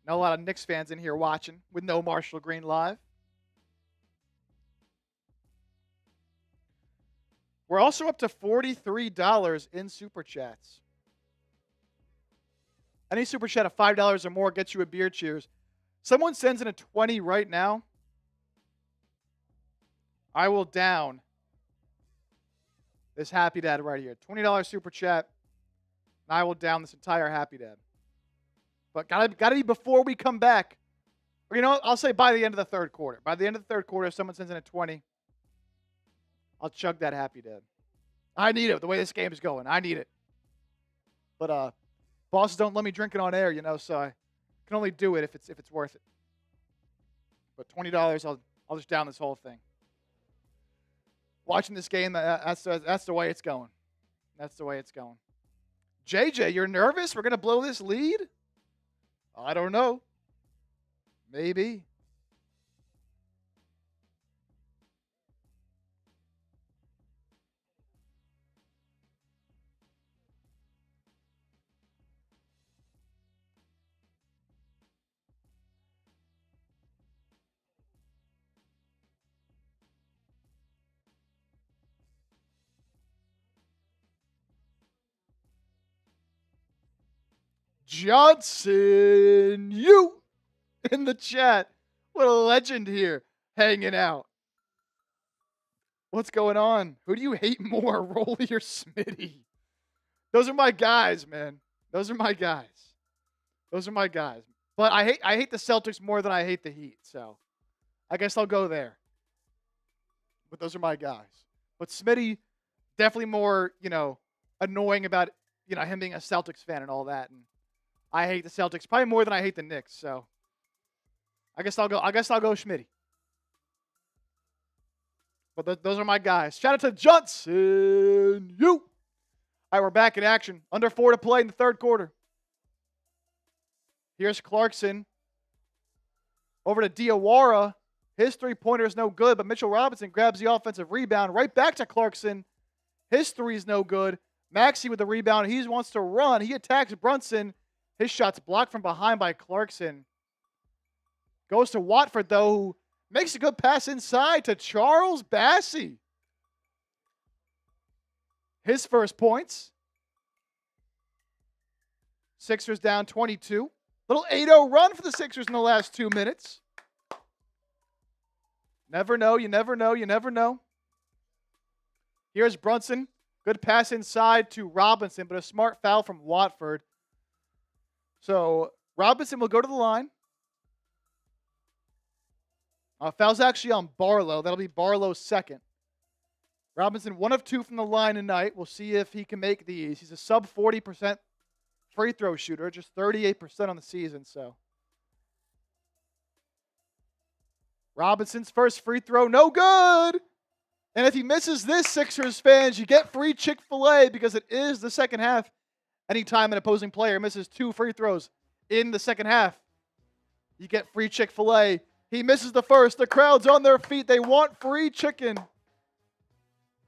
Not a lot of Knicks fans in here watching with no Marshall Green live. We're also up to $43 in Super Chats. Any Super Chat of $5 or more gets you a beer cheers. Someone sends in a 20 right now. I will down this Happy Dad right here. $20 Super Chat. And I will down this entire Happy Dad. But gotta be before we come back. Or, you know, I'll say by the end of the third quarter. By the end of the third quarter, if someone sends in a 20, I'll chug that Happy Dad. I need it. The way this game is going, I need it. But bosses don't let me drink it on air, you know, so I can only do it if it's worth it. But $20, I'll just down this whole thing. Watching this game, that's the way it's going. That's the way it's going. JJ, you're nervous? We're gonna blow this lead? I don't know. Maybe. Johnson, you in the chat. What a legend here hanging out. What's going on? Who do you hate more, Rolly or Smitty? Those are my guys, man. Those are my guys. Those are my guys. But I hate the Celtics more than I hate the Heat, so I guess I'll go there. But those are my guys. But Smitty, definitely more, you know, annoying about, you know, him being a Celtics fan and all that. And I hate the Celtics probably more than I hate the Knicks, so I guess I'll go Schmitty. But those are my guys. Shout out to Johnson. You. All right, we're back in action. Under 4 to play in the third quarter. Here's Clarkson. Over to Diawara. His three-pointer is no good, but Mitchell Robinson grabs the offensive rebound. Right back to Clarkson. His three is no good. Maxey with the rebound. He wants to run. He attacks Brunson. His shot's blocked from behind by Clarkson. Goes to Watford, though, who makes a good pass inside to Charles Bassey. His first points. Sixers down 22. Little 8-0 run for the Sixers in the last 2 minutes. Never know, you never know, you never know. Here's Brunson. Good pass inside to Robinson, but a smart foul from Watford. So Robinson will go to the line. Foul's actually on Barlow. That'll be Barlow's second. Robinson, 1 of 2 from the line tonight. We'll see if he can make these. He's a sub 40% free throw shooter, just 38% on the season. So Robinson's first free throw, no good. And if he misses this, Sixers fans, you get free Chick-fil-A because it is the second half. Anytime an opposing player misses 2 free throws in the second half, you get free Chick-fil-A. He misses the first. The crowd's on their feet. They want free chicken.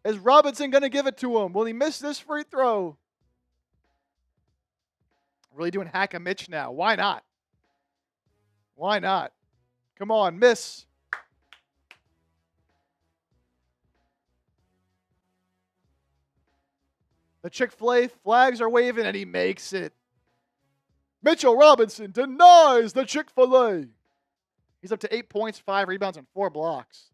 Is Robinson going to give it to him? Will he miss this free throw? Really doing hack-a-Mitch now. Why not? Why not? Come on, miss. The Chick-fil-A flags are waving, and he makes it. Mitchell Robinson denies the Chick-fil-A. He's up to 8 points, 5 rebounds, and 4 blocks.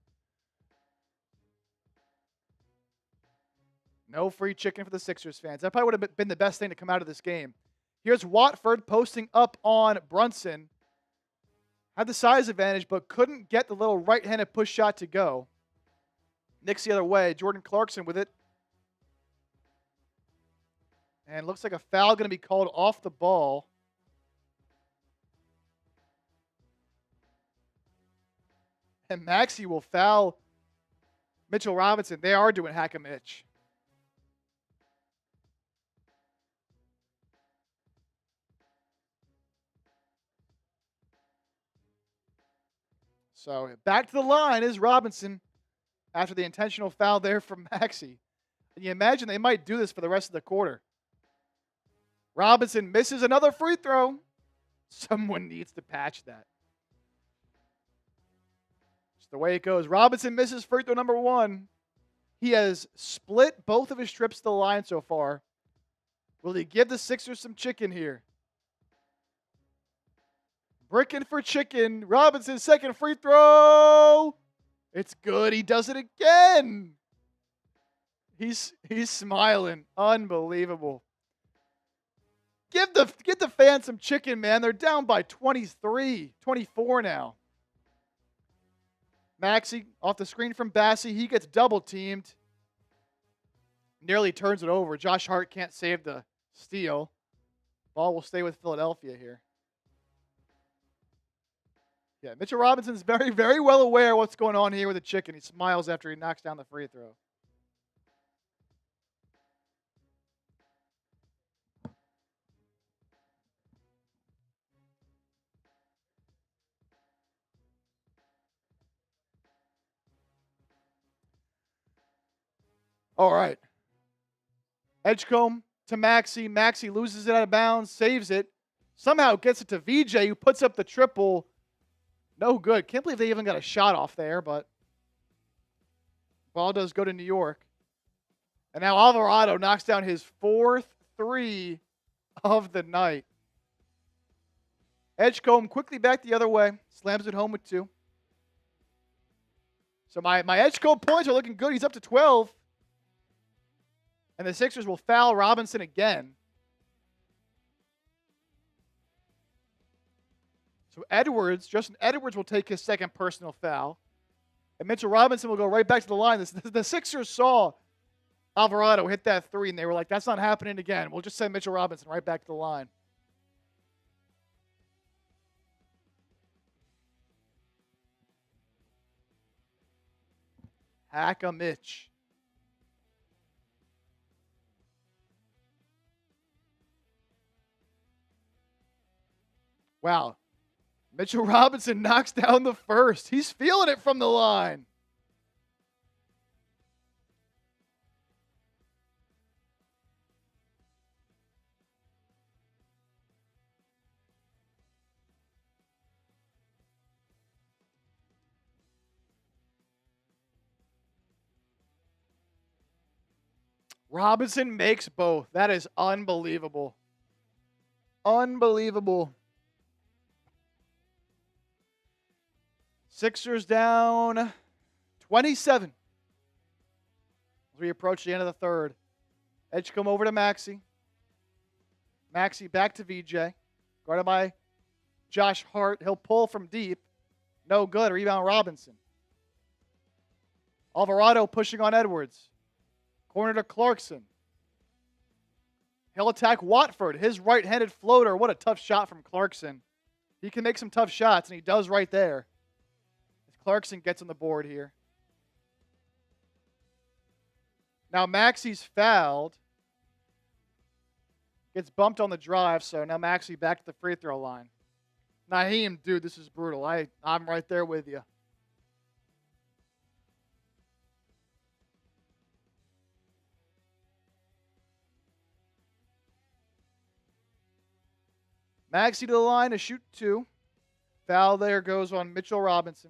No free chicken for the Sixers fans. That probably would have been the best thing to come out of this game. Here's Watford posting up on Brunson. Had the size advantage, but couldn't get the little right-handed push shot to go. Knicks the other way. Jordan Clarkson with it. And looks like a foul going to be called off the ball. And Maxey will foul Mitchell Robinson. They are doing hack-a-Mitch. So back to the line is Robinson after the intentional foul there from Maxey. And you imagine they might do this for the rest of the quarter. Robinson misses another free throw. Someone needs to patch that. It's the way it goes. Robinson misses free throw number 1. He has split both of his trips to the line so far. Will he give the Sixers some chicken here? Bricking for chicken. Robinson's second free throw. It's good. He does it again. He's smiling. Unbelievable. Give the fans some chicken, man. They're down by 23, 24 now. Maxey off the screen from Bassey. He gets double teamed. Nearly turns it over. Josh Hart can't save the steal. Ball will stay with Philadelphia here. Yeah, Mitchell Robinson's very, very well aware of what's going on here with the chicken. He smiles after he knocks down the free throw. All right. Edgecombe to Maxey. Maxey loses it out of bounds, saves it. Somehow gets it to VJ, who puts up the triple. No good. Can't believe they even got a shot off there, but ball does go to New York. And now Alvarado knocks down his 4th 3 of the night. Edgecombe quickly back the other way. Slams it home with 2. So my Edgecombe points are looking good. He's up to 12. And the Sixers will foul Robinson again. So Justin Edwards will take his second personal foul. And Mitchell Robinson will go right back to the line. The Sixers saw Alvarado hit that 3, and they were like, that's not happening again. We'll just send Mitchell Robinson right back to the line. Hack-a-Mitch. Wow. Mitchell Robinson knocks down the first. He's feeling it from the line. Robinson makes both. That is unbelievable. Unbelievable. Sixers down 27 as we approach the end of the third. Edgecombe over to Maxey. Maxey back to VJ. Guarded by Josh Hart. He'll pull from deep. No good. Rebound Robinson. Alvarado pushing on Edwards. Corner to Clarkson. He'll attack Watford. His right-handed floater. What a tough shot from Clarkson. He can make some tough shots, and he does right there. Clarkson gets on the board here. Now Maxey's fouled. Gets bumped on the drive, so now Maxey back to the free throw line. Naheem, dude, this is brutal. I'm right there with you. Maxey to the line to shoot 2. Foul there goes on Mitchell Robinson.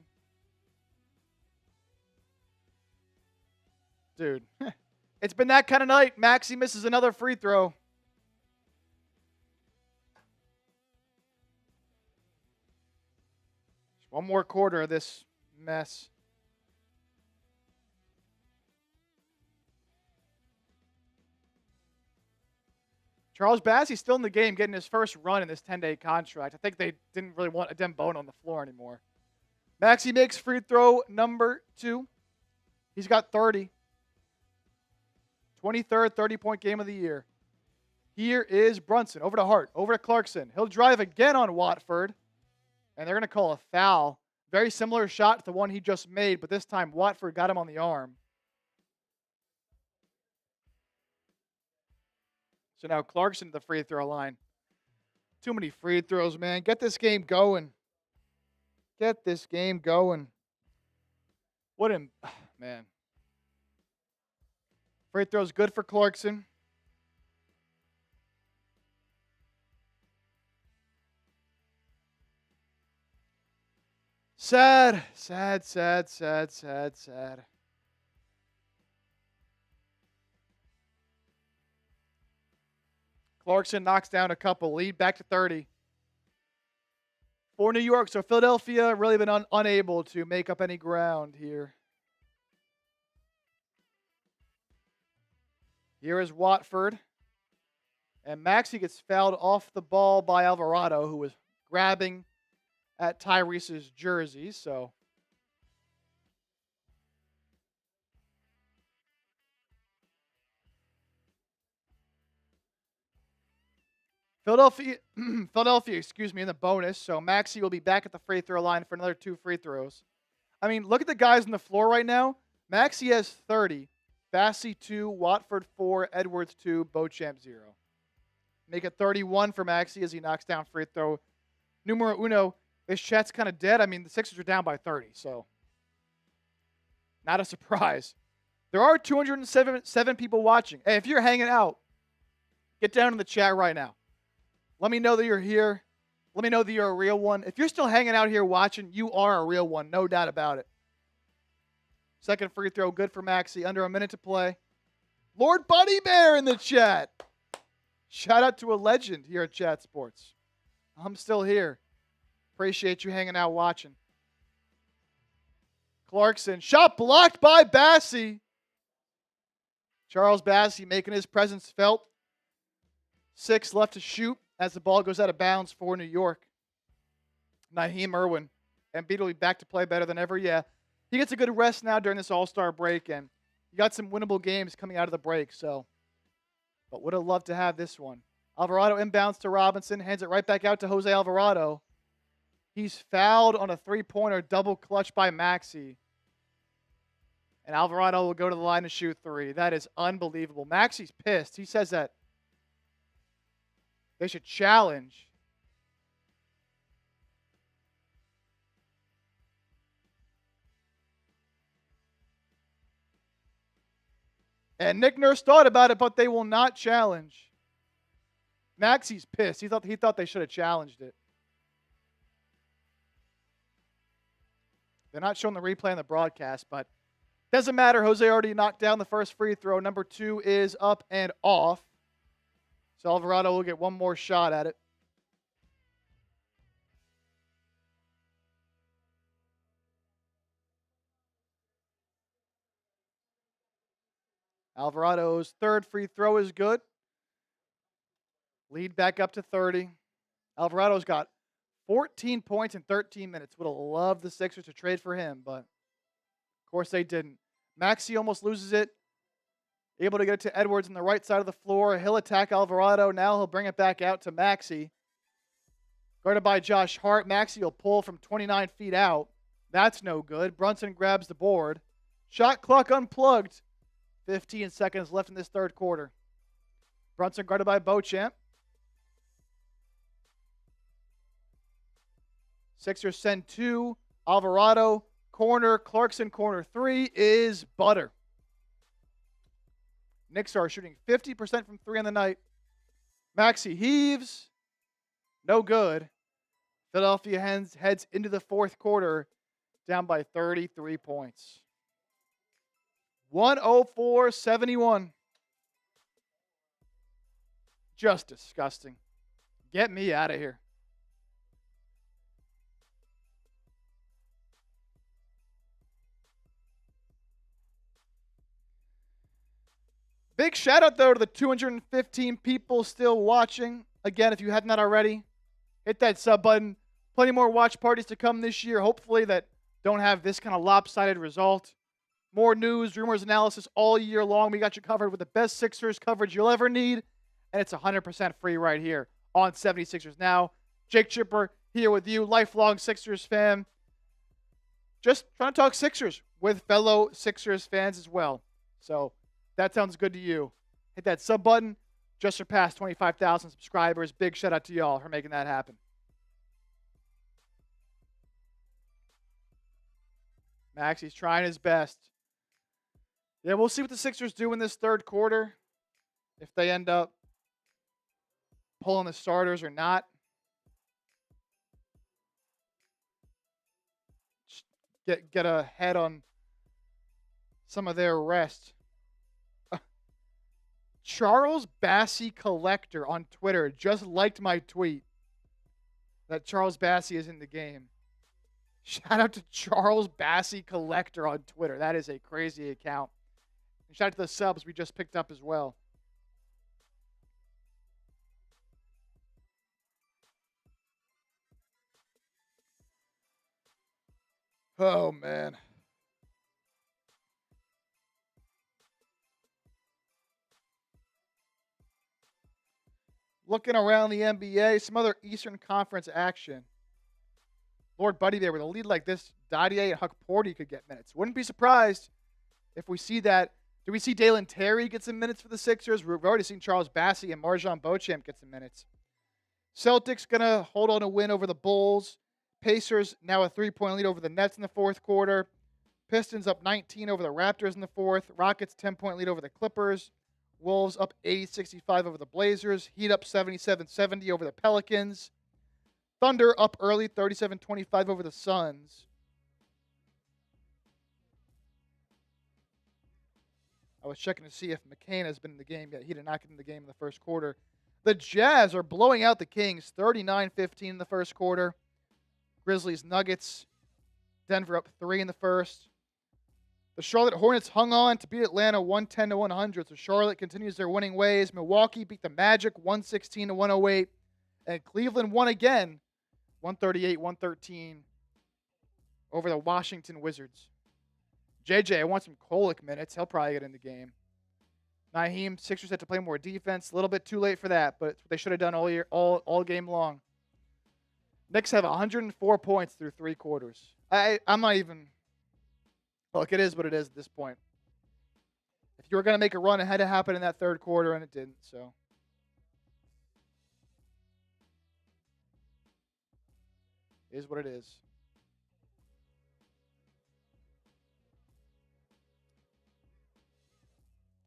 Dude, it's been that kind of night. Maxey misses another free throw. One more quarter of this mess. Charles Bassey's still in the game, getting his first run in this 10-day contract. I think they didn't really want Adem Bone on the floor anymore. Maxey makes free throw number 2. He's got 30. 23rd 30-point game of the year. Here is Brunson. Over to Hart. Over to Clarkson. He'll drive again on Watford. And they're going to call a foul. Very similar shot to the one he just made, but this time Watford got him on the arm. So now Clarkson to the free throw line. Too many free throws, man. Get this game going. Get this game going. What a... Man. Free throw's good for Clarkson. Sad, sad, sad, sad, sad, sad. Clarkson knocks down a couple. Lead back to 30. For New York, so Philadelphia really been unable to make up any ground here. Here is Watford. And Maxey gets fouled off the ball by Alvarado, who was grabbing at Tyrese's jersey, so Philadelphia, excuse me, in the bonus. So Maxey will be back at the free throw line for another 2 free throws. I mean, look at the guys on the floor right now. Maxey has 30, Bassey 2, Watford 4, Edwards 2, Beauchamp 0. Make it 31 for Maxey as he knocks down free throw numero uno. This chat's kind of dead. I mean, the Sixers are down by 30, so not a surprise. There are 207 people watching. Hey, if you're hanging out, get down in the chat right now. Let me know that you're here. Let me know that you're a real one. If you're still hanging out here watching, you are a real one, no doubt about it. Second free throw, good for Maxey. Under a minute to play. Lord Buddy Bear in the chat. Shout out to a legend here at Chat Sports. I'm still here. Appreciate you hanging out watching. Clarkson. Shot blocked by Bassey. Charles Bassey making his presence felt. 6 left to shoot as the ball goes out of bounds for New York. Naheem Irwin. Embiid will be back to play better than ever. Yeah, he gets a good rest now during this All-Star break, and you got some winnable games coming out of the break. So, but would have loved to have this one. Alvarado inbounds to Robinson. Hands it right back out to Jose Alvarado. He's fouled on a 3-pointer double clutch by Maxey. And Alvarado will go to the line to shoot 3. That is unbelievable. Maxey's pissed. He says that they should challenge. And Nick Nurse thought about it, but they will not challenge. Maxey's pissed. He thought they should have challenged it. They're not showing the replay on the broadcast, but doesn't matter. Jose already knocked down the first free throw. Number 2 is up and off. So Alvarado will get one more shot at it. Alvarado's third free throw is good. Lead back up to 30. Alvarado's got 14 points in 13 minutes. Would have loved the Sixers to trade for him, but of course they didn't. Maxey almost loses it. Able to get it to Edwards on the right side of the floor. He'll attack Alvarado. Now he'll bring it back out to Maxey. Guarded by Josh Hart. Maxey will pull from 29 feet out. That's no good. Brunson grabs the board. Shot clock unplugged. 15 seconds left in this third quarter. Brunson guarded by Beauchamp. Sixers send 2. Alvarado, corner. Clarkson, corner 3 is butter. Knicks are shooting 50% from 3 on the night. Maxey heaves. No good. Philadelphia heads into the fourth quarter down by 33 points. 104-71. Just disgusting. Get me out of here. Big shout out, though, to the 215 people still watching. Again, if you have not already, hit that sub button. Plenty more watch parties to come this year, hopefully, that don't have this kind of lopsided result. More news, rumors, analysis all year long. We got you covered with the best Sixers coverage you'll ever need, and it's 100% free right here on 76ers Now. Jake Chipper here with you, lifelong Sixers fan. Just trying to talk Sixers with fellow Sixers fans as well. So, that sounds good to you. Hit that sub button. Just surpassed 25,000 subscribers. Big shout out to y'all for making that happen. Maxey's trying his best. Yeah, we'll see what the Sixers do in this third quarter. If they end up pulling the starters or not. Just get ahead on some of their rest. Charles Bassey Collector on Twitter just liked my tweet that Charles Bassey is in the game. Shout out to Charles Bassey Collector on Twitter. That is a crazy account. And shout out to the subs we just picked up as well. Oh, man. Looking around the NBA, some other Eastern Conference action. Lord Buddy there with a lead like this, Dadier and Huck Porty could get minutes. Wouldn't be surprised if we see that. Do we see Dalen Terry get some minutes for the Sixers? We've already seen Charles Bassey and Marjon Beauchamp get some minutes. Celtics going to hold on a win over the Bulls. Pacers now a 3-point lead over the Nets in the fourth quarter. Pistons up 19 over the Raptors in the fourth. Rockets 10-point lead over the Clippers. Wolves up 80-65 over the Blazers. Heat up 77-70 over the Pelicans. Thunder up early 37-25 over the Suns. I was checking to see if McCain has been in the game yet. He did not get in the game in the first quarter. The Jazz are blowing out the Kings 39-15 in the first quarter. Grizzlies, Nuggets. Denver up 3 in the first. The Charlotte Hornets hung on to beat Atlanta 110-100. So Charlotte continues their winning ways. Milwaukee beat the Magic 116-108. And Cleveland won again 138-113 over the Washington Wizards. JJ, I want some Kolek minutes. He'll probably get in the game. Naheem, Sixers had to play more defense. A little bit too late for that, but they should have done all game long. Knicks have 104 points through 3 quarters. I'm not even... Look, it is what it is at this point. If you were going to make a run, it had to happen in that third quarter, and it didn't, so... It is what it is.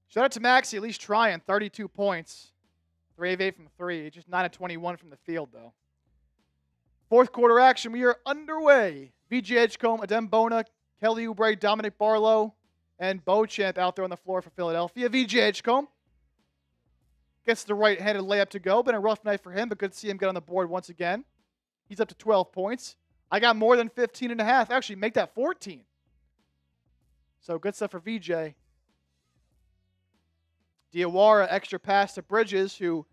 Shout out to Maxey, at least trying. 32 points. 3 of 8 from 3. Just 9 of 21 from the field, though. Fourth quarter action. We are underway. VJ Edgecombe, Adem Bona, Kelly Oubre, Dominick Barlow, and Beauchamp out there on the floor for Philadelphia. VJ Edgecombe gets the right-handed layup to go. Been a rough night for him, but good to see him get on the board once again. He's up to 12 points. I got more than 15 and a half. Actually, make that 14. So good stuff for VJ. Diawara, extra pass to Bridges, who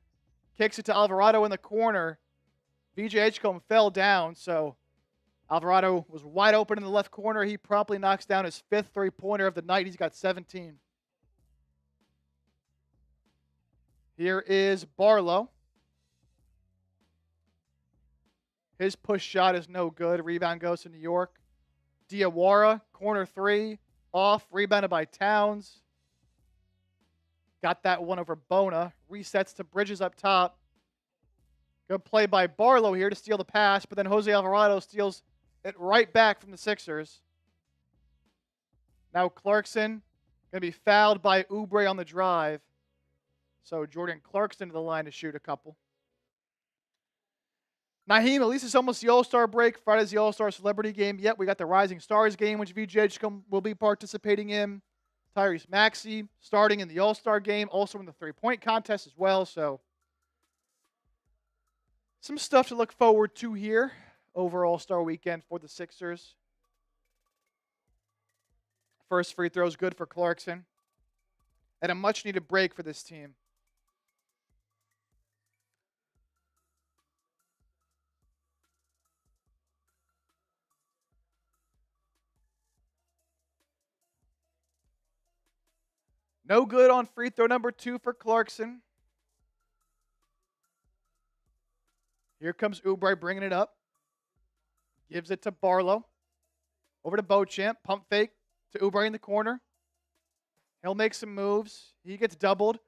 kicks it to Alvarado in the corner. VJ Edgecombe fell down, so Alvarado was wide open in the left corner. He promptly knocks down his 5th three-pointer of the night. He's got 17. Here is Barlow. His push shot is no good. Rebound goes to New York. Diawara, corner three, off, rebounded by Towns. Got that one over Bona. Resets to Bridges up top. Good play by Barlow here to steal the pass, but then Jose Alvarado steals it right back from the Sixers. Now Clarkson going to be fouled by Oubre on the drive. So Jordan Clarkson to the line to shoot a couple. Naheem, at least it's almost the All-Star break. Friday's the All-Star celebrity game. Yep, we got the Rising Stars game, which VJ Edgecombe will be participating in. Tyrese Maxey starting in the All-Star game, also in the three-point contest as well. So some stuff to look forward to here over All-Star weekend for the Sixers. First free throw is good for Clarkson. And a much-needed break for this team. No good on free throw number 2 for Clarkson. Here comes Oubre bringing it up. Gives it to Barlow. Over to Beauchamp. Pump fake to Oubre in the corner. He'll make some moves. He gets doubled.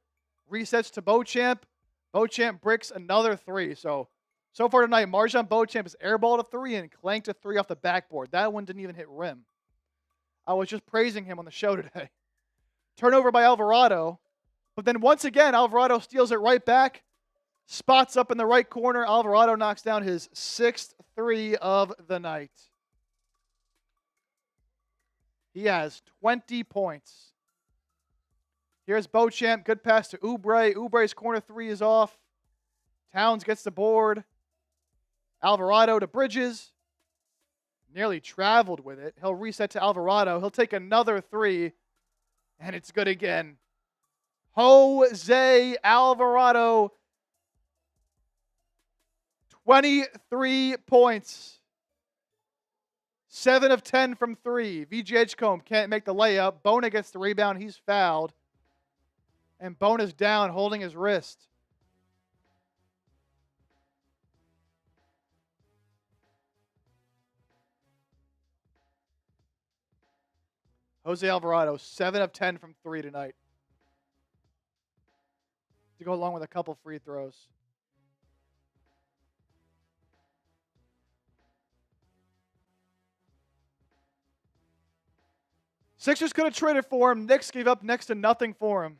Resets to Beauchamp. Beauchamp bricks another 3. So far tonight, Marjon Beauchamp has airballed a 3 and clanked a 3 off the backboard. That one didn't even hit rim. I was just praising him on the show today. Turnover by Alvarado. But then once again, Alvarado steals it right back. Spots up in the right corner. Alvarado knocks down his 6th 3 of the night. He has 20 points. Here's Beauchamp. Good pass to Oubre. Oubre's corner 3 is off. Towns gets the board. Alvarado to Bridges. Nearly traveled with it. He'll reset to Alvarado. He'll take another 3. And it's good again. Jose Alvarado. 23 points. 7 of 10 from 3. VJ Edgecombe can't make the layup. Bona gets the rebound. He's fouled. And Bona's down, holding his wrist. Jose Alvarado, 7 of 10 from 3 tonight. To go along with a couple free throws. Sixers could have traded for him. Knicks gave up next to nothing for him.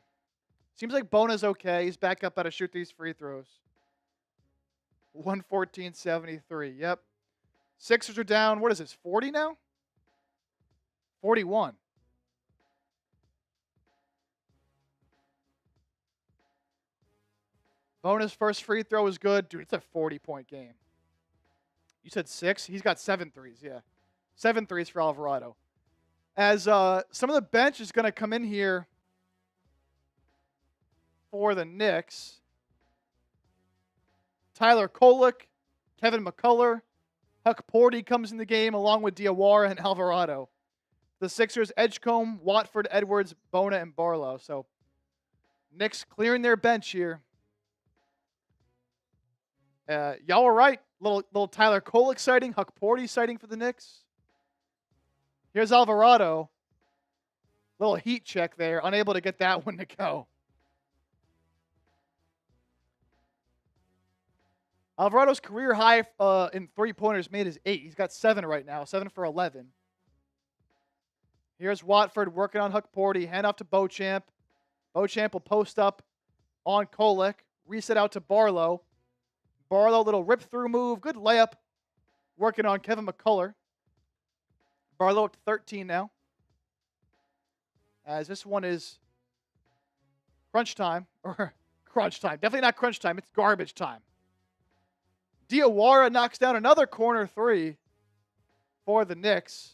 Seems like Bona's okay. He's back up how to shoot these free throws. 114-73. Yep. Sixers are down. What is this, 40 now? 41. Bona's first free throw was good. Dude, it's a 40-point game. You said 6? He's got 7 threes, yeah. 7 threes for Alvarado. As some of the bench is going to come in here for the Knicks. Tyler Kolek, Kevin McCullough, Huck Porty comes in the game along with Diawara and Alvarado. The Sixers, Edgecombe, Watford, Edwards, Bona, and Barlow. So Knicks clearing their bench here. Y'all were right. Little Tyler Kolek sighting, Huck Porty sighting for the Knicks. Here's Alvarado. Little heat check there. Unable to get that one to go. Alvarado's career high in three-pointers made is 8. He's got 7 right now. 7 for 11. Here's Watford working on Huck Porty. Hand off to Beauchamp. Beauchamp will post up on Kolek. Reset out to Barlow. Barlow, little rip-through move. Good layup. Working on Kevin McCullough. Barlow up to 13 now. As this one is crunch time. Or crunch time. Definitely not crunch time. It's garbage time. Diawara knocks down another corner 3 for the Knicks.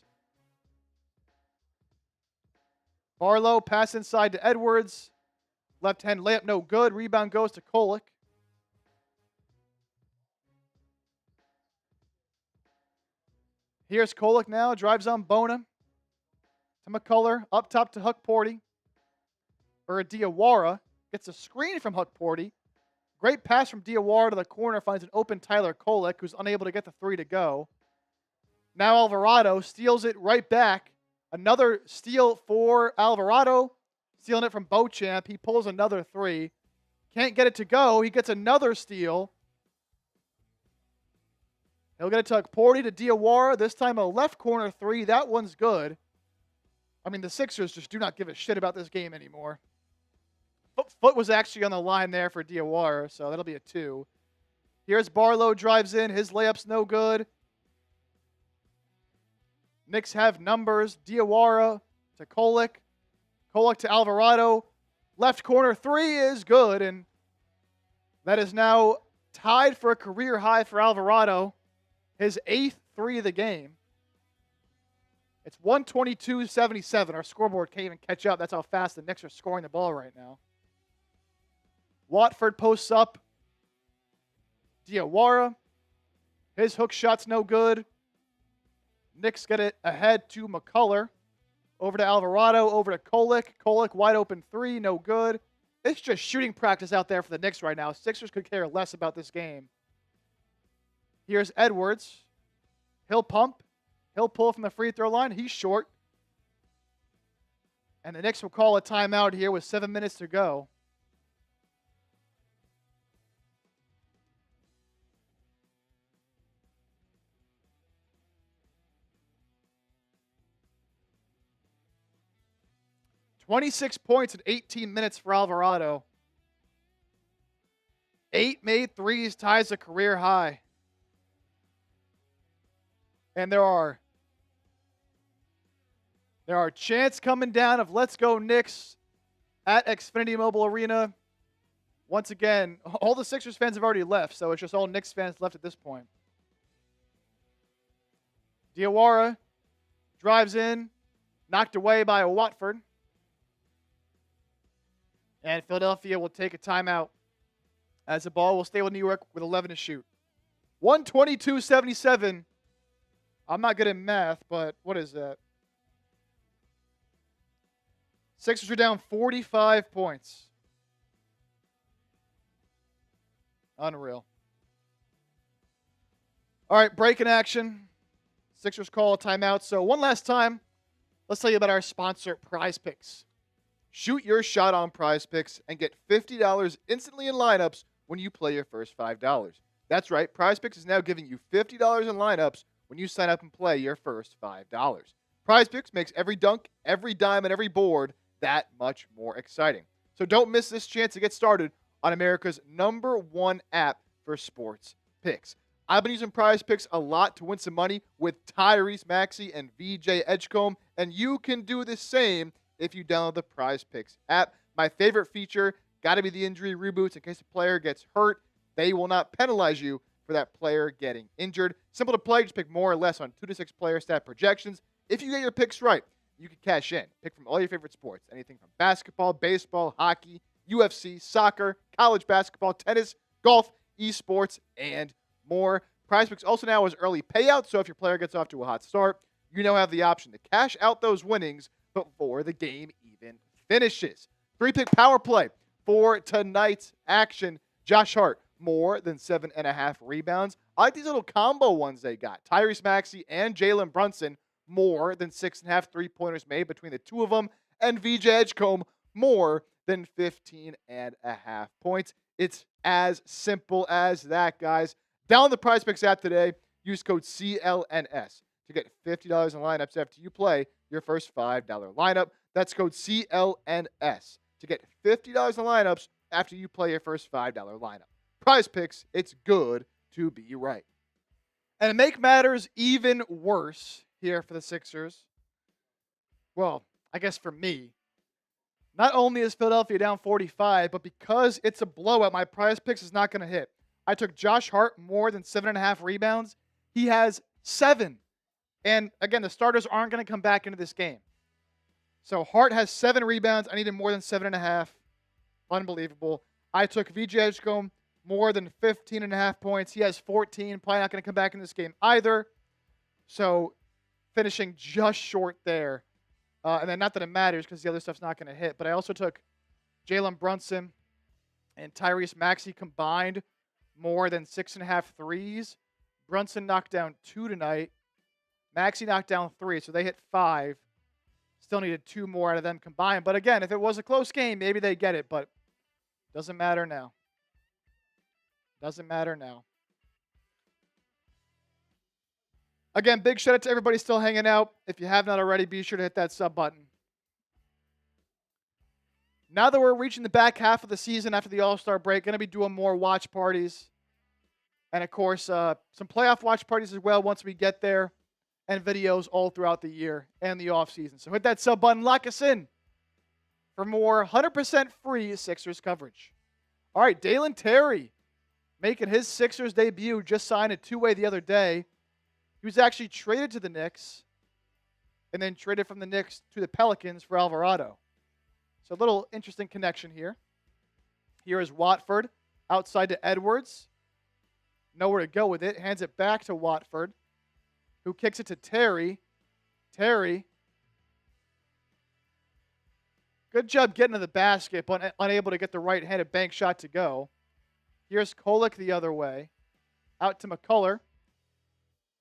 Barlow pass inside to Edwards. Left hand layup no good. Rebound goes to Kolek. Here's Kolek now. Drives on Bona. To McCullough. Up top to Huck Porty. Or Diawara. Gets a screen from Huck Porty. Great pass from Diawara to the corner. Finds an open Tyler Kolek, who's unable to get the 3 to go. Now Alvarado steals it right back. Another steal for Alvarado. Stealing it from Beauchamp. He pulls another three. Can't get it to go. He gets another steal. He'll get it to Porty to Diawara. This time a left corner three. That one's good. I mean, the Sixers just do not give a shit about this game anymore. Foot was actually on the line there for Diawara, so that'll be a 2. Here's Barlow, drives in. His layup's no good. Knicks have numbers. Diawara to Kolek. Kolek to Alvarado. Left corner three is good, and that is now tied for a career high for Alvarado. His 8th three of the game. It's 122-77. Our scoreboard can't even catch up. That's how fast the Knicks are scoring the ball right now. Watford posts up. Diawara. His hook shot's no good. Knicks get it ahead to McCullough. Over to Alvarado. Over to Kolek. Kolek wide open three. No good. It's just shooting practice out there for the Knicks right now. Sixers could care less about this game. Here's Edwards. He'll pump. He'll pull from the free throw line. He's short. And the Knicks will call a timeout here with 7 minutes to go. "26 points in 18 minutes for Alvarado. 8 made threes, ties a career high. And there are chants coming down of "Let's go Knicks" at Xfinity Mobile Arena. Once again, all the Sixers fans have already left, so it's just all Knicks fans left at this point. Diawara drives in, knocked away by Watford. And Philadelphia will take a timeout as the ball will stay with New York with 11 to shoot. 122-77. I'm not good at math, but what is that? Sixers are down 45 points. Unreal. All right, break in action. Sixers call a timeout. So one last time, let's tell you about our sponsor, Prize Picks. Shoot your shot on Prize Picks and get $50 instantly in lineups when you play your first $5. That's right, Prize Picks is now giving you $50 in lineups when you sign up and play your first $5. Prize Picks makes every dunk, every dime, and every board that much more exciting. So don't miss this chance to get started on America's #1 app for sports picks. I've been using Prize Picks a lot to win some money with Tyrese Maxey and VJ Edgecombe, and you can do the same if you download the Prize Picks app. My favorite feature, got to be the injury reboots. In case a player gets hurt, they will not penalize you for that player getting injured. Simple to play, just pick more or less on 2 to 6 player stat projections. If you get your picks right, you can cash in. Pick from all your favorite sports, anything from basketball, baseball, hockey, UFC, soccer, college basketball, tennis, golf, esports, and more. Prize Picks also now has early payouts, so if your player gets off to a hot start, you now have the option to cash out those winnings before the game even finishes. 3-pick power play for tonight's action. Josh Hart, more than 7.5 rebounds. I like these little combo ones they got. Tyrese Maxey and Jalen Brunson, more than 6.5 three-pointers made between the two of them. And VJ Edgecombe, more than 15.5 points. It's as simple as that, guys. Download the Prize Picks app today. Use code CLNS to get $50 in lineups after you play your first $5 lineup. That's code CLNS to get $50 in lineups after you play your first $5 lineup. Prize Picks, it's good to be right. And to make matters even worse here for the Sixers, well, I guess for me, not only is Philadelphia down 45, but because it's a blowout, my Prize Picks is not going to hit. I took Josh Hart more than 7.5 rebounds. He has 7. And again, the starters aren't going to come back into this game. So Hart has 7 rebounds. I needed more than 7.5. Unbelievable. I took VJ Edgecombe more than 15.5 points. He has 14. Probably not going to come back in this game either. So finishing just short there. And then not that it matters because the other stuff's not going to hit. But I also took Jalen Brunson and Tyrese Maxey combined more than 6.5 threes. Brunson knocked down 2 tonight. Maxey knocked down 3, so they hit 5. Still needed 2 more out of them combined. But again, if it was a close game, maybe they get it, but doesn't matter now. Doesn't matter now. Again, big shout out to everybody still hanging out. If you have not already, be sure to hit that sub button. Now that we're reaching the back half of the season after the All-Star break, going to be doing more watch parties. And, of course, some playoff watch parties as well once we get there. And videos all throughout the year and the offseason. So hit that sub button, lock us in for more 100% free Sixers coverage. All right, Dalen Terry making his Sixers debut, just signed a 2-way the other day. He was actually traded to the Knicks and then traded from the Knicks to the Pelicans for Alvarado. So a little interesting connection here. Here is Watford outside to Edwards. Nowhere to go with it. Hands it back to Watford, who kicks it to Terry. Terry. Good job getting to the basket, but unable to get the right-handed bank shot to go. Here's Kolek the other way. Out to McCullough.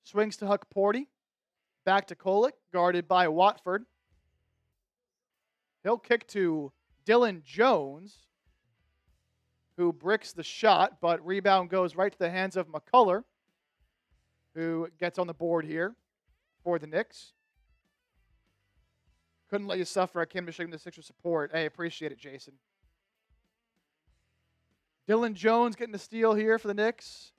Swings to Huck Porty. Back to Kolek, guarded by Watford. He'll kick to Dylan Jones, who bricks the shot, but rebound goes right to the hands of McCullough, who gets on the board here for the Knicks. Couldn't let you suffer. I came to show you the Sixers support. Hey, appreciate it, Jason. Dylan Jones getting the steal here for the Knicks.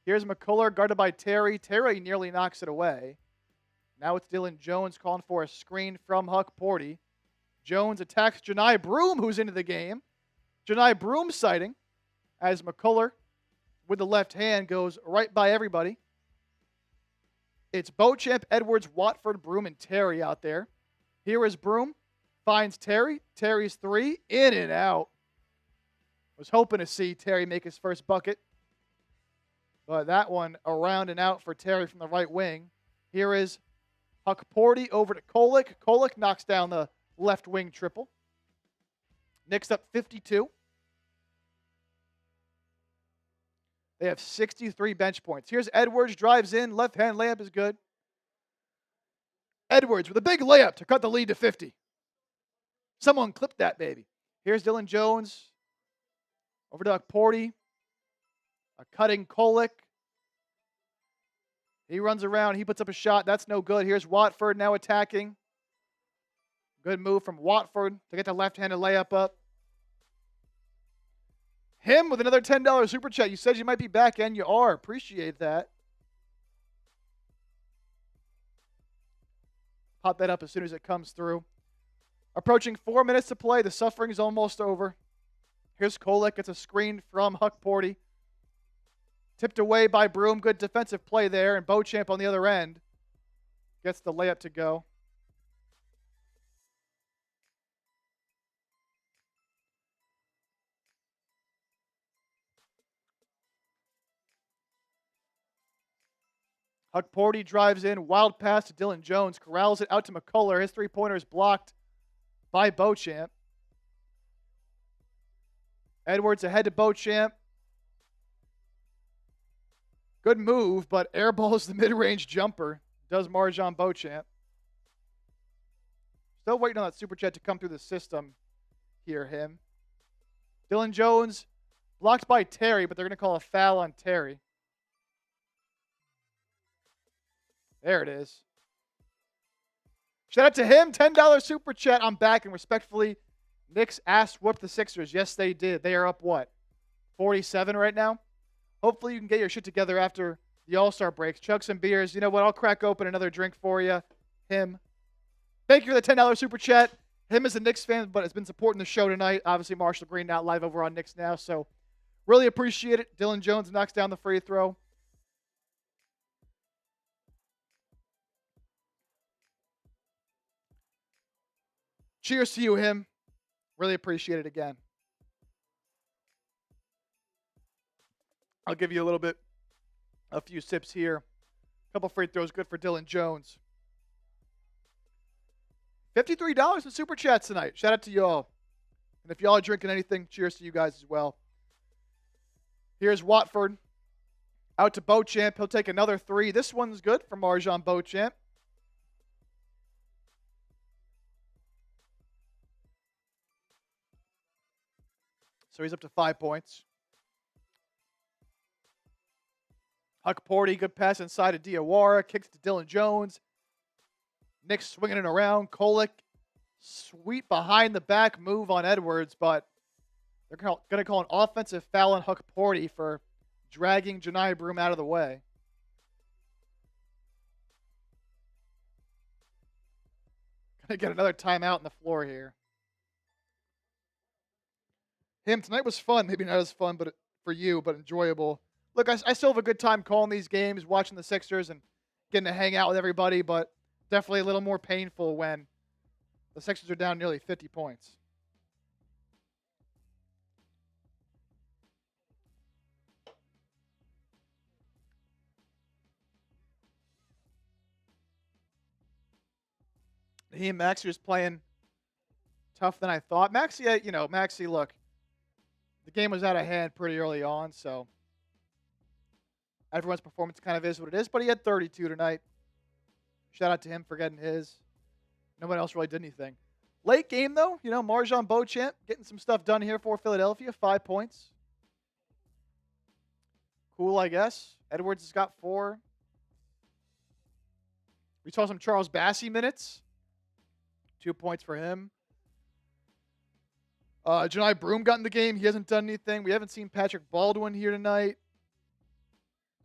Here's McCullough guarded by Terry. Terry nearly knocks it away. Now it's Dylan Jones calling for a screen from Huck Porty. Jones attacks Janai Broom, who's into the game. Janai Broom sighting as McCullough with the left hand goes right by everybody. It's Beauchamp, Edwards, Watford, Broom, and Terry out there. Here is Broom. Finds Terry. Terry's 3. In and out. Was hoping to see Terry make his first bucket. But that one around and out for Terry from the right wing. Here is Huck Porty over to Kolek. Kolek knocks down the left wing triple. Knicks up 52. They have 63 bench points. Here's Edwards, drives in. Left-hand layup is good. Edwards with a big layup to cut the lead to 50. Someone clipped that baby. Here's Dylan Jones. Over to Huck Porty. A cutting Kolek. He runs around. He puts up a shot. That's no good. Here's Watford now attacking. Good move from Watford to get the left-handed layup up. Him with another $10 super chat. You said you might be back, and you are. Appreciate that. Pop that up as soon as it comes through. Approaching 4 minutes to play. The suffering is almost over. Here's Kolek. Gets a screen from Huck Porty. Tipped away by Broom. Good defensive play there. And Beauchamp on the other end gets the layup to go. Huck Porty drives in. Wild pass to Dylan Jones. Corrals it out to McCullough. His three-pointer is blocked by Beauchamp. Edwards ahead to Beauchamp. Good move, but airballs the mid-range jumper. Does Marjon Beauchamp. Still waiting on that super chat to come through the system here, him. Dylan Jones blocked by Terry, but they're going to call a foul on Terry. There it is. Shout out to him. $10 super chat. I'm back, and respectfully, Knicks ass whooped the Sixers. Yes, they did. They are up, what, 47 right now? Hopefully you can get your shit together after the All-Star breaks. Chug some beers. You know what? I'll crack open another drink for you. Him. Thank you for the $10 super chat. Him is a Knicks fan, but has been supporting the show tonight. Obviously, Marshall Green not live over on Knicks Now, so really appreciate it. Dylan Jones knocks down the free throw. Cheers to you, him. Really appreciate it again. I'll give you a few sips here. A couple free throws, good for Dylan Jones. $53 in super chats tonight. Shout out to y'all. And if y'all are drinking anything, cheers to you guys as well. Here's Watford Out to Beauchamp. He'll take another three. This one's good for Marjon Beauchamp. So he's up to 5 points. Huckporty, good pass inside to Diawara. Kicks to Dylan Jones. Knicks swinging it around. Kolek, sweet behind the back move on Edwards, but they're going to call an offensive foul on Huckporty for dragging Johni Broome out of the way. Going to get another timeout on the floor here. Tonight was fun. Maybe not as fun but for you, but enjoyable. Look, I still have a good time calling these games, watching the Sixers, and getting to hang out with everybody, but definitely a little more painful when the Sixers are down nearly 50 points. Maxey was playing tough than I thought. Maxey, look, the game was out of hand pretty early on, so everyone's performance kind of is what it is, but he had 32 tonight. Shout out to him for getting his. No one else really did anything. Late game, though, Marjon Beauchamp getting some stuff done here for Philadelphia. 5 points. Cool, I guess. Edwards has got 4. We saw some Charles Bassey minutes. 2 points for him. Johni Broome got in the game. He hasn't done anything. We haven't seen Patrick Baldwin here tonight.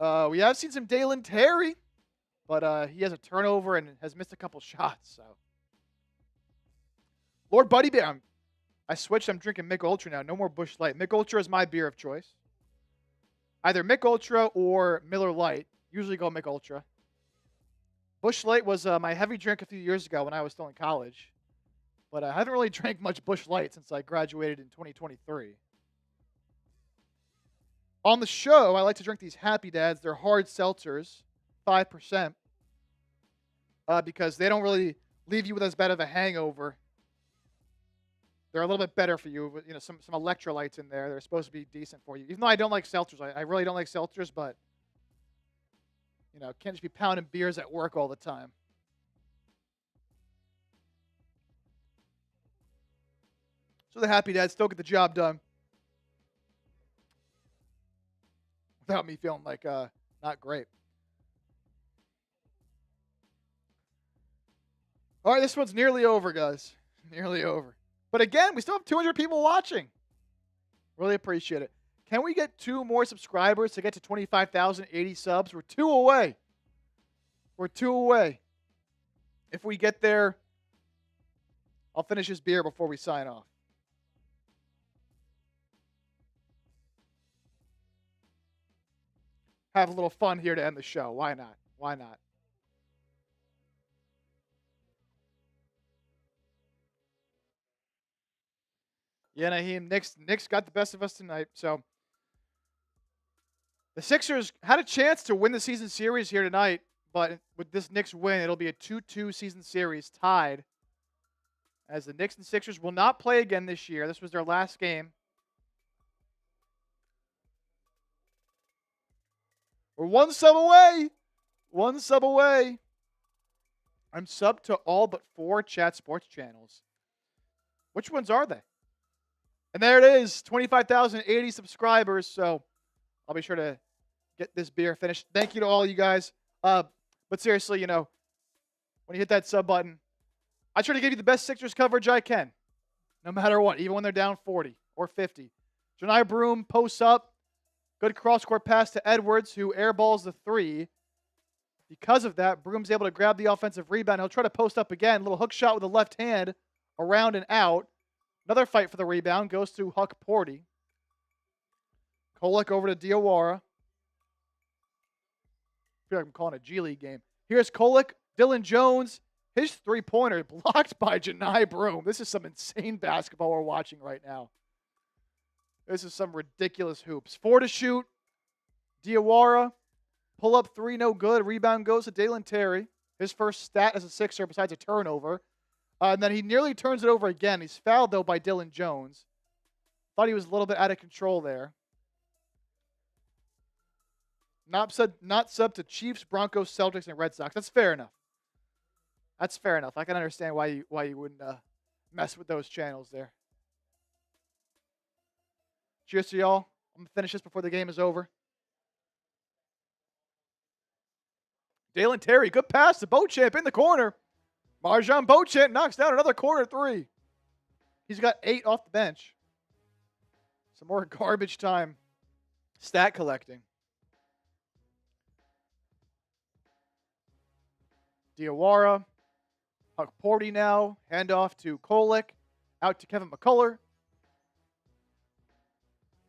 We have seen some Dalen Terry, but he has a turnover and has missed a couple shots. So, Lord Buddy Bear, I switched. I'm drinking Mick Ultra now. No more Busch Light. Mick Ultra is my beer of choice. Either Mick Ultra or Miller Lite. Usually go Mick Ultra. Busch Light was my heavy drink a few years ago when I was still in college. But I haven't really drank much Busch Light since I graduated in 2023. On the show, I like to drink these Happy Dads. They're hard seltzers, 5%, because they don't really leave you with as bad of a hangover. They're a little bit better for you. Some electrolytes in there. They're supposed to be decent for you. Even though I don't like seltzers. I really don't like seltzers, but, can't just be pounding beers at work all the time. So the Happy Dads still get the job done. Without me feeling like not great. All right, this one's nearly over, guys. Nearly over. But again, we still have 200 people watching. Really appreciate it. Can we get 2 more subscribers to get to 25,080 subs? We're 2 away. We're 2 away. If we get there, I'll finish this beer before we sign off. Have a little fun here to end the show. Why not? Why not? Yeah, Naheem, Knicks got the best of us tonight. So the Sixers had a chance to win the season series here tonight, but with this Knicks win, it'll be a 2-2 season series tied, as the Knicks and Sixers will not play again this year. This was their last game. We're 1 sub away. 1 sub away. I'm subbed to all but 4 chat sports channels. Which ones are they? And there it is, 25,080 subscribers. So I'll be sure to get this beer finished. Thank you to all you guys. But seriously, when you hit that sub button, I try to give you the best Sixers coverage I can, no matter what, even when they're down 40 or 50. Johni Broome posts up. Good cross-court pass to Edwards, who airballs the 3. Because of that, Broome's able to grab the offensive rebound. He'll try to post up again. Little hook shot with the left hand, around and out. Another fight for the rebound goes to Huckporty. Kolek over to Diawara. I feel like I'm calling a G League game. Here's Kolek. Dylan Jones. His three-pointer blocked by Johni Broome. This is some insane basketball we're watching right now. This is some ridiculous hoops. 4 to shoot. Diawara. Pull up 3, no good. Rebound goes to Dalen Terry. His first stat as a Sixer besides a turnover. And then he nearly turns it over again. He's fouled, though, by Dylan Jones. Thought he was a little bit out of control there. Not sub to Chiefs, Broncos, Celtics, and Red Sox. That's fair enough. That's fair enough. I can understand why you wouldn't mess with those channels there. Cheers to y'all. I'm gonna finish this before the game is over. Dalen Terry, good pass to Beauchamp in the corner. Marjon Beauchamp knocks down another corner three. He's got 8 off the bench. Some more garbage time stat collecting. Diawara. Huck Porty now. Handoff to Kolek. Out to Kevin McCullough.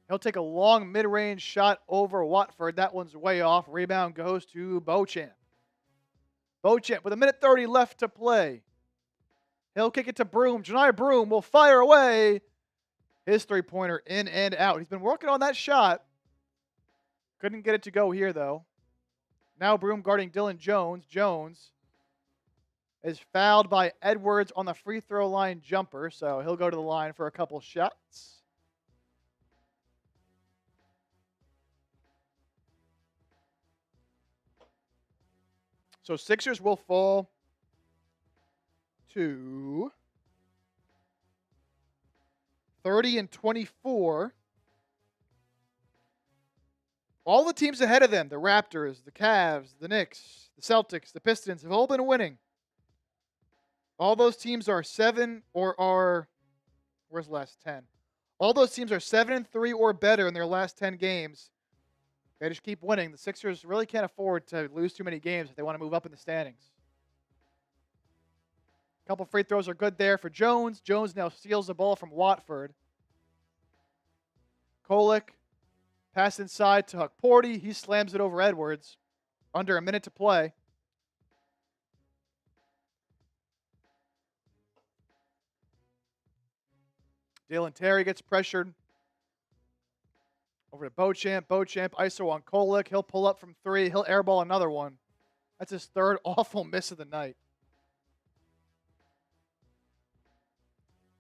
He'll take a long mid-range shot over Watford. That one's way off. Rebound goes to Beauchamp. Beauchamp with 1:30 left to play. He'll kick it to Broom. Janai Broom will fire away. His three-pointer in and out. He's been working on that shot. Couldn't get it to go here, though. Now Broom guarding Dylan Jones. Jones is fouled by Edwards on the free throw line jumper, so he'll go to the line for a couple shots. So Sixers will fall to 30-24. All the teams ahead of them, the Raptors, the Cavs, the Knicks, the Celtics, the Pistons, have all been winning. All those teams are 7 or are, where's the last 10? All those teams are 7-3 or better in their last 10 games. They just keep winning. The Sixers really can't afford to lose too many games if they want to move up in the standings. A couple free throws are good there for Jones. Jones now steals the ball from Watford. Kolek, pass inside to Huck Porty. He slams it over Edwards. Under a minute to play. Dalen Terry gets pressured. Over to Beauchamp. Beauchamp, ISO on Kolek. He'll pull up from 3. He'll airball another one. That's his third awful miss of the night.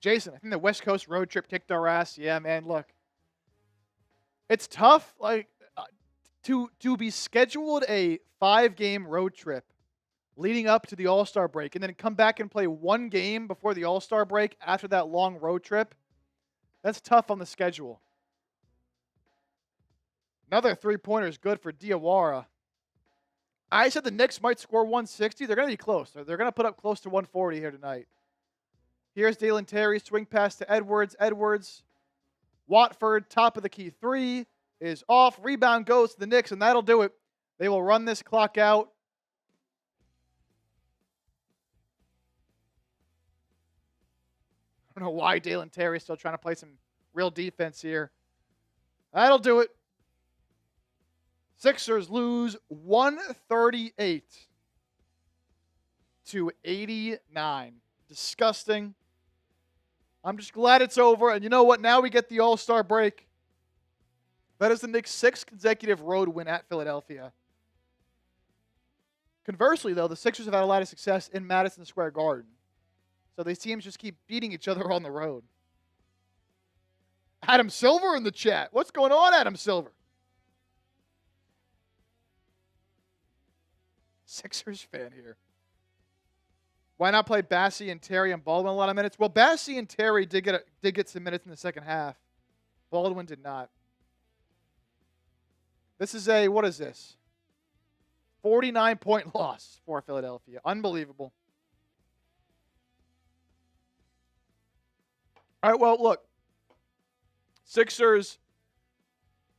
Jason, I think the West Coast road trip kicked our ass. Yeah, man, look. It's tough to be scheduled a 5-game road trip leading up to the All-Star break and then come back and play one game before the All-Star break after that long road trip. That's tough on the schedule. Another three-pointer is good for Diawara. I said the Knicks might score 160. They're going to be close. They're going to put up close to 140 here tonight. Here's Dalen Terry, swing pass to Edwards. Edwards, Watford, top of the key 3 is off. Rebound goes to the Knicks, and that'll do it. They will run this clock out. I don't know why Dalen Terry is still trying to play some real defense here. That'll do it. Sixers lose 138-89. Disgusting. I'm just glad it's over. And you know what? Now we get the All-Star break. That is the Knicks' 6th consecutive road win at Philadelphia. Conversely, though, the Sixers have had a lot of success in Madison Square Garden. So these teams just keep beating each other on the road. Adam Silver in the chat. What's going on, Adam Silver? Sixers fan here. Why not play Bassey and Terry and Baldwin a lot of minutes? Well, Bassey and Terry did get some minutes in the second half. Baldwin did not. This is what is this? 49-point loss for Philadelphia. Unbelievable. All right, well, look. Sixers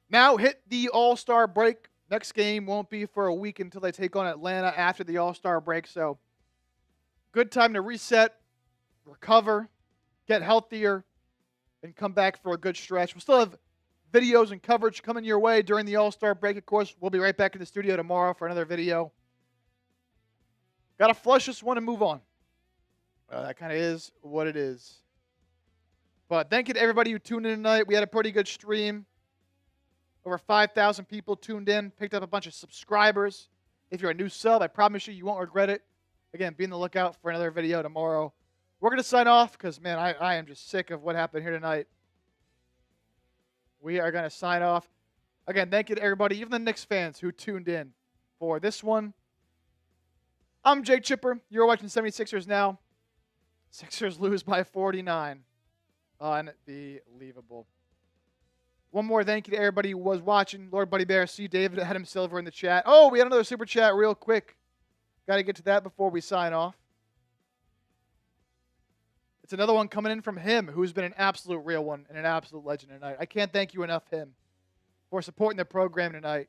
now hit the All-Star break. Next game won't be for a week until they take on Atlanta after the All-Star break. So, good time to reset, recover, get healthier, and come back for a good stretch. We'll still have videos and coverage coming your way during the All-Star break. Of course, we'll be right back in the studio tomorrow for another video. Got to flush this one and move on. Well, that kind of is what it is. But thank you to everybody who tuned in tonight. We had a pretty good stream. Over 5,000 people tuned in, picked up a bunch of subscribers. If you're a new sub, I promise you won't regret it. Again, be on the lookout for another video tomorrow. We're going to sign off because, man, I am just sick of what happened here tonight. We are going to sign off. Again, thank you to everybody, even the Knicks fans who tuned in for this one. I'm Jake Chipper. You're watching 76ers now. Sixers lose by 49. Unbelievable. One more thank you to everybody who was watching. Lord Buddy Bear, see David Adam Silver in the chat. Oh, we had another super chat real quick. Got to get to that before we sign off. It's another one coming in from him, who's been an absolute real one and an absolute legend tonight. I can't thank you enough, him, for supporting the program tonight.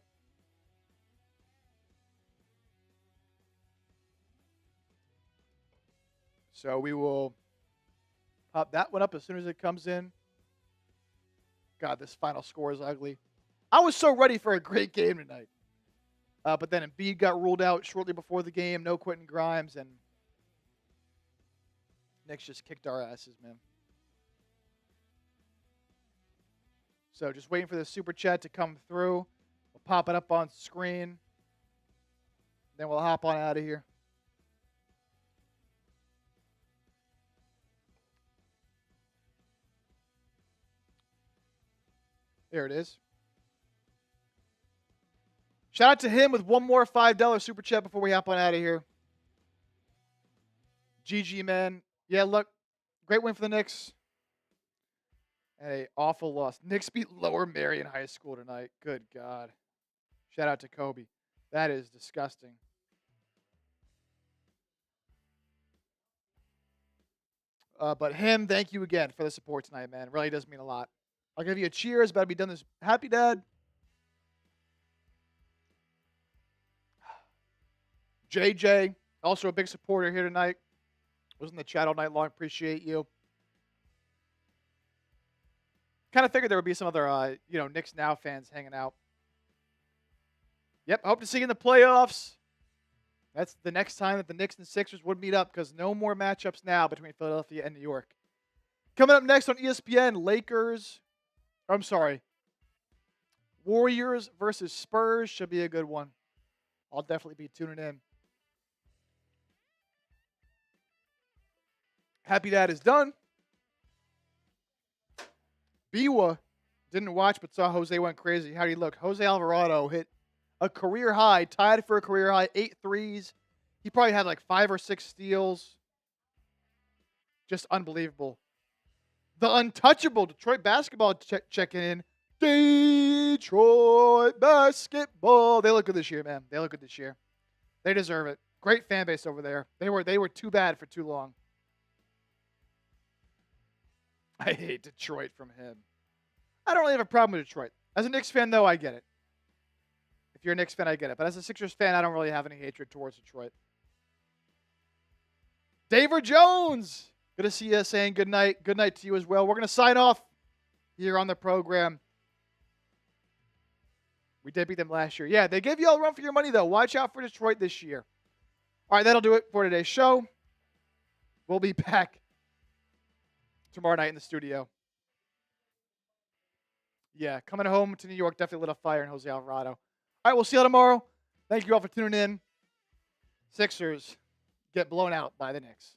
So we will pop that one up as soon as it comes in. God, this final score is ugly. I was so ready for a great game tonight. But then Embiid got ruled out shortly before the game. No Quentin Grimes. And Knicks just kicked our asses, man. So just waiting for the super chat to come through. We'll pop it up on screen. Then we'll hop on out of here. There it is. Shout out to him with one more $5 super chat before we hop on out of here. GG, man. Yeah, look, great win for the Knicks. And an awful loss. Knicks beat Lower Merion High School tonight. Good God. Shout out to Kobe. That is disgusting. But him, thank you again for the support tonight, man. It really does mean a lot. I'll give you a cheers, but I'll be done this. Happy Dad. JJ, also a big supporter here tonight. Was in the chat all night long. Appreciate you. Kind of figured there would be some other, Knicks Now fans hanging out. Yep, hope to see you in the playoffs. That's the next time that the Knicks and Sixers would meet up because no more matchups now between Philadelphia and New York. Coming up next on ESPN, Warriors versus Spurs should be a good one. I'll definitely be tuning in. Happy Dad is done. Biwa didn't watch but saw Jose went crazy. How do you look? Jose Alvarado hit a career high, tied for a career high, 8 threes. He probably had like 5 or 6 steals. Just unbelievable. The untouchable Detroit basketball checking in. Detroit basketball. They look good this year, man. They look good this year. They deserve it. Great fan base over there. They were too bad for too long. I hate Detroit from him. I don't really have a problem with Detroit. As a Knicks fan, though, I get it. If you're a Knicks fan, I get it. But as a Sixers fan, I don't really have any hatred towards Detroit. David Jones. Good to see you saying good night. Good night to you as well. We're going to sign off here on the program. We did beat them last year. Yeah, they gave you all a run for your money, though. Watch out for Detroit this year. All right, that'll do it for today's show. We'll be back tomorrow night in the studio. Yeah, coming home to New York definitely lit a fire in Jose Alvarado. All right, we'll see you tomorrow. Thank you all for tuning in. Sixers get blown out by the Knicks.